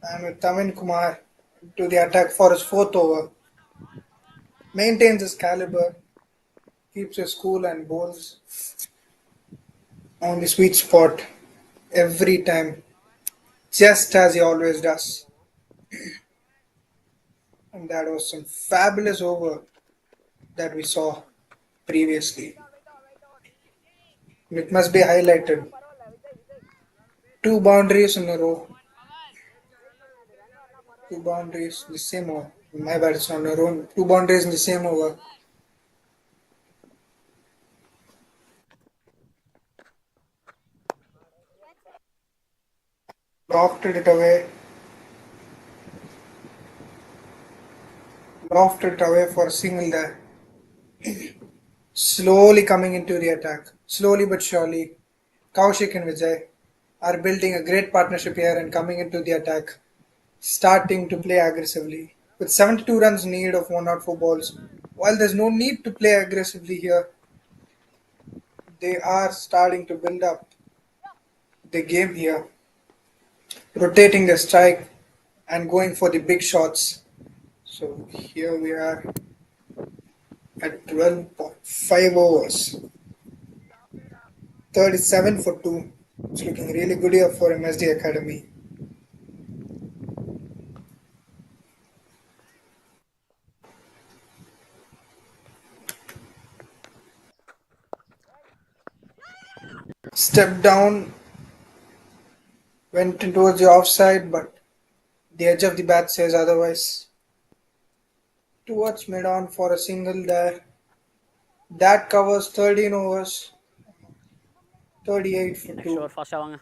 [SPEAKER 6] And with Tavin Kumar to the attack for his fourth over. Maintains his caliber, keeps his cool and bowls on the sweet spot every time, just as he always does. And that was some fabulous over that we saw previously. It must be highlighted. 2 boundaries in a row. 2 boundaries in the same over. My bad, it's not in a row. 2 boundaries in the same over. Lofted it away. Lofted it away for a single there. Slowly coming into the attack. Slowly but surely. Kaushik and Vijay are building a great partnership here and coming into the attack. Starting to play aggressively. With 72 runs need of 104 balls. While there's no need to play aggressively here, they are starting to build up the game here. Rotating the strike and going for the big shots. So here we are at 12.5 overs. 37 for 2. It's looking really good here for MSD Academy. Step down, went towards the offside, but the edge of the bat says otherwise. Towards mid on for a single there. That covers 13 overs. 38 for
[SPEAKER 9] next
[SPEAKER 6] 2.
[SPEAKER 9] Over ஃபாஸ்ட்டாக வாங்க.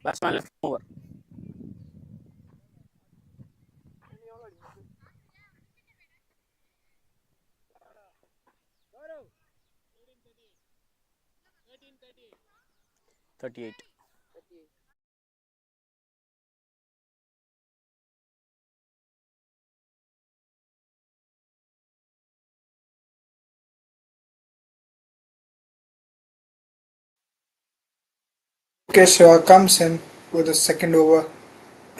[SPEAKER 9] Batsman left over. $38.
[SPEAKER 6] Keshav comes in with a second over.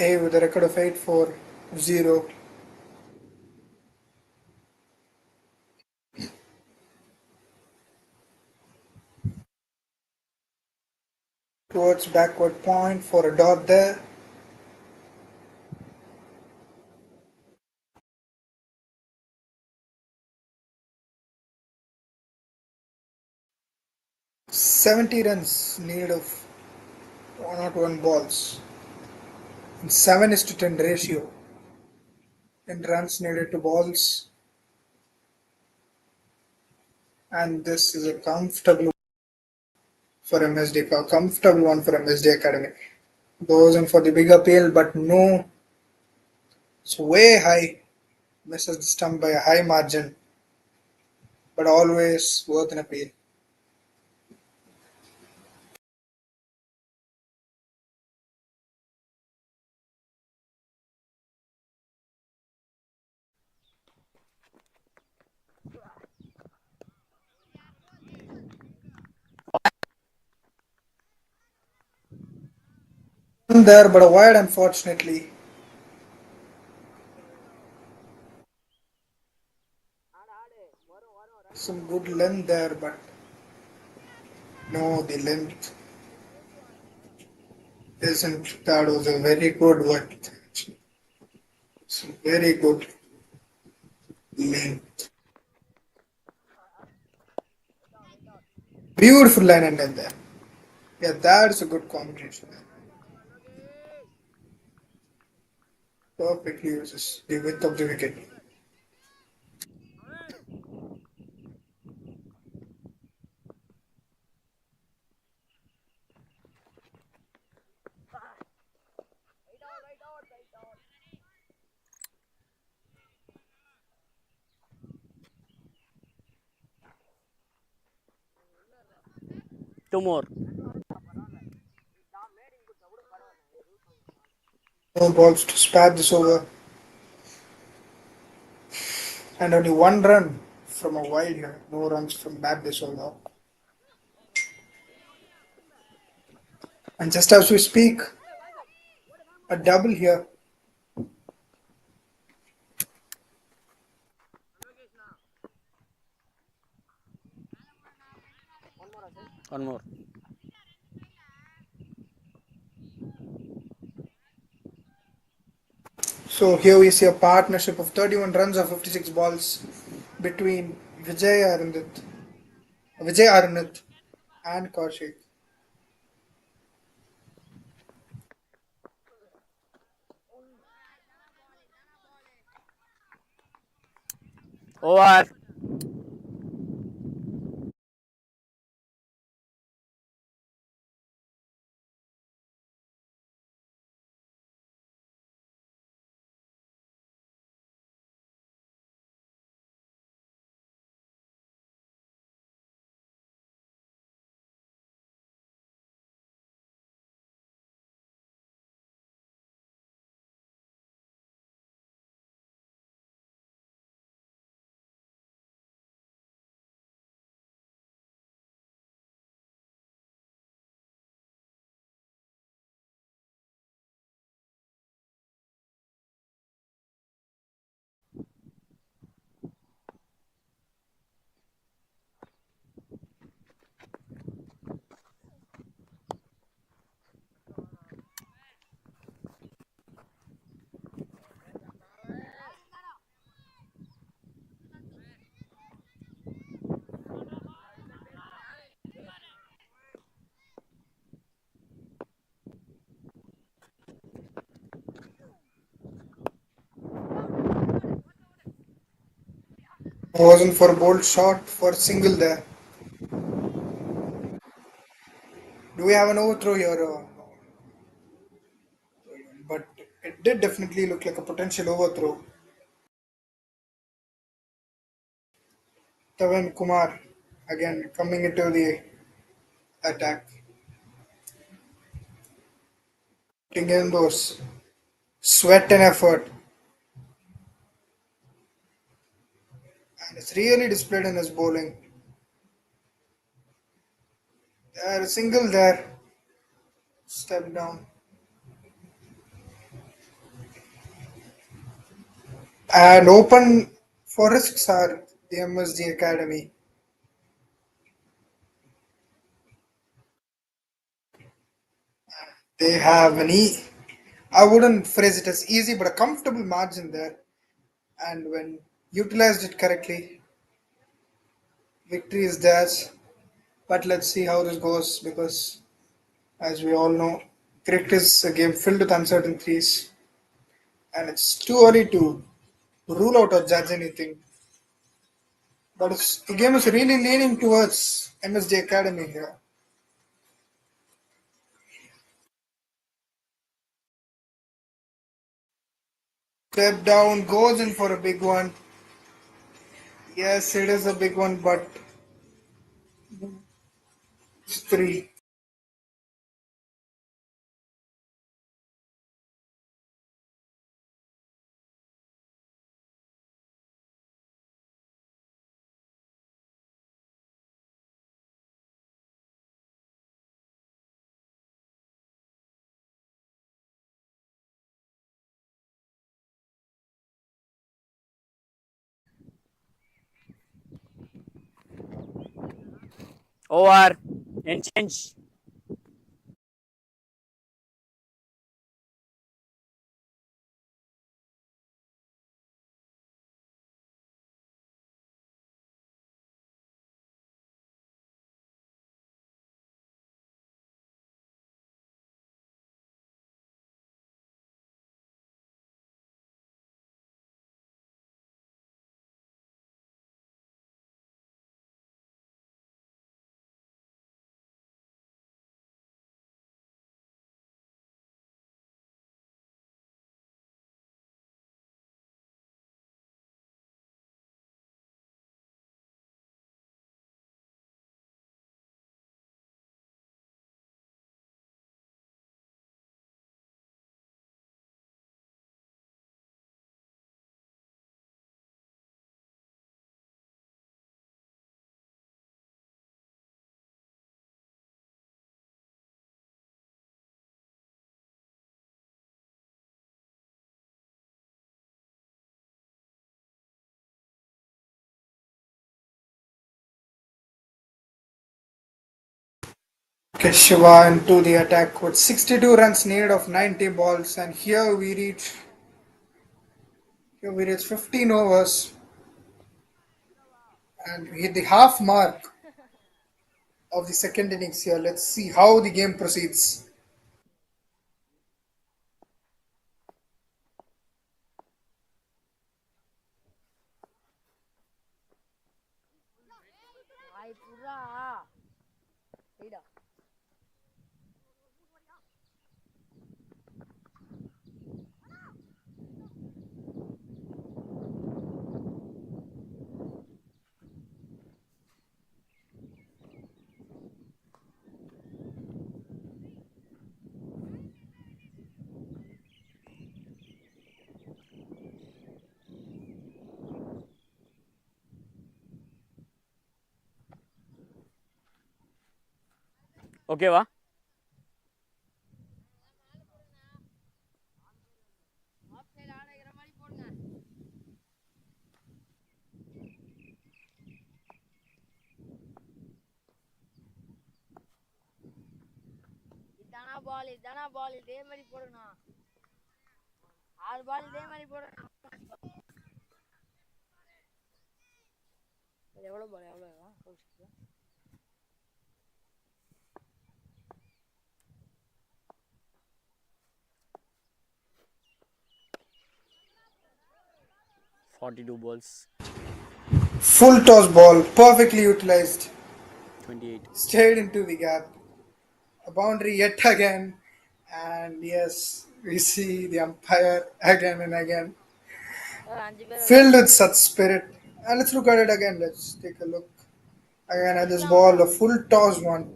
[SPEAKER 6] A with a record of 8 for 0. Towards backward point for a dot there. $70 runs needed of 101 balls. And 7:10 ratio in runs needed to balls. And this is a comfortable for MSD, a comfortable one for MSD Academy. Goes in for the big appeal, but no, it's way high. Misses the stump by a high margin, but always worth an appeal. There, but a wide, unfortunately. Some good length there, but no, the length isn't. That was a very good one. Some very good length. Beautiful line and then there. Yeah, that's a good combination. Perfectly uses the width of the wicket.
[SPEAKER 9] Two more.
[SPEAKER 6] No balls to spare this over. And only one run from a wide here. No runs from back this over. And just as we speak, a double here.
[SPEAKER 9] One more.
[SPEAKER 6] So here we see a partnership of 31 runs of 56 balls between Vijay Arunith and Kaushik.
[SPEAKER 9] Over.
[SPEAKER 6] Wasn't for a bold shot for single there. Do we have an overthrow here? But it did definitely look like a potential overthrow. Tavan Kumar again coming into the attack. Putting in those sweat and effort. And it's really displayed in his bowling. There, a single there. Step down. And open for risks are the MSD Academy. They have I wouldn't phrase it as easy, but a comfortable margin there. And when utilized it correctly, victory is theirs. But let's see how this goes because, as we all know, cricket is a game filled with uncertainties, and it's too early to rule out or judge anything. But the game is really leaning towards MSD Academy here. Step down, goes in for a big one. Yes, it is a big one, but it's 3.
[SPEAKER 9] Over. And change.
[SPEAKER 6] Okay, Shiva into the attack with 62 runs needed of 90 balls, and here we reach 15 overs, and we hit the half mark of the second innings here. Let's see how the game proceeds.
[SPEAKER 12] Ay, pura. Mira.
[SPEAKER 9] Okay, va?
[SPEAKER 12] இதானா பால் இதே மாதிரி போடணும் 6 பால் இதே மாதிரி போடணும் எவ்வளவு பால் எவ்வளவு கோச்சிக்கு
[SPEAKER 9] 42 balls.
[SPEAKER 6] Full toss ball, perfectly utilized.
[SPEAKER 9] 28.
[SPEAKER 6] Stayed into the gap. A boundary yet again. And yes, we see the umpire again and again. Filled with such spirit. And let's look at it again. Let's take a look again at this ball. A full toss one.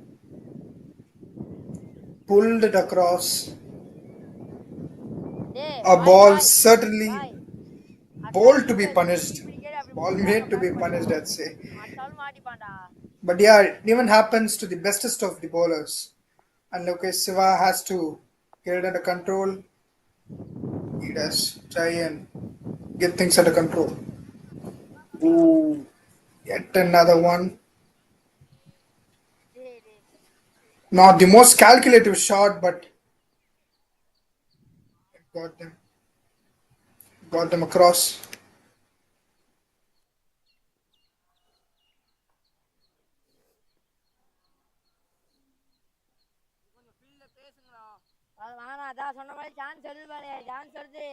[SPEAKER 6] Pulled it across. A ball certainly ball to be punished. Ball made to be punished, I'd say. But yeah, it even happens to the bestest of the bowlers. And okay, Siva has to get it under control. He does try and get things under control. Ooh, yet another one. Not the most calculative shot, but it got them across.
[SPEAKER 12] அது வேணாம் அதான் சொன்ன மாதிரி chance வருது பாரு chance வருது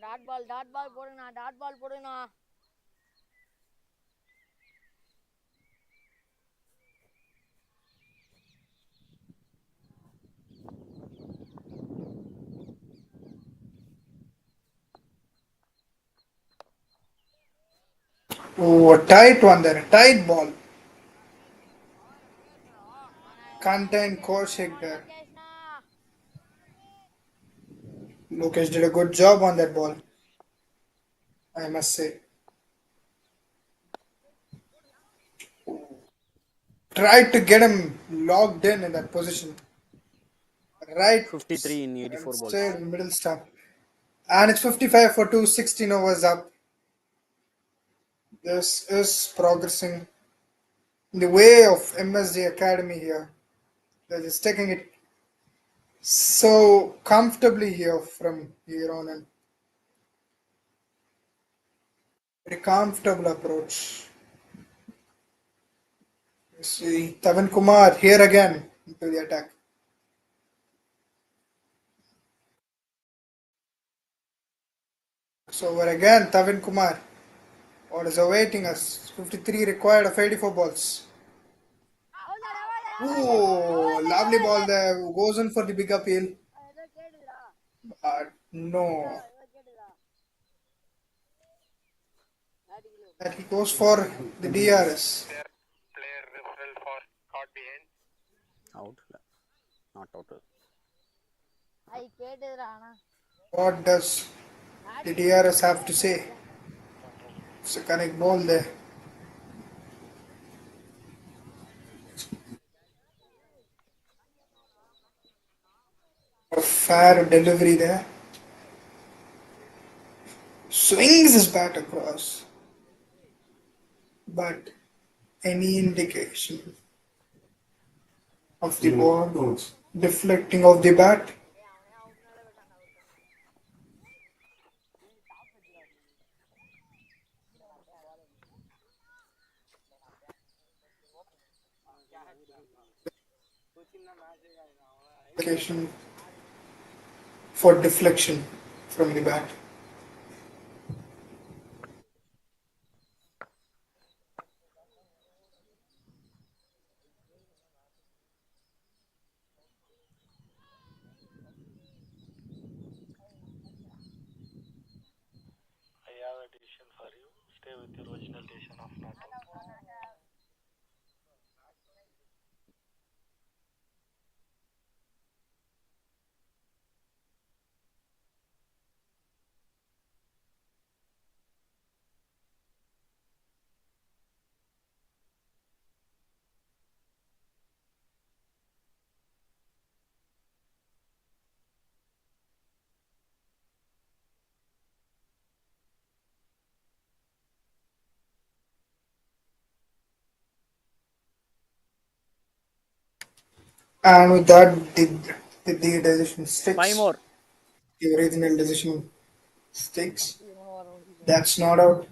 [SPEAKER 12] dot ball போடுங்கண்ணா.
[SPEAKER 6] Oh, a tight one there, a tight ball. Contain core shake there. Lokesh did a good job on that ball, I must say. Tried to get him locked in that position. Right
[SPEAKER 9] 53 in 84 balls.
[SPEAKER 6] straight middle stump. And it's 55 for 2, 16 overs up. This is progressing in the way of MSD Academy here. They're just taking it so comfortably here from here on in. Very comfortable approach. You see Tavan Kumar here again into the attack. So over again, Tavan Kumar. What is awaiting us? 53 required of 84 balls. Oh, lovely ball there. Goes in for the big appeal. But no. That he goes for the DRS.
[SPEAKER 11] Player referral for caught behind.
[SPEAKER 9] Out. Not out.
[SPEAKER 6] What does the DRS have to say? It's a correct ball there. A fair delivery there. Swings his bat across. But any indication of the ball deflecting off the bat? Indication for deflection from the bat.
[SPEAKER 11] I have a decision for you. Stay with your original decision of not out.
[SPEAKER 6] And with that, the decision
[SPEAKER 9] 5
[SPEAKER 6] sticks.
[SPEAKER 9] more.
[SPEAKER 6] The original decision sticks. That's not out.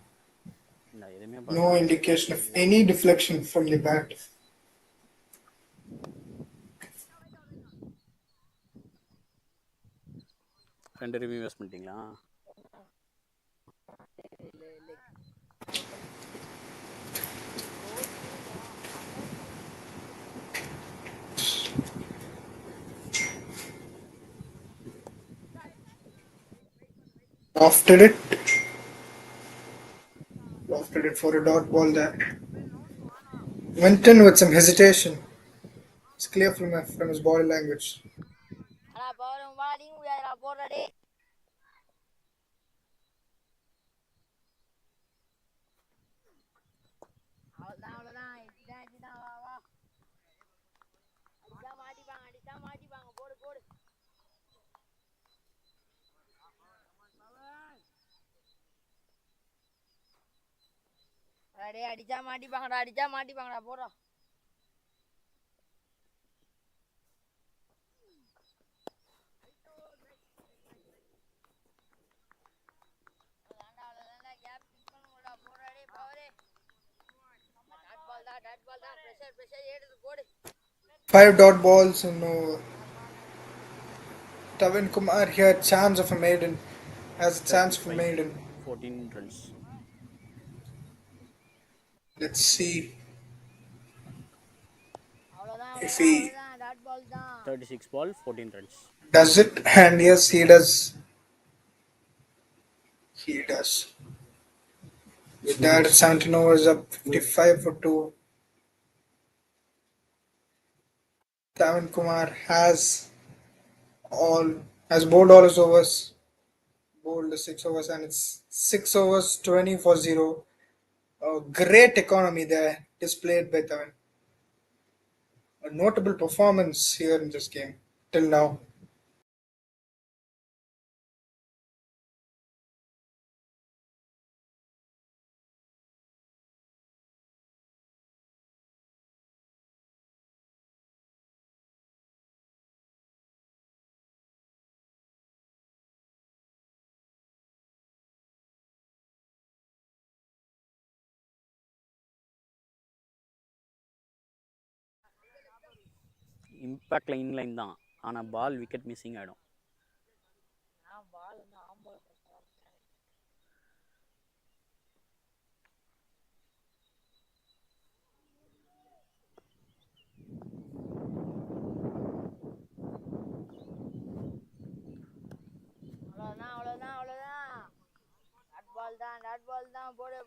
[SPEAKER 6] No indication of any deflection from the bat.
[SPEAKER 9] ரெண்டு review use பண்ணிட்டீங்களா?
[SPEAKER 6] Lofted it for a dot ball there. Went in with some hesitation. It's clear from his body language.
[SPEAKER 12] அடிச்சா மாட்டிப்பாங்கடா போடா.
[SPEAKER 6] Five dot balls and no. Tavan Kumar here, chance of a maiden has a chance for
[SPEAKER 9] 35,
[SPEAKER 6] maiden.
[SPEAKER 9] 14 runs.
[SPEAKER 6] Let's see
[SPEAKER 12] அவ்வளோதான்
[SPEAKER 6] if
[SPEAKER 12] அவ்வளோதான்
[SPEAKER 6] he
[SPEAKER 12] அவ்வளோதான் dot ball தான்
[SPEAKER 9] 36 ball, 14 runs.
[SPEAKER 6] does it. And yes, he does. He does. With that, 17 overs up, 55 for 2. Tavan Kumar has bowled all his overs, bowled the 6 overs, and it's 6 overs, 20 for 0. A great economy there displayed by Tavan. A notable performance here in this game till now.
[SPEAKER 9] இம்பேக்டில் inline தான், ஆனால் பால் wicket missing ஆகிடும்.
[SPEAKER 12] நான் பால் வந்து ஆம்பல் அவ்வளோதான் அவ்வளோதான் அவ்வளோதான் டாட் பால் தான் போடுங்க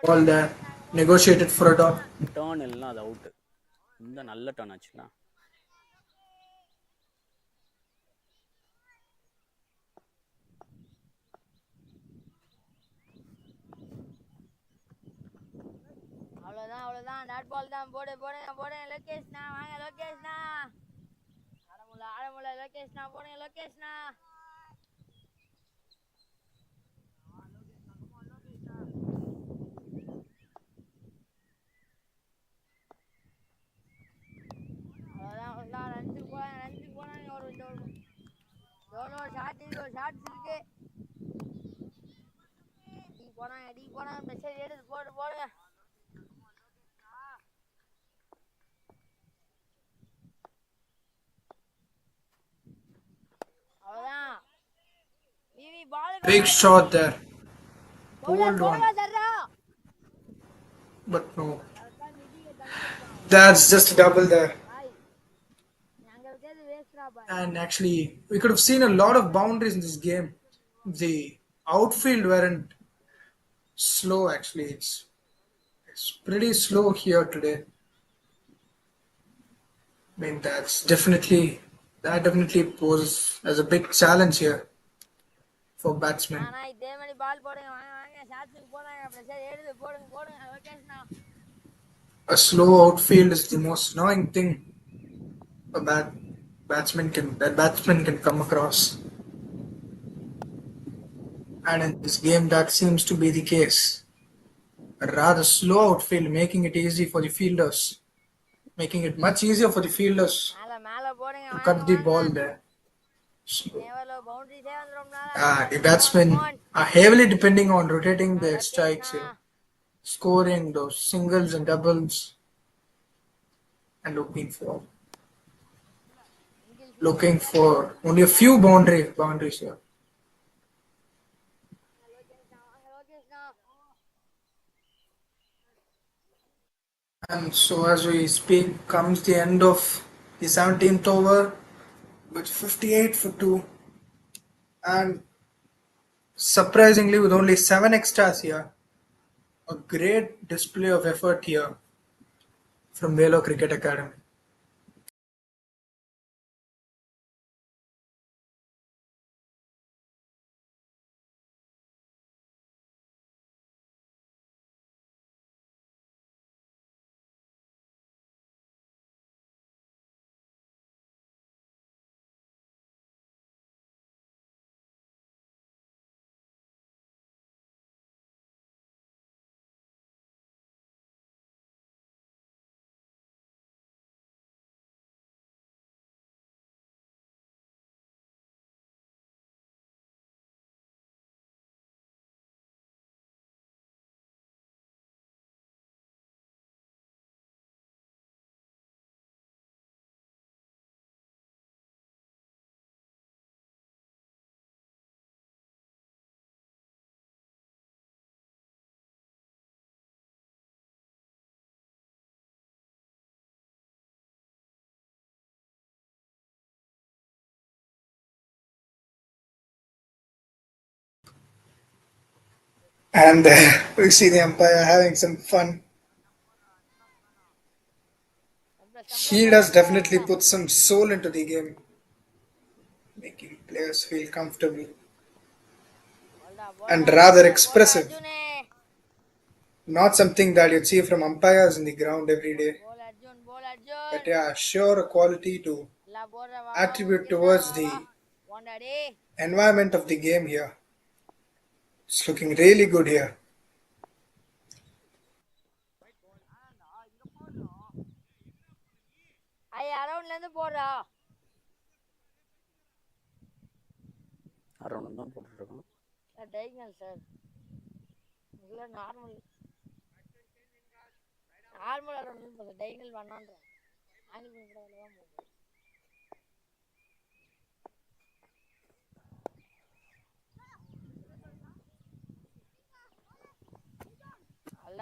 [SPEAKER 6] Ball there, negotiated for a dot.
[SPEAKER 9] Turn எல்லாம் அது அவுட்டு. இந்த நல்ல டேர்ன் ஆச்சுன்னா
[SPEAKER 12] அவ்வளோதான் டாட் பால் தான் போடுங்க லோகேஷ்னா வாங்க லோகேஷ்னா ஆடமுல லோகேஷ்னா போடுங்க லோகேஷ்னா அவ்வளோதான் ரன்ஸுக்கு போனாங்க ஒரு எவ்வளோ ஷார்ட்ஸ் இருக்கு போனாங்க மெசேஜ் எடுத்து போடுங்க அவ்வளோதான்
[SPEAKER 6] Big shot there. Pulled one.
[SPEAKER 12] சர்ரா
[SPEAKER 6] But no. That's just a double there. And actually, we could have seen a lot of boundaries in this game. The outfield weren't slow, actually. It's pretty slow here today. I mean, that definitely poses as a big challenge here for batsmen.
[SPEAKER 12] ஆனா இதே மாதிரி பால் போடுங்க வாங்க ஷாட்ஸ்க்கு போறாங்க pressure ஏறுது போடுங்க லோகேஷ்னா
[SPEAKER 6] A slow outfield is the most annoying thing a batsman can come across. And in this game, that seems to be the case. A rather slow outfield, making it easy for the fielders, making it much easier for the fielders
[SPEAKER 12] மேல போடுங்க
[SPEAKER 6] to cut the ball there.
[SPEAKER 12] எவ்வளோ பவுண்டரிஸே வந்துரும்னால
[SPEAKER 6] The batsmen are heavily depending on rotating their strikes here, scoring those singles and doubles, and looking for only a few boundaries here. And so as we speak comes the end of the 17th over with 58 for 2, and surprisingly with only 7 extras here. A great display of effort here from VELLORE Cricket Academy. And we see the umpire having some fun. He does definitely put some soul into the game, making players feel comfortable and rather expressive. Not something that you'd see from umpires in the ground every day. But yeah, sure a quality to attribute towards the environment of the game here. It's looking really good here.
[SPEAKER 12] அரௌண்ட்லேருந்து போடுறா
[SPEAKER 9] around தான் போட்டுருக்கோம்.
[SPEAKER 12] Diagonal sir இல்லை normal around போதும் diagonal பண்ணான்ற angle பண்ணி கூட தான் போகும்.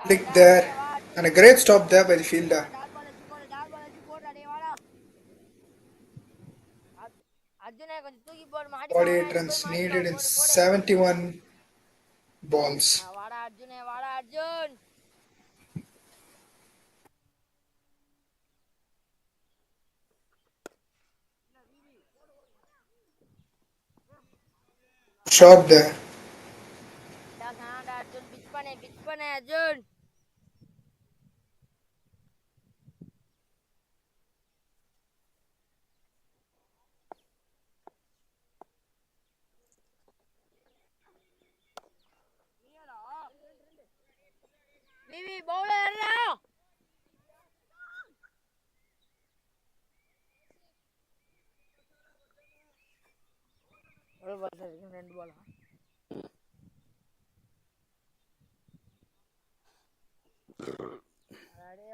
[SPEAKER 6] Click there, and a great stop there by the fielder.
[SPEAKER 12] அர்ஜுனே கொஞ்சம் தூக்கி போடு மாட்டி
[SPEAKER 6] 48 runs needed in 71 balls.
[SPEAKER 12] வாடா அர்ஜுனே வாடா Arjun.
[SPEAKER 6] Shot there.
[SPEAKER 12] Arjun pitch பண்ணு அர்ஜுன். விவி பவுலர் ஏறா. ஒரு பால் சார் இருக்கு, 2 பாலா.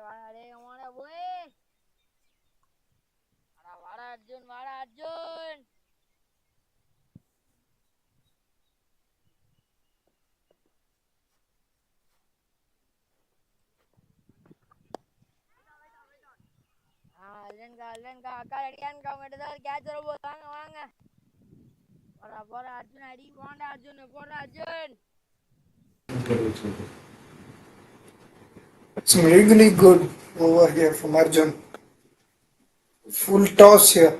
[SPEAKER 12] வாடா கமாடா போய். வாடா அர்ஜுன். இல்லைங்கா அக்கா அடிக்கானுக்கா அவங்ககிட்ட தான் கேட்ச் வர போது. வாங்க போடா அர்ஜுன் அடி போண்டா அர்ஜுன் போடுறா Arjun.
[SPEAKER 6] It's really good over here from Arjun. Full toss here.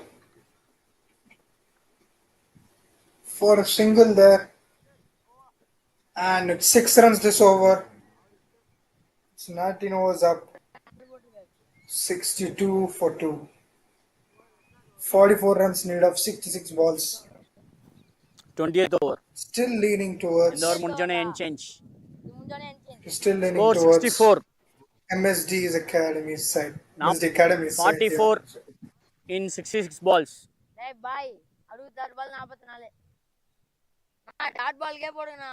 [SPEAKER 6] For a single there. And it's 6 runs this over. It's 19 overs up. 62 for 2. 44 runs needed of 66 balls.
[SPEAKER 9] 20th over.
[SPEAKER 6] Still leaning towards.
[SPEAKER 9] இந்த over முடிஞ்சோடனே end change.
[SPEAKER 6] Still leaning
[SPEAKER 9] Score
[SPEAKER 6] towards
[SPEAKER 9] 64.
[SPEAKER 6] MSD's academy side. MSD academy side.
[SPEAKER 9] 44 in 66 balls.
[SPEAKER 12] டேய் பாய் 66 பால் 44. Dot Phalke போடுங்கண்ணா.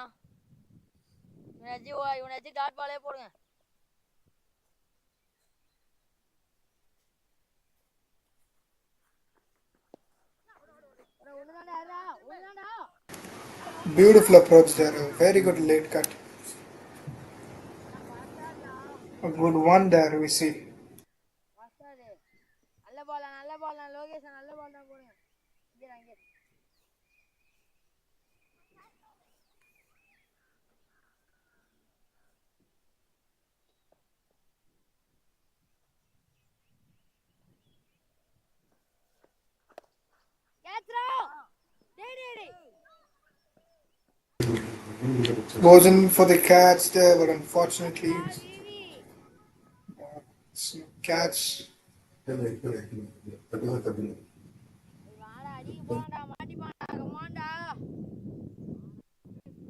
[SPEAKER 12] இவனாச்சு dot பாலே போடுங்க.
[SPEAKER 6] Beautiful approach there. A very good late cut. A good one there we see.
[SPEAKER 12] நல்ல பால் லோகேஷ் நல்ல பால் தான் போடுங்க. இங்க
[SPEAKER 6] Goes in for the catch there, but unfortunately, catch.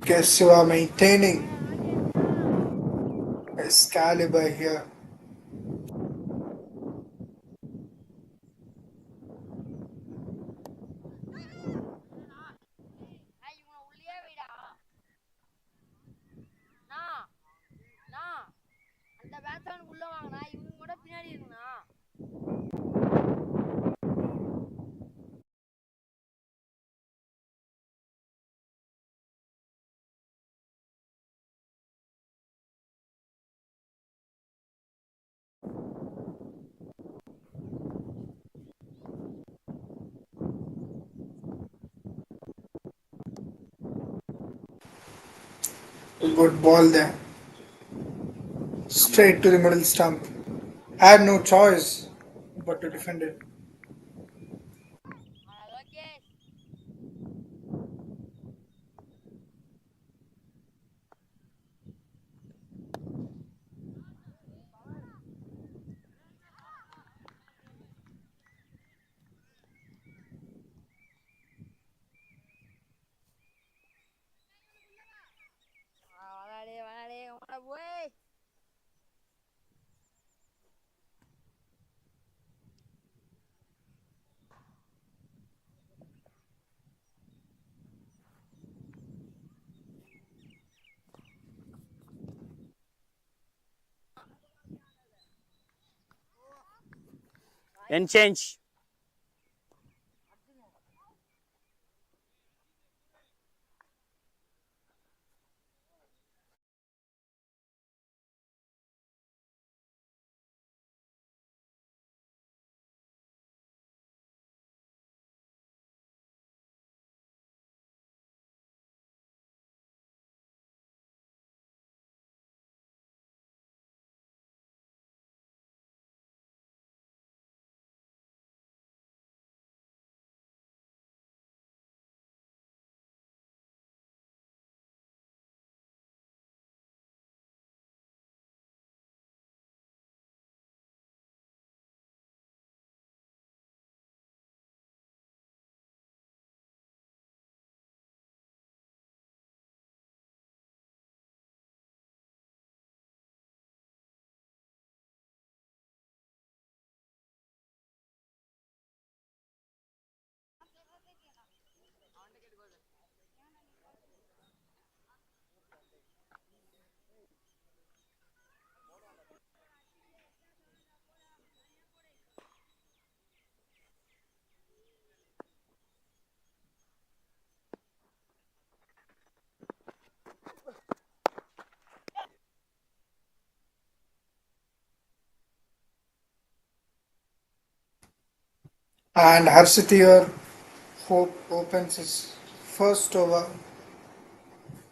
[SPEAKER 6] Guess you are maintaining his caliber here.
[SPEAKER 12] அந்த batsman உள்ள வாங்கனா இவங்க கூட பின்னாடி இருக்குண்ணா.
[SPEAKER 6] A good ball there. Straight to the middle stump. Had no choice but to defend it.
[SPEAKER 9] End change.
[SPEAKER 6] And Harshit here Hope opens his first over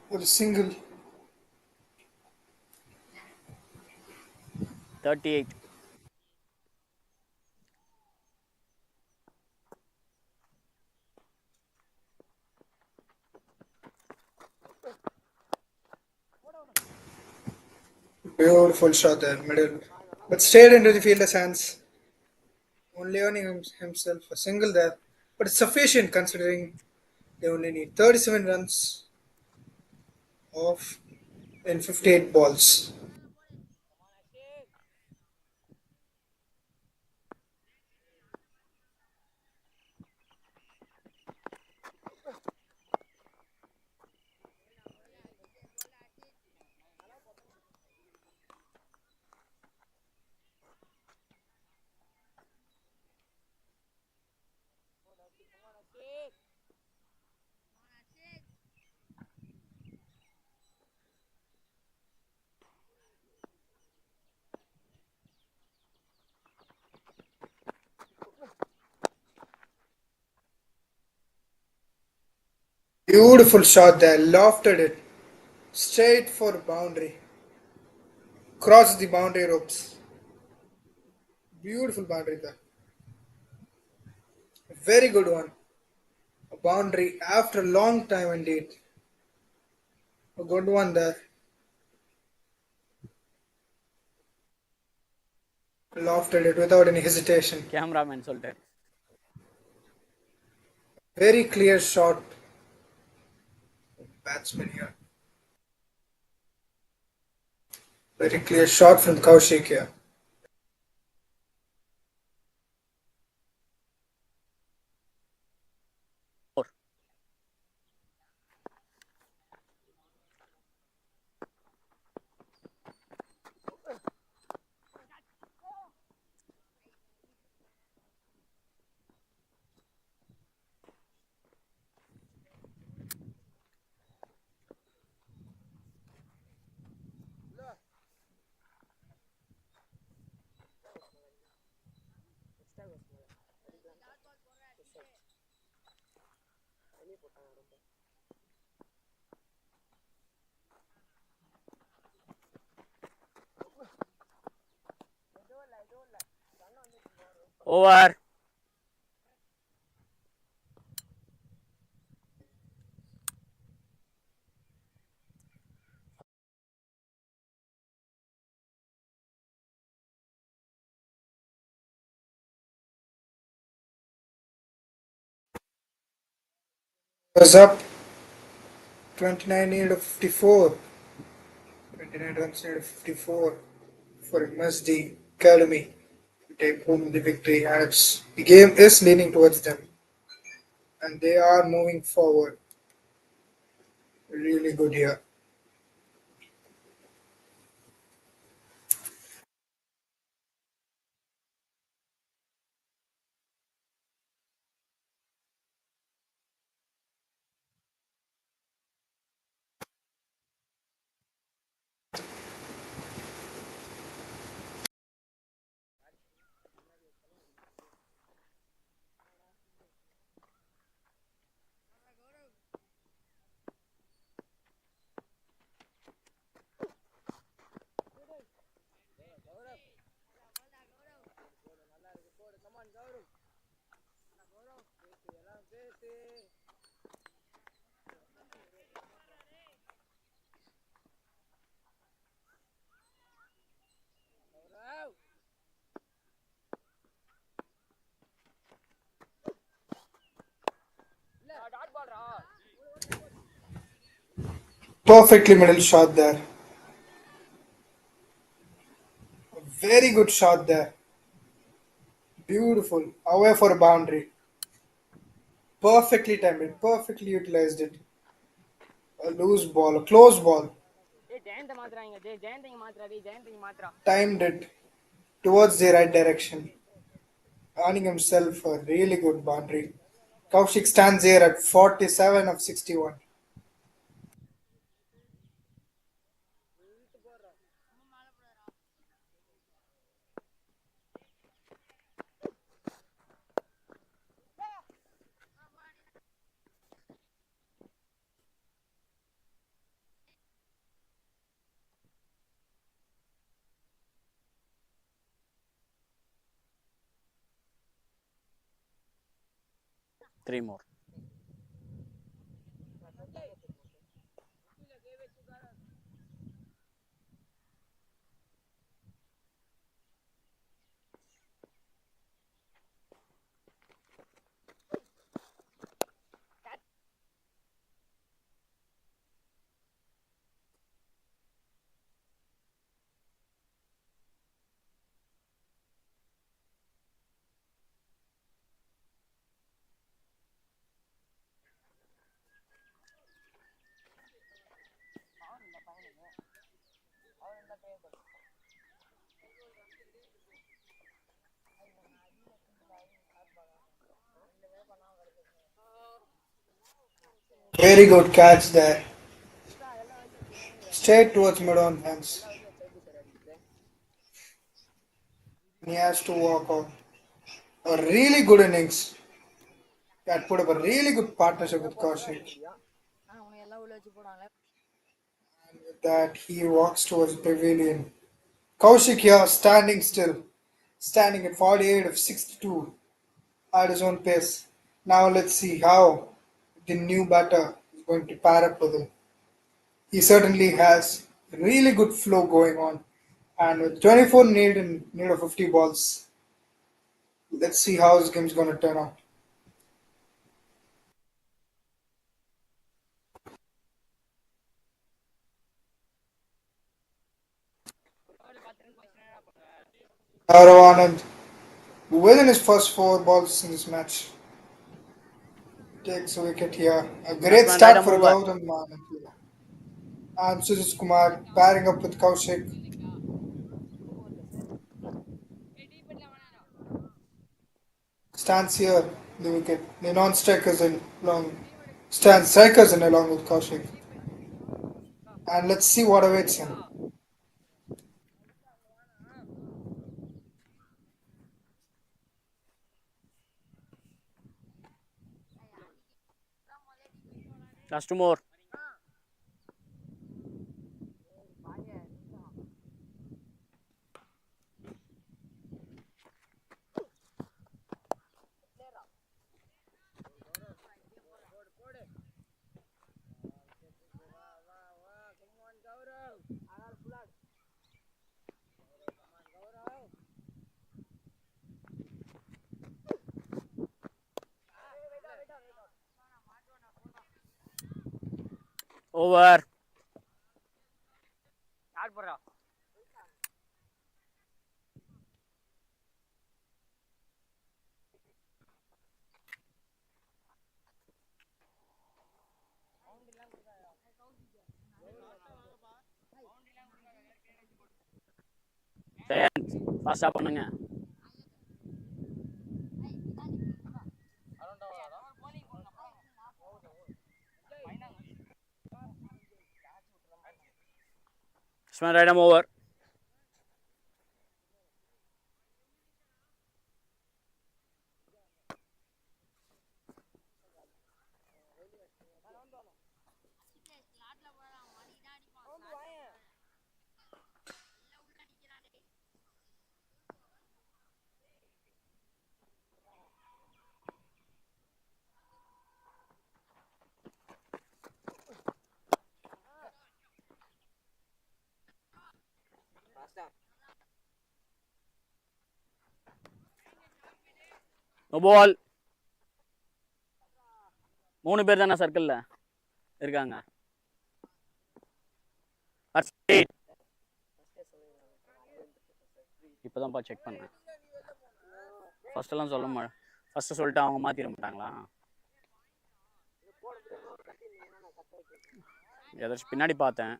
[SPEAKER 6] with a single.
[SPEAKER 9] 38.
[SPEAKER 6] Beautiful shot there, middle. But stayed into the fielder's hands. Only earning himself a single there. But it's sufficient considering they only need 37 runs off in 58 balls. Beautiful shot there, lofted it straight for boundary. Crossed the boundary ropes. Beautiful boundary there. Very good one. A boundary after a long time indeed. A good one there. Lofted it without any hesitation.
[SPEAKER 9] Cameraman சொல்லிட்டாரு.
[SPEAKER 6] Very clear shot. Batsman here. Very clear shot from Kaushik here.
[SPEAKER 9] Over.
[SPEAKER 6] Was up 29 needed of 54. 29 runs needed of 54 for MSD Academy to take home the victory. And the game is leaning towards them. And they are moving forward. Really good here. Perfectly middle shot there. Very good shot there. Beautiful. Away for a boundary. Perfectly timed it. Perfectly utilized it. A loose ball. A close ball. Timed it towards the right direction. Earning himself a really good boundary. Kaushik stands here at 47 of 61.
[SPEAKER 9] Three more.
[SPEAKER 6] Very good catch there. Straight towards mid on hands. He has to walk out. A really good innings. That put up a really good partnership with Kaushik. And with that, he walks towards the pavilion. Kaushik here standing still. Standing at 48 of 62 at his own pace. Now let's see how the new batter is going to pair up with him. He certainly has really good flow going on. And with 24 need of 50 balls, let's see how this game's going to turn out. Gaurav Anand, within his first four balls in this match, takes a wicket here. A great
[SPEAKER 9] Batsman
[SPEAKER 6] start
[SPEAKER 9] right
[SPEAKER 6] for
[SPEAKER 9] arm over.
[SPEAKER 6] Gautam Anand here. And Sujit Kumar pairing up with Kaushik. Stands here, the wicket. The non-strikers in long. Stands strikers in along with Kaushik. And let's see what awaits him.
[SPEAKER 9] Last two more. Over. யார் போறா? ஃபாஸ்டா பண்ணுங்க. Right ஆம் over. No ball. 3 பேர் தானே சர்க்கிளில் இருக்காங்க. இப்போதான்ப்பா check பண்ணேன். ஃபர்ஸ்டெல்லாம் ஃபர்ஸ்ட்டு சொல்லிட்டு அவங்க மாற்றிட மாட்டாங்களா? ஏதாச்சும் பின்னாடி பார்த்தேன்.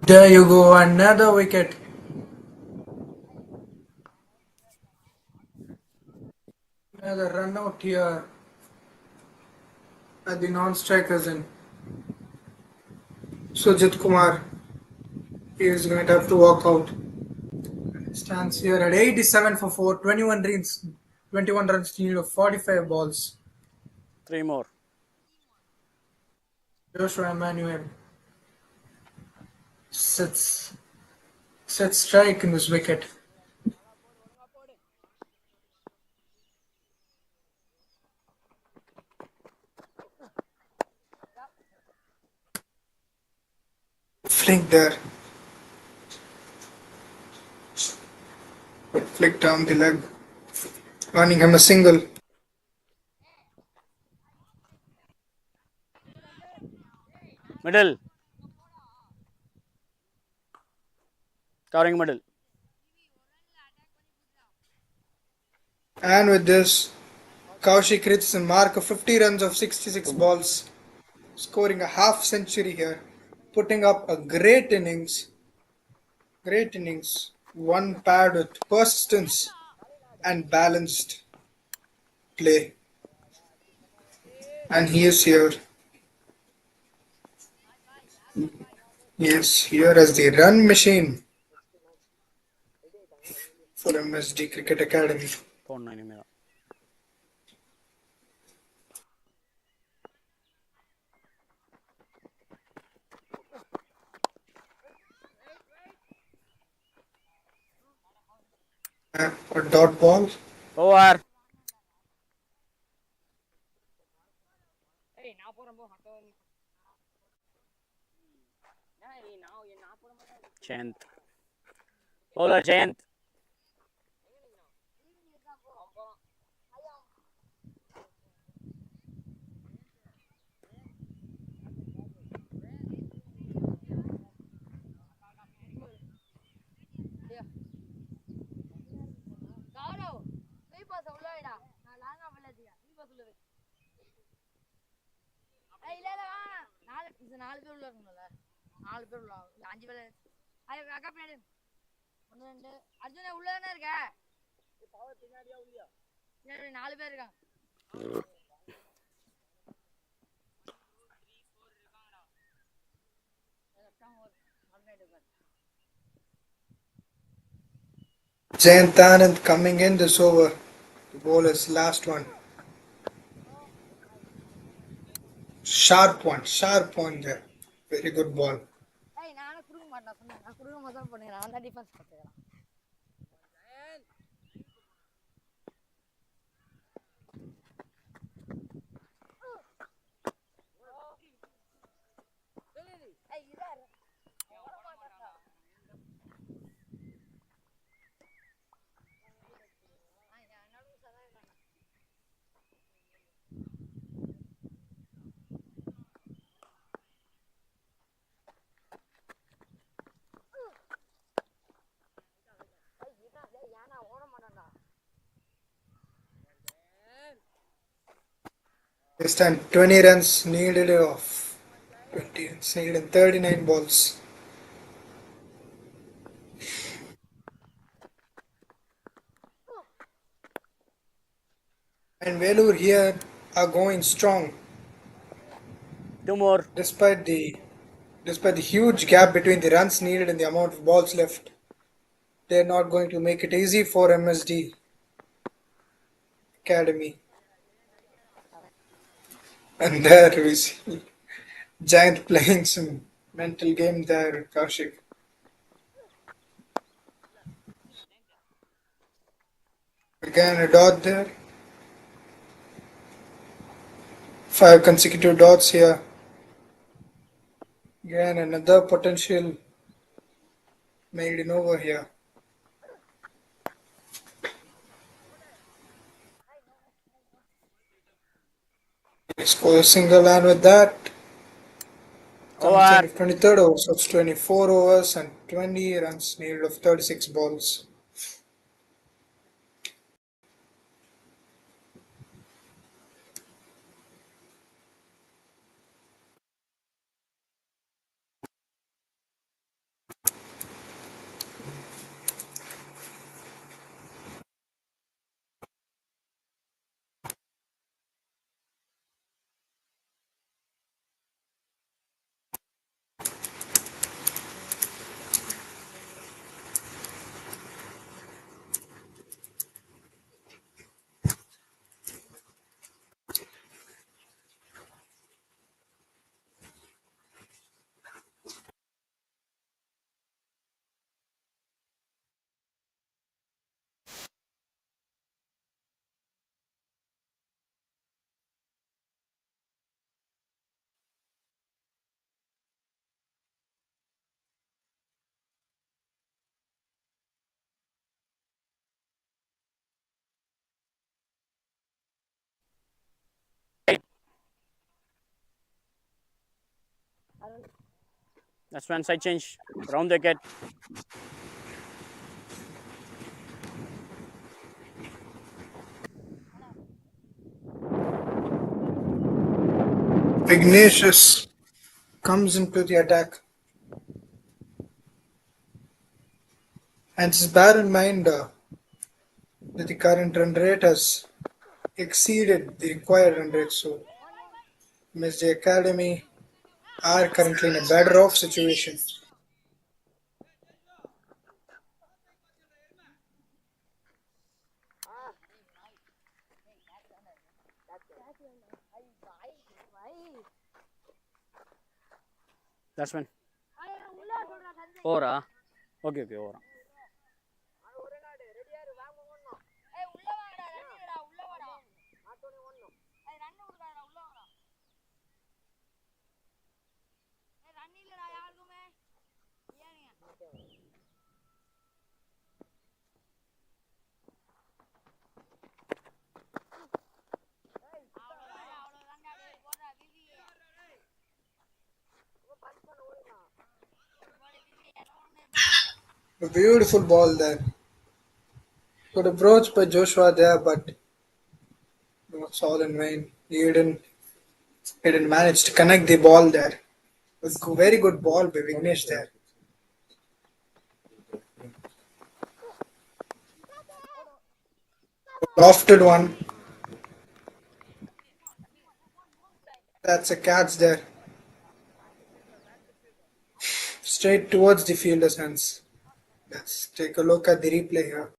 [SPEAKER 10] There you go, another wicket. Another run out here at the non-strikers in. Sujit Kumar, he is going to have to walk out. Stands here at 87 for 4, 21 runs needed of 45 balls.
[SPEAKER 9] 3 more.
[SPEAKER 10] Joshua Emmanuel sets strike in this wicket. Flick there. Flick down the leg, earning him a single.
[SPEAKER 9] Middle. Covering middle.
[SPEAKER 6] And with this, Kaushik hits a mark of 50 runs of 66 balls, scoring a half century here, putting up a great innings. One paired with persistence and balanced play. And he is here. Yes, here is the run machine for MSD Cricket Academy.
[SPEAKER 9] போடணும் இனிமேல்.
[SPEAKER 6] A dot ball.
[SPEAKER 9] Over. Jayant. Bowler Jayant.
[SPEAKER 12] நாலு பேர் உள்ள இருக்கணும்ல, 4 பேர் உள்ள 5 பேர். அக்கா பின்னாடி 1 2 அர்ஜுன உள்ள தானே இருக்க? பின்னாடி 4 பேர் இருக்காங்க.
[SPEAKER 6] Jayant Anand coming in this over. The ball is last one. Sharp one there. Very good ball.
[SPEAKER 12] நானும் குடுக்க மாட்டேன் சொன்னேன். நான் குடுக்க மசால் பண்ணுறேன். நான் தான் டிஃபென்ஸ் பார்த்துக்கிறேன்.
[SPEAKER 6] This time 20 runs needed of 20 runs needed in 39 balls. And VELLORE here are going strong.
[SPEAKER 9] 2 more.
[SPEAKER 6] Despite the huge gap between the runs needed and the amount of balls left, they're not going to make it easy for MSD Academy. And there we see Giant playing some mental game there, Kaushik. Again a dot there. 5 consecutive dots here. Again another potential made in over here. Score a single, and with that,
[SPEAKER 9] Over.
[SPEAKER 6] 23rd over, so it's 24 overs and 20 runs needed of 36 balls.
[SPEAKER 9] That's one side change. Round the wicket.
[SPEAKER 6] Ignatius comes into the attack. And just bear in mind that the current run rate has exceeded the required run rate. So MSD Academy are currently in a better off situation.
[SPEAKER 9] Batsman. Over. Okay, over.
[SPEAKER 6] A beautiful ball there. Good approach by Joshua there, but it was all in vain. He didn't manage to connect the ball there. It was a very good ball by Vignesh there. Lofted one. That's a catch there. Straight towards the fielder's hands. Let's take a look at the replay here.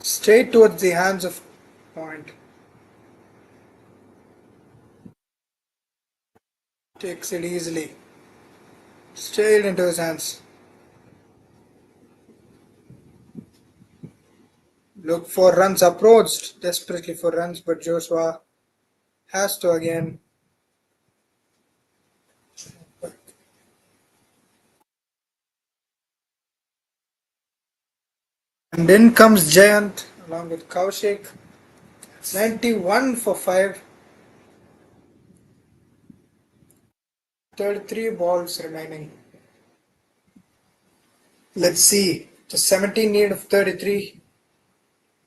[SPEAKER 6] Straight towards the hands of point. Takes it easily. Straight into his hands. Look for runs, approached desperately for runs, but Joshua has to again. And in comes Jayant along with Kaushik. 91 for 5. 33 balls remaining. Let's see. The 17 need of 33.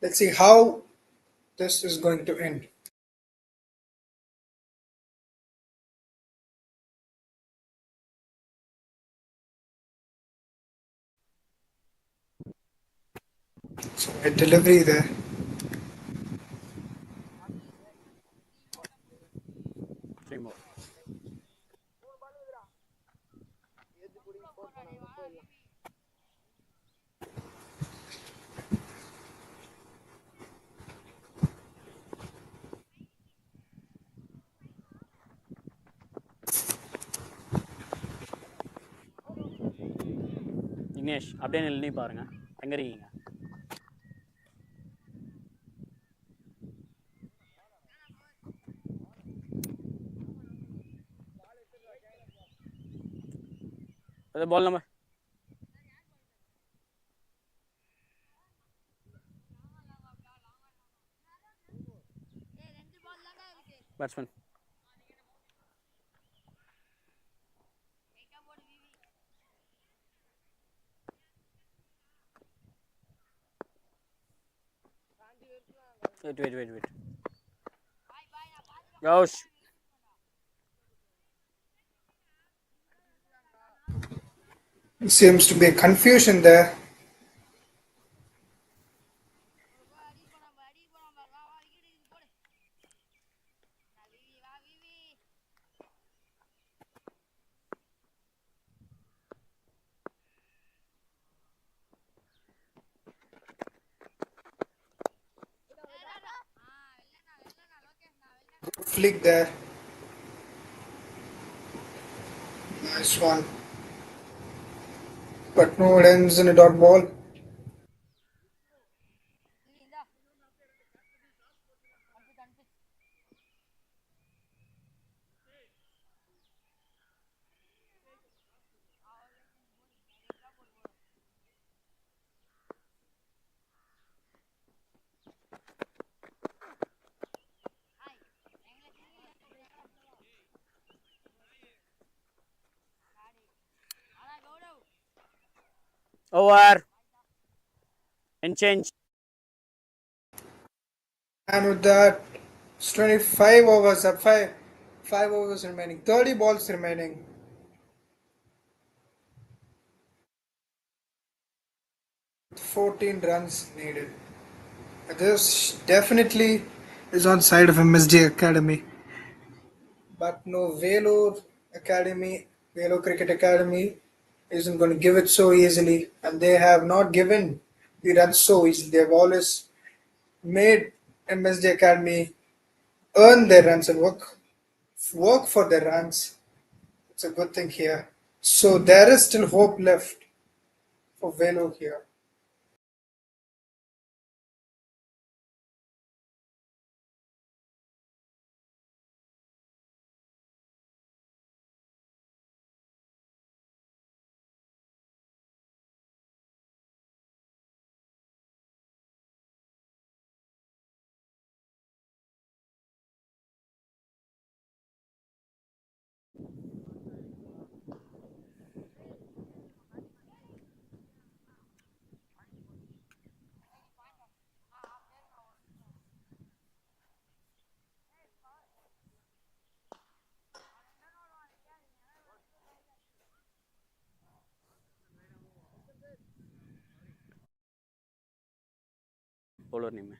[SPEAKER 6] Let's see how this is going to end. So a delivery there.
[SPEAKER 9] Three more. Vignesh, அப்படியே நில்லி பாருங்க எங்க இருக்கீங்க? அது ball number. Batsman. Wait. Gosh.
[SPEAKER 6] Seems to be a confusion there. Good flick there. Nice one. But no, it ends in a dot ball.
[SPEAKER 9] Over. And change.
[SPEAKER 6] And with that, it's 25 overs up, 5 overs remaining, 30 balls remaining. With 14 runs needed. This definitely is on side of MSD Academy, but no Vellore Cricket Academy isn't going to give it so easily, and they have not given the runs so easily. They've always made MSD Academy earn their runs and work for their runs. It's a good thing here. So there is still hope left for Vellore here.
[SPEAKER 9] bowler name.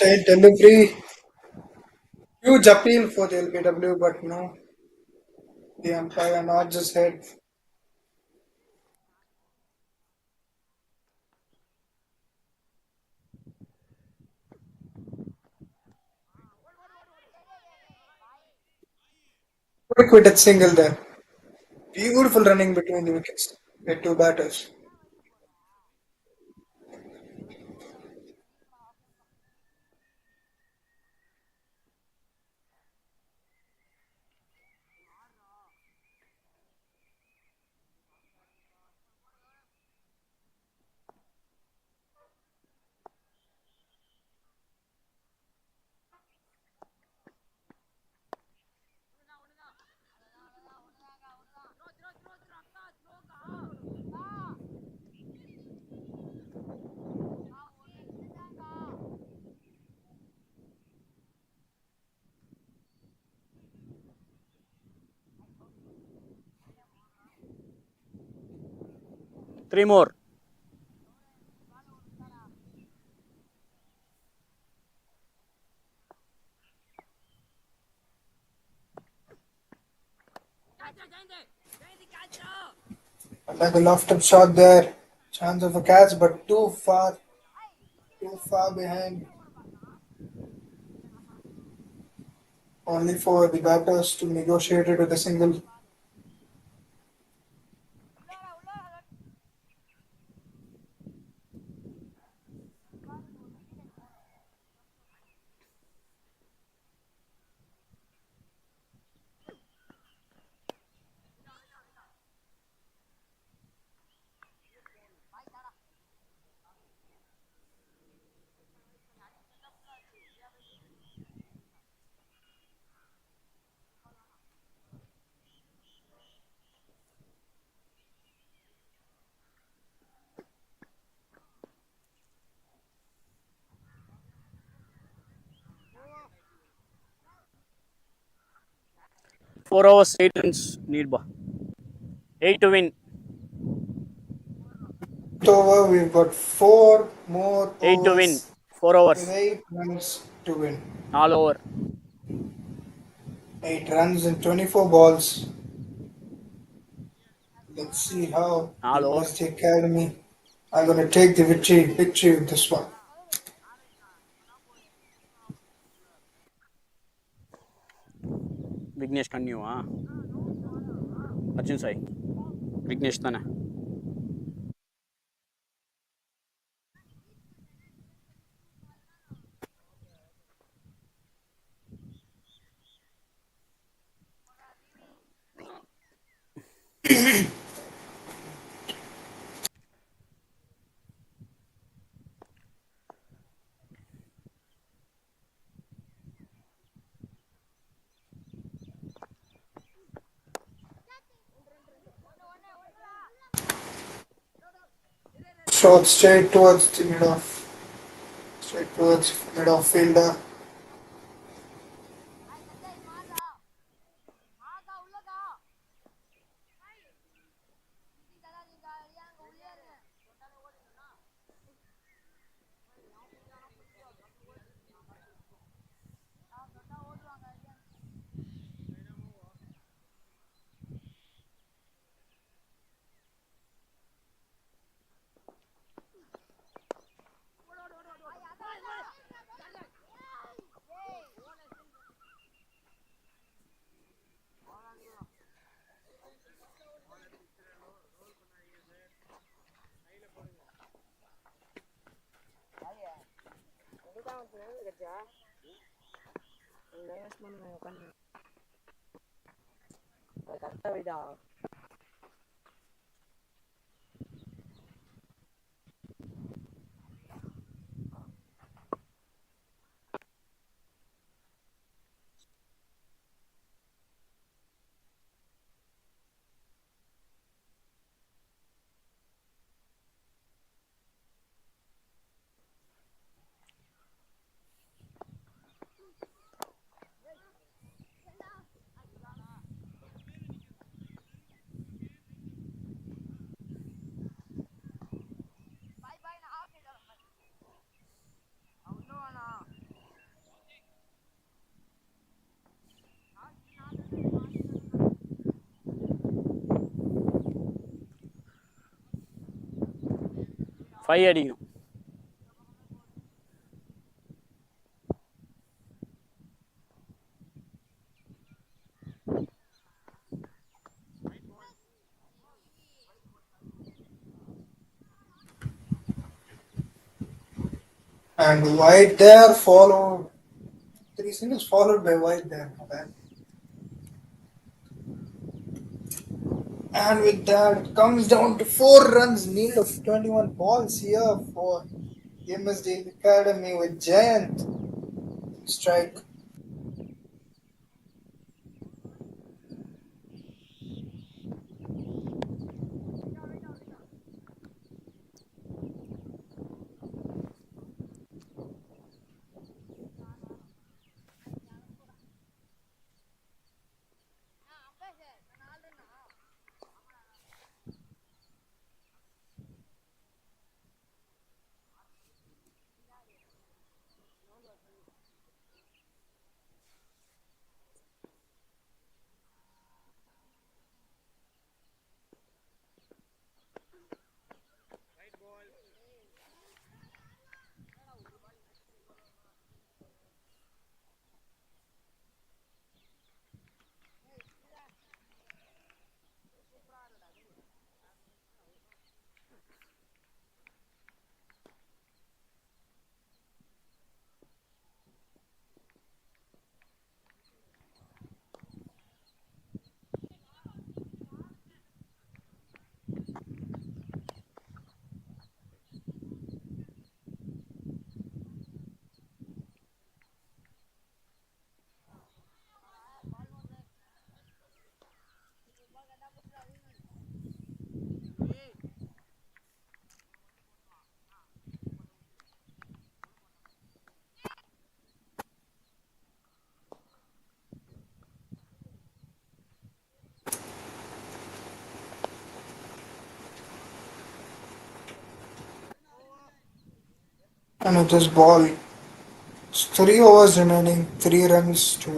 [SPEAKER 6] Straight delivery. Huge appeal for the LBW, but no, the umpire nods his head. Quick wicket single there. Beautiful running between the wickets. The two batters.
[SPEAKER 9] Three more.
[SPEAKER 6] Like a lofted shot there. Chance of a catch, but too far behind. Only for the batters to negotiate it with a single.
[SPEAKER 9] Four overs, 8 runs. Need 8 to win.
[SPEAKER 6] Over, we've got 4 more
[SPEAKER 9] 8 to win.
[SPEAKER 6] overs
[SPEAKER 9] 4
[SPEAKER 6] with
[SPEAKER 9] overs.
[SPEAKER 6] 8 runs to win.
[SPEAKER 9] All over.
[SPEAKER 6] 8 runs in 24 balls. Let's see how
[SPEAKER 9] All
[SPEAKER 6] the
[SPEAKER 9] over.
[SPEAKER 6] MSD Academy are going to take the victory with this one.
[SPEAKER 9] Vignesh continue. Arjun Sai. Vignesh Tana.
[SPEAKER 6] Shot straight towards the mid-off fielder.
[SPEAKER 9] Five அடிக்கணும்.
[SPEAKER 6] And wide there, followed. 3 singles followed by wide there. And with that, it comes down to 4 runs needed of 21 balls here for the MSD Academy with Giant strike. And with this ball, it's 3 overs remaining, 3 runs to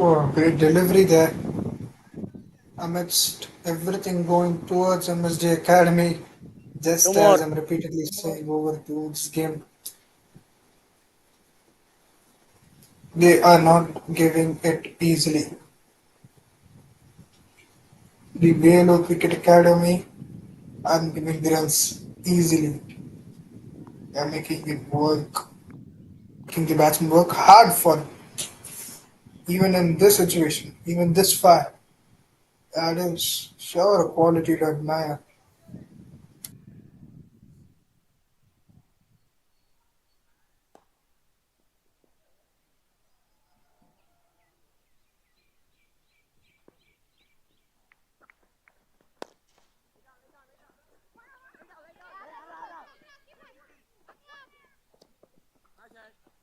[SPEAKER 6] Oh, great delivery there. Amidst everything going towards MSD Academy,
[SPEAKER 8] Two
[SPEAKER 6] just
[SPEAKER 8] more.
[SPEAKER 6] as I'm repeatedly saying over to this game, they are not giving it easily. The VELLORE Cricket Academy are giving the runs easily. They are making it work, making the batsman work hard for them. Even in this situation, even this far, that is sure a quality to admire.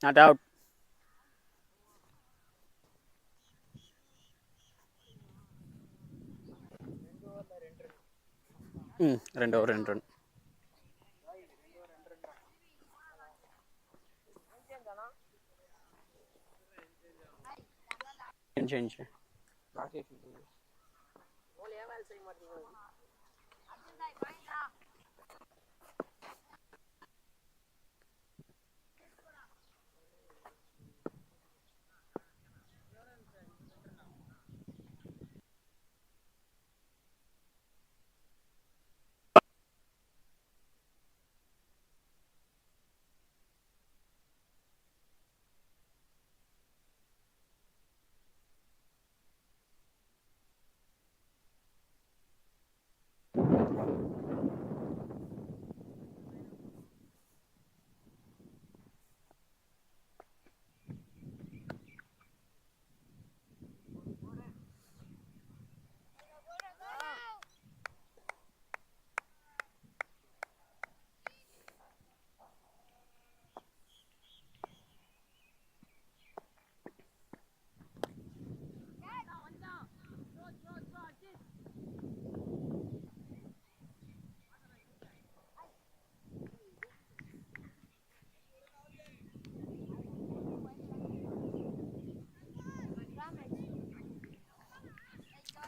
[SPEAKER 9] Not out. Two over 2 run. Change.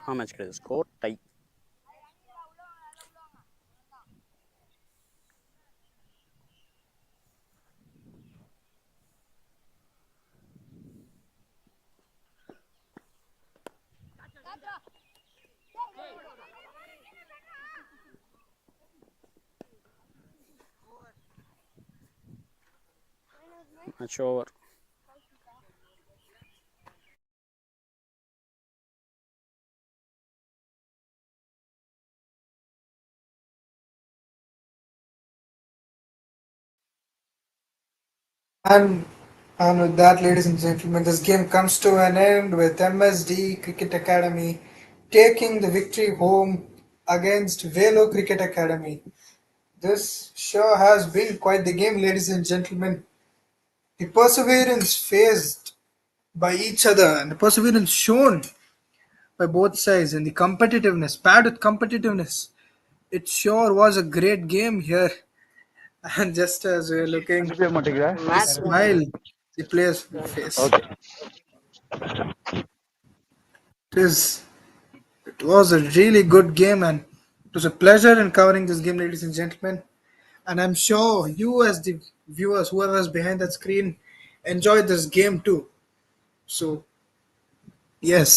[SPEAKER 9] How much credit score? Tie. Match over.
[SPEAKER 6] And, and with that, ladies and gentlemen, this game comes to an end with MSD Cricket Academy taking the victory home against VELLORE Cricket Academy. This sure has been quite the game, ladies and gentlemen. The perseverance faced by each other and the perseverance shown by both sides and the competitiveness, paired with competitiveness. It sure was a great game here. And just as we're looking,
[SPEAKER 1] கண்டிப்பாக மாட்டேங்கிற
[SPEAKER 6] the smile the players face.
[SPEAKER 1] Okay
[SPEAKER 6] It was a really good game, and it was a pleasure in covering this game, ladies and gentlemen. And I'm sure you, as the viewers, whoever's behind that screen, enjoyed this game too. So, yes,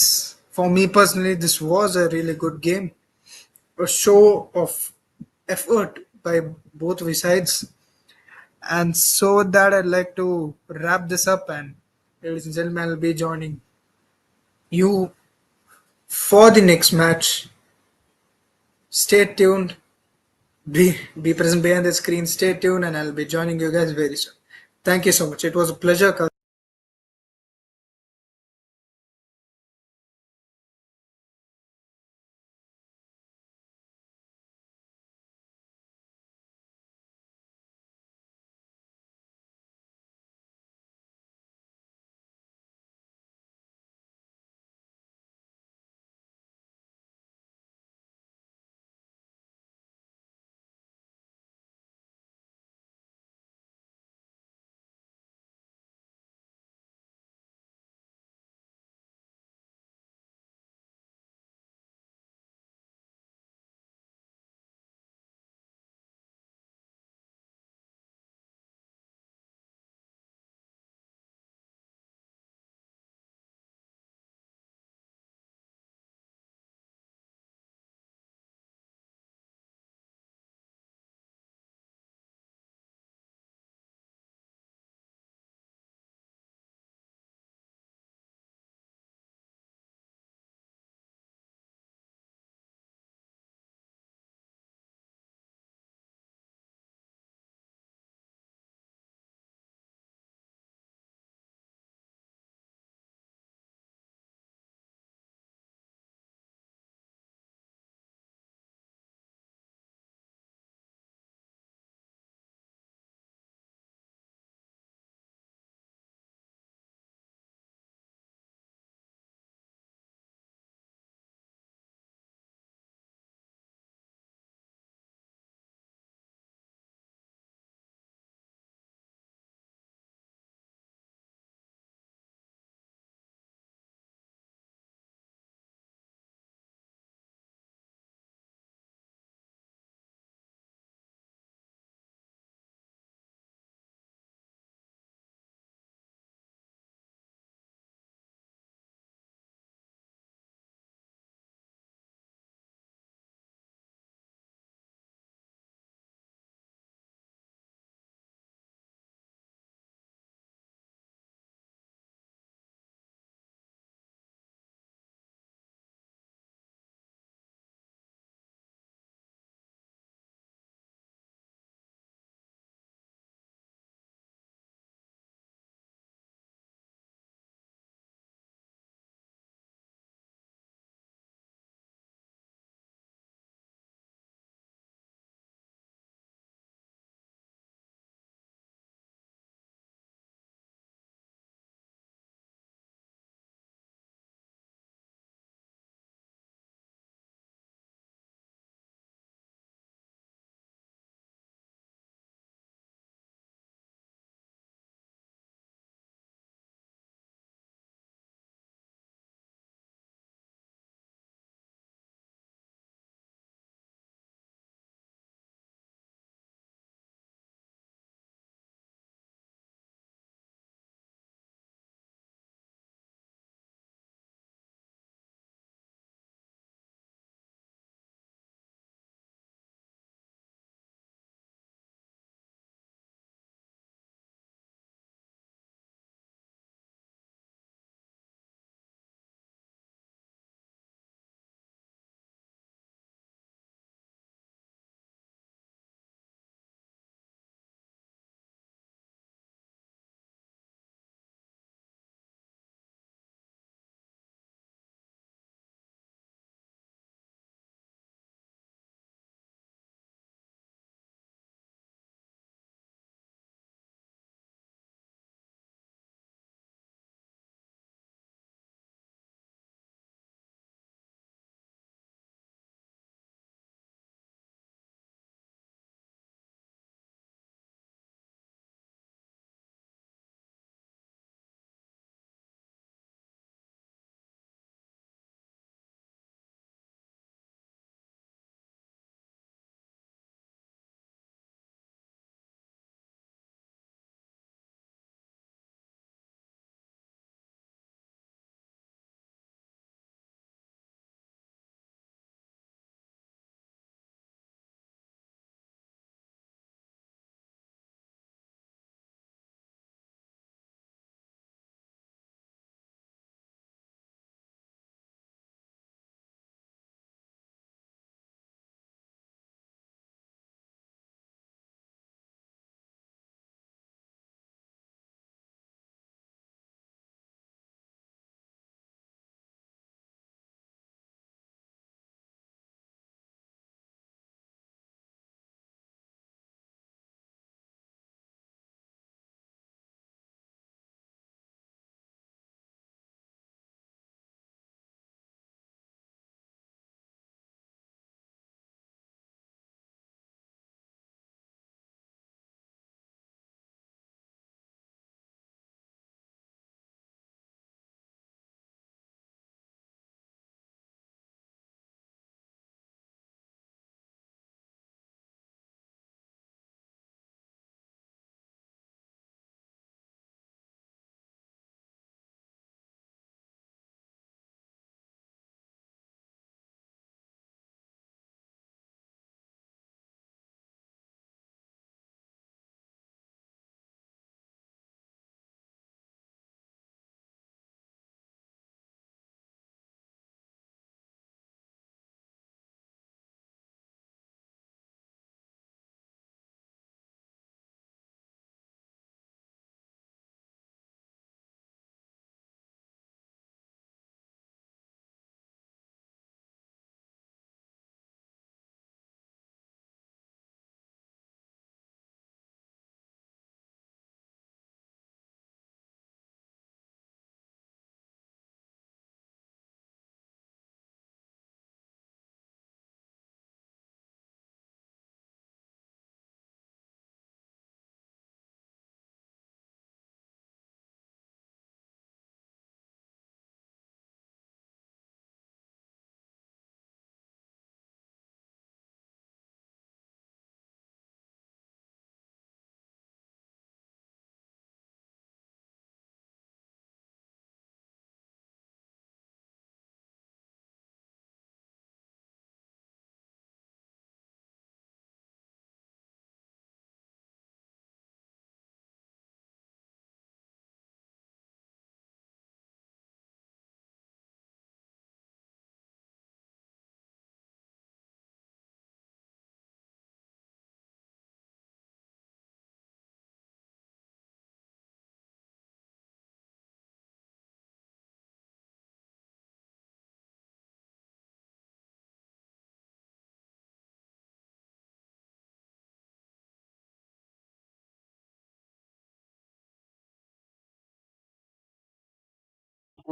[SPEAKER 6] for me personally, this was a really good game, a show of effort by both the sides. And so, with that, I'd like to wrap this up, and ladies and gentlemen, I'll be joining you for the next match. Stay tuned. Be present behind the screen. Stay tuned, and I'll be joining you guys very soon. Thank you so much. It was a pleasure.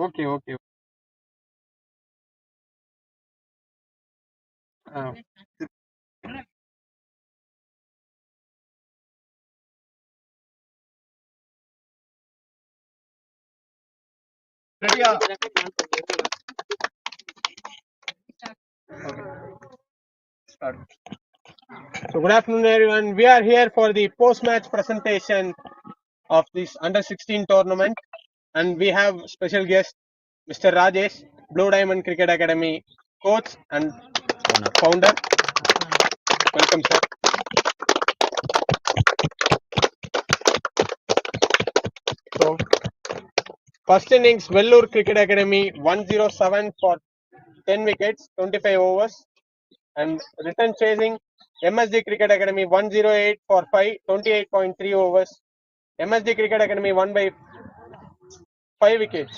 [SPEAKER 3] Okay okay.
[SPEAKER 1] ரெடியா?
[SPEAKER 3] So good afternoon everyone. We are here for the post-match presentation of this under-16 tournament, and we have special guest Mr. Rajesh, Blue Diamond Cricket Academy coach and founder. Welcome, sir. So first innings, Vellore Cricket Academy 107 for 10 wickets, 25 overs, and return chasing MSD Cricket Academy 108 for 5, 28.3 overs. MSD Cricket Academy won by 5 wickets.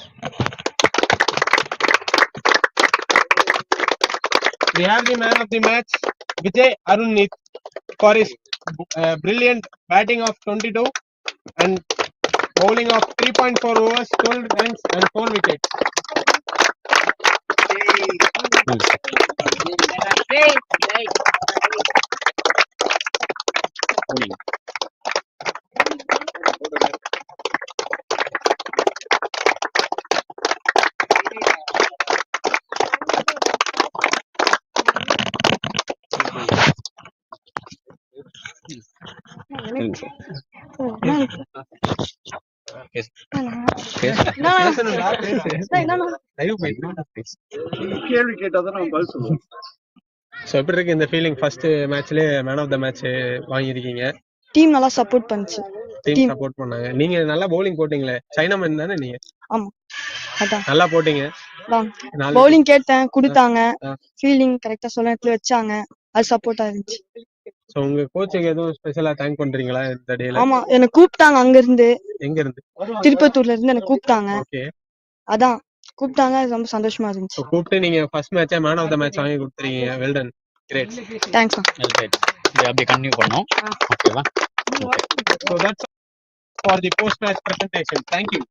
[SPEAKER 3] We have the man of the match, Vijay Arunit, for his brilliant batting of 22 and bowling of 3.4 overs, 12 runs and 4 wickets.
[SPEAKER 1] கேள்வி கேட்டாதான் நம்ம பதில் சொல்லுவோம்.
[SPEAKER 3] So எப்படி இருக்கு இந்த ஃபீலிங்? First மேட்ச்லயே மேன் ஆஃப் த மேட்ச் வாங்கியிருக்கீங்க.
[SPEAKER 13] டீம் நல்லா சப்போர்ட் பண்ணுச்சு.
[SPEAKER 3] டீம் சப்போர்ட் பண்ணாங்க. நீங்க நல்லா பவுலிங் போட்டீங்களே, சைனாமேன் தானே நீங்க?
[SPEAKER 13] ஆமா, அதான்
[SPEAKER 3] நல்லா போட்டீங்க.
[SPEAKER 13] பவுலிங் கேட்டேன், கொடுத்தாங்க. ஃபீல்டிங் கரெக்டா சொல்ல இடத்துல வச்சாங்க, அது சப்போர்ட்டா இருந்துச்சு.
[SPEAKER 3] சோ உங்க கோச்சுக்கு எதுவும் ஸ்பெஷலா தேங்க் பண்றீங்களா இந்த டேல?
[SPEAKER 13] ஆமா, என்ன கூப்பிட்டாங்க அங்க இருந்து.
[SPEAKER 3] எங்க இருந்து?
[SPEAKER 13] திருப்பத்தூர்ல இருந்து என்ன கூப்பிட்டாங்க.
[SPEAKER 3] ஓகே.
[SPEAKER 13] அதான் கூப்பிட்டாங்க, அது ரொம்ப சந்தோஷமா இருந்துச்சு.
[SPEAKER 3] கூப்பிட்டு நீங்க ஃபர்ஸ்ட் மேட்சே மேன் ஆஃப் த மேட்ச் வாங்கி கொடுத்துறீங்க. Well done, great.
[SPEAKER 13] தேங்க்ஸ்.
[SPEAKER 9] அப்படியே கண்டினியூ பண்ணோம். ஓகேவா?
[SPEAKER 3] So that's for the post match presentation. Thank you.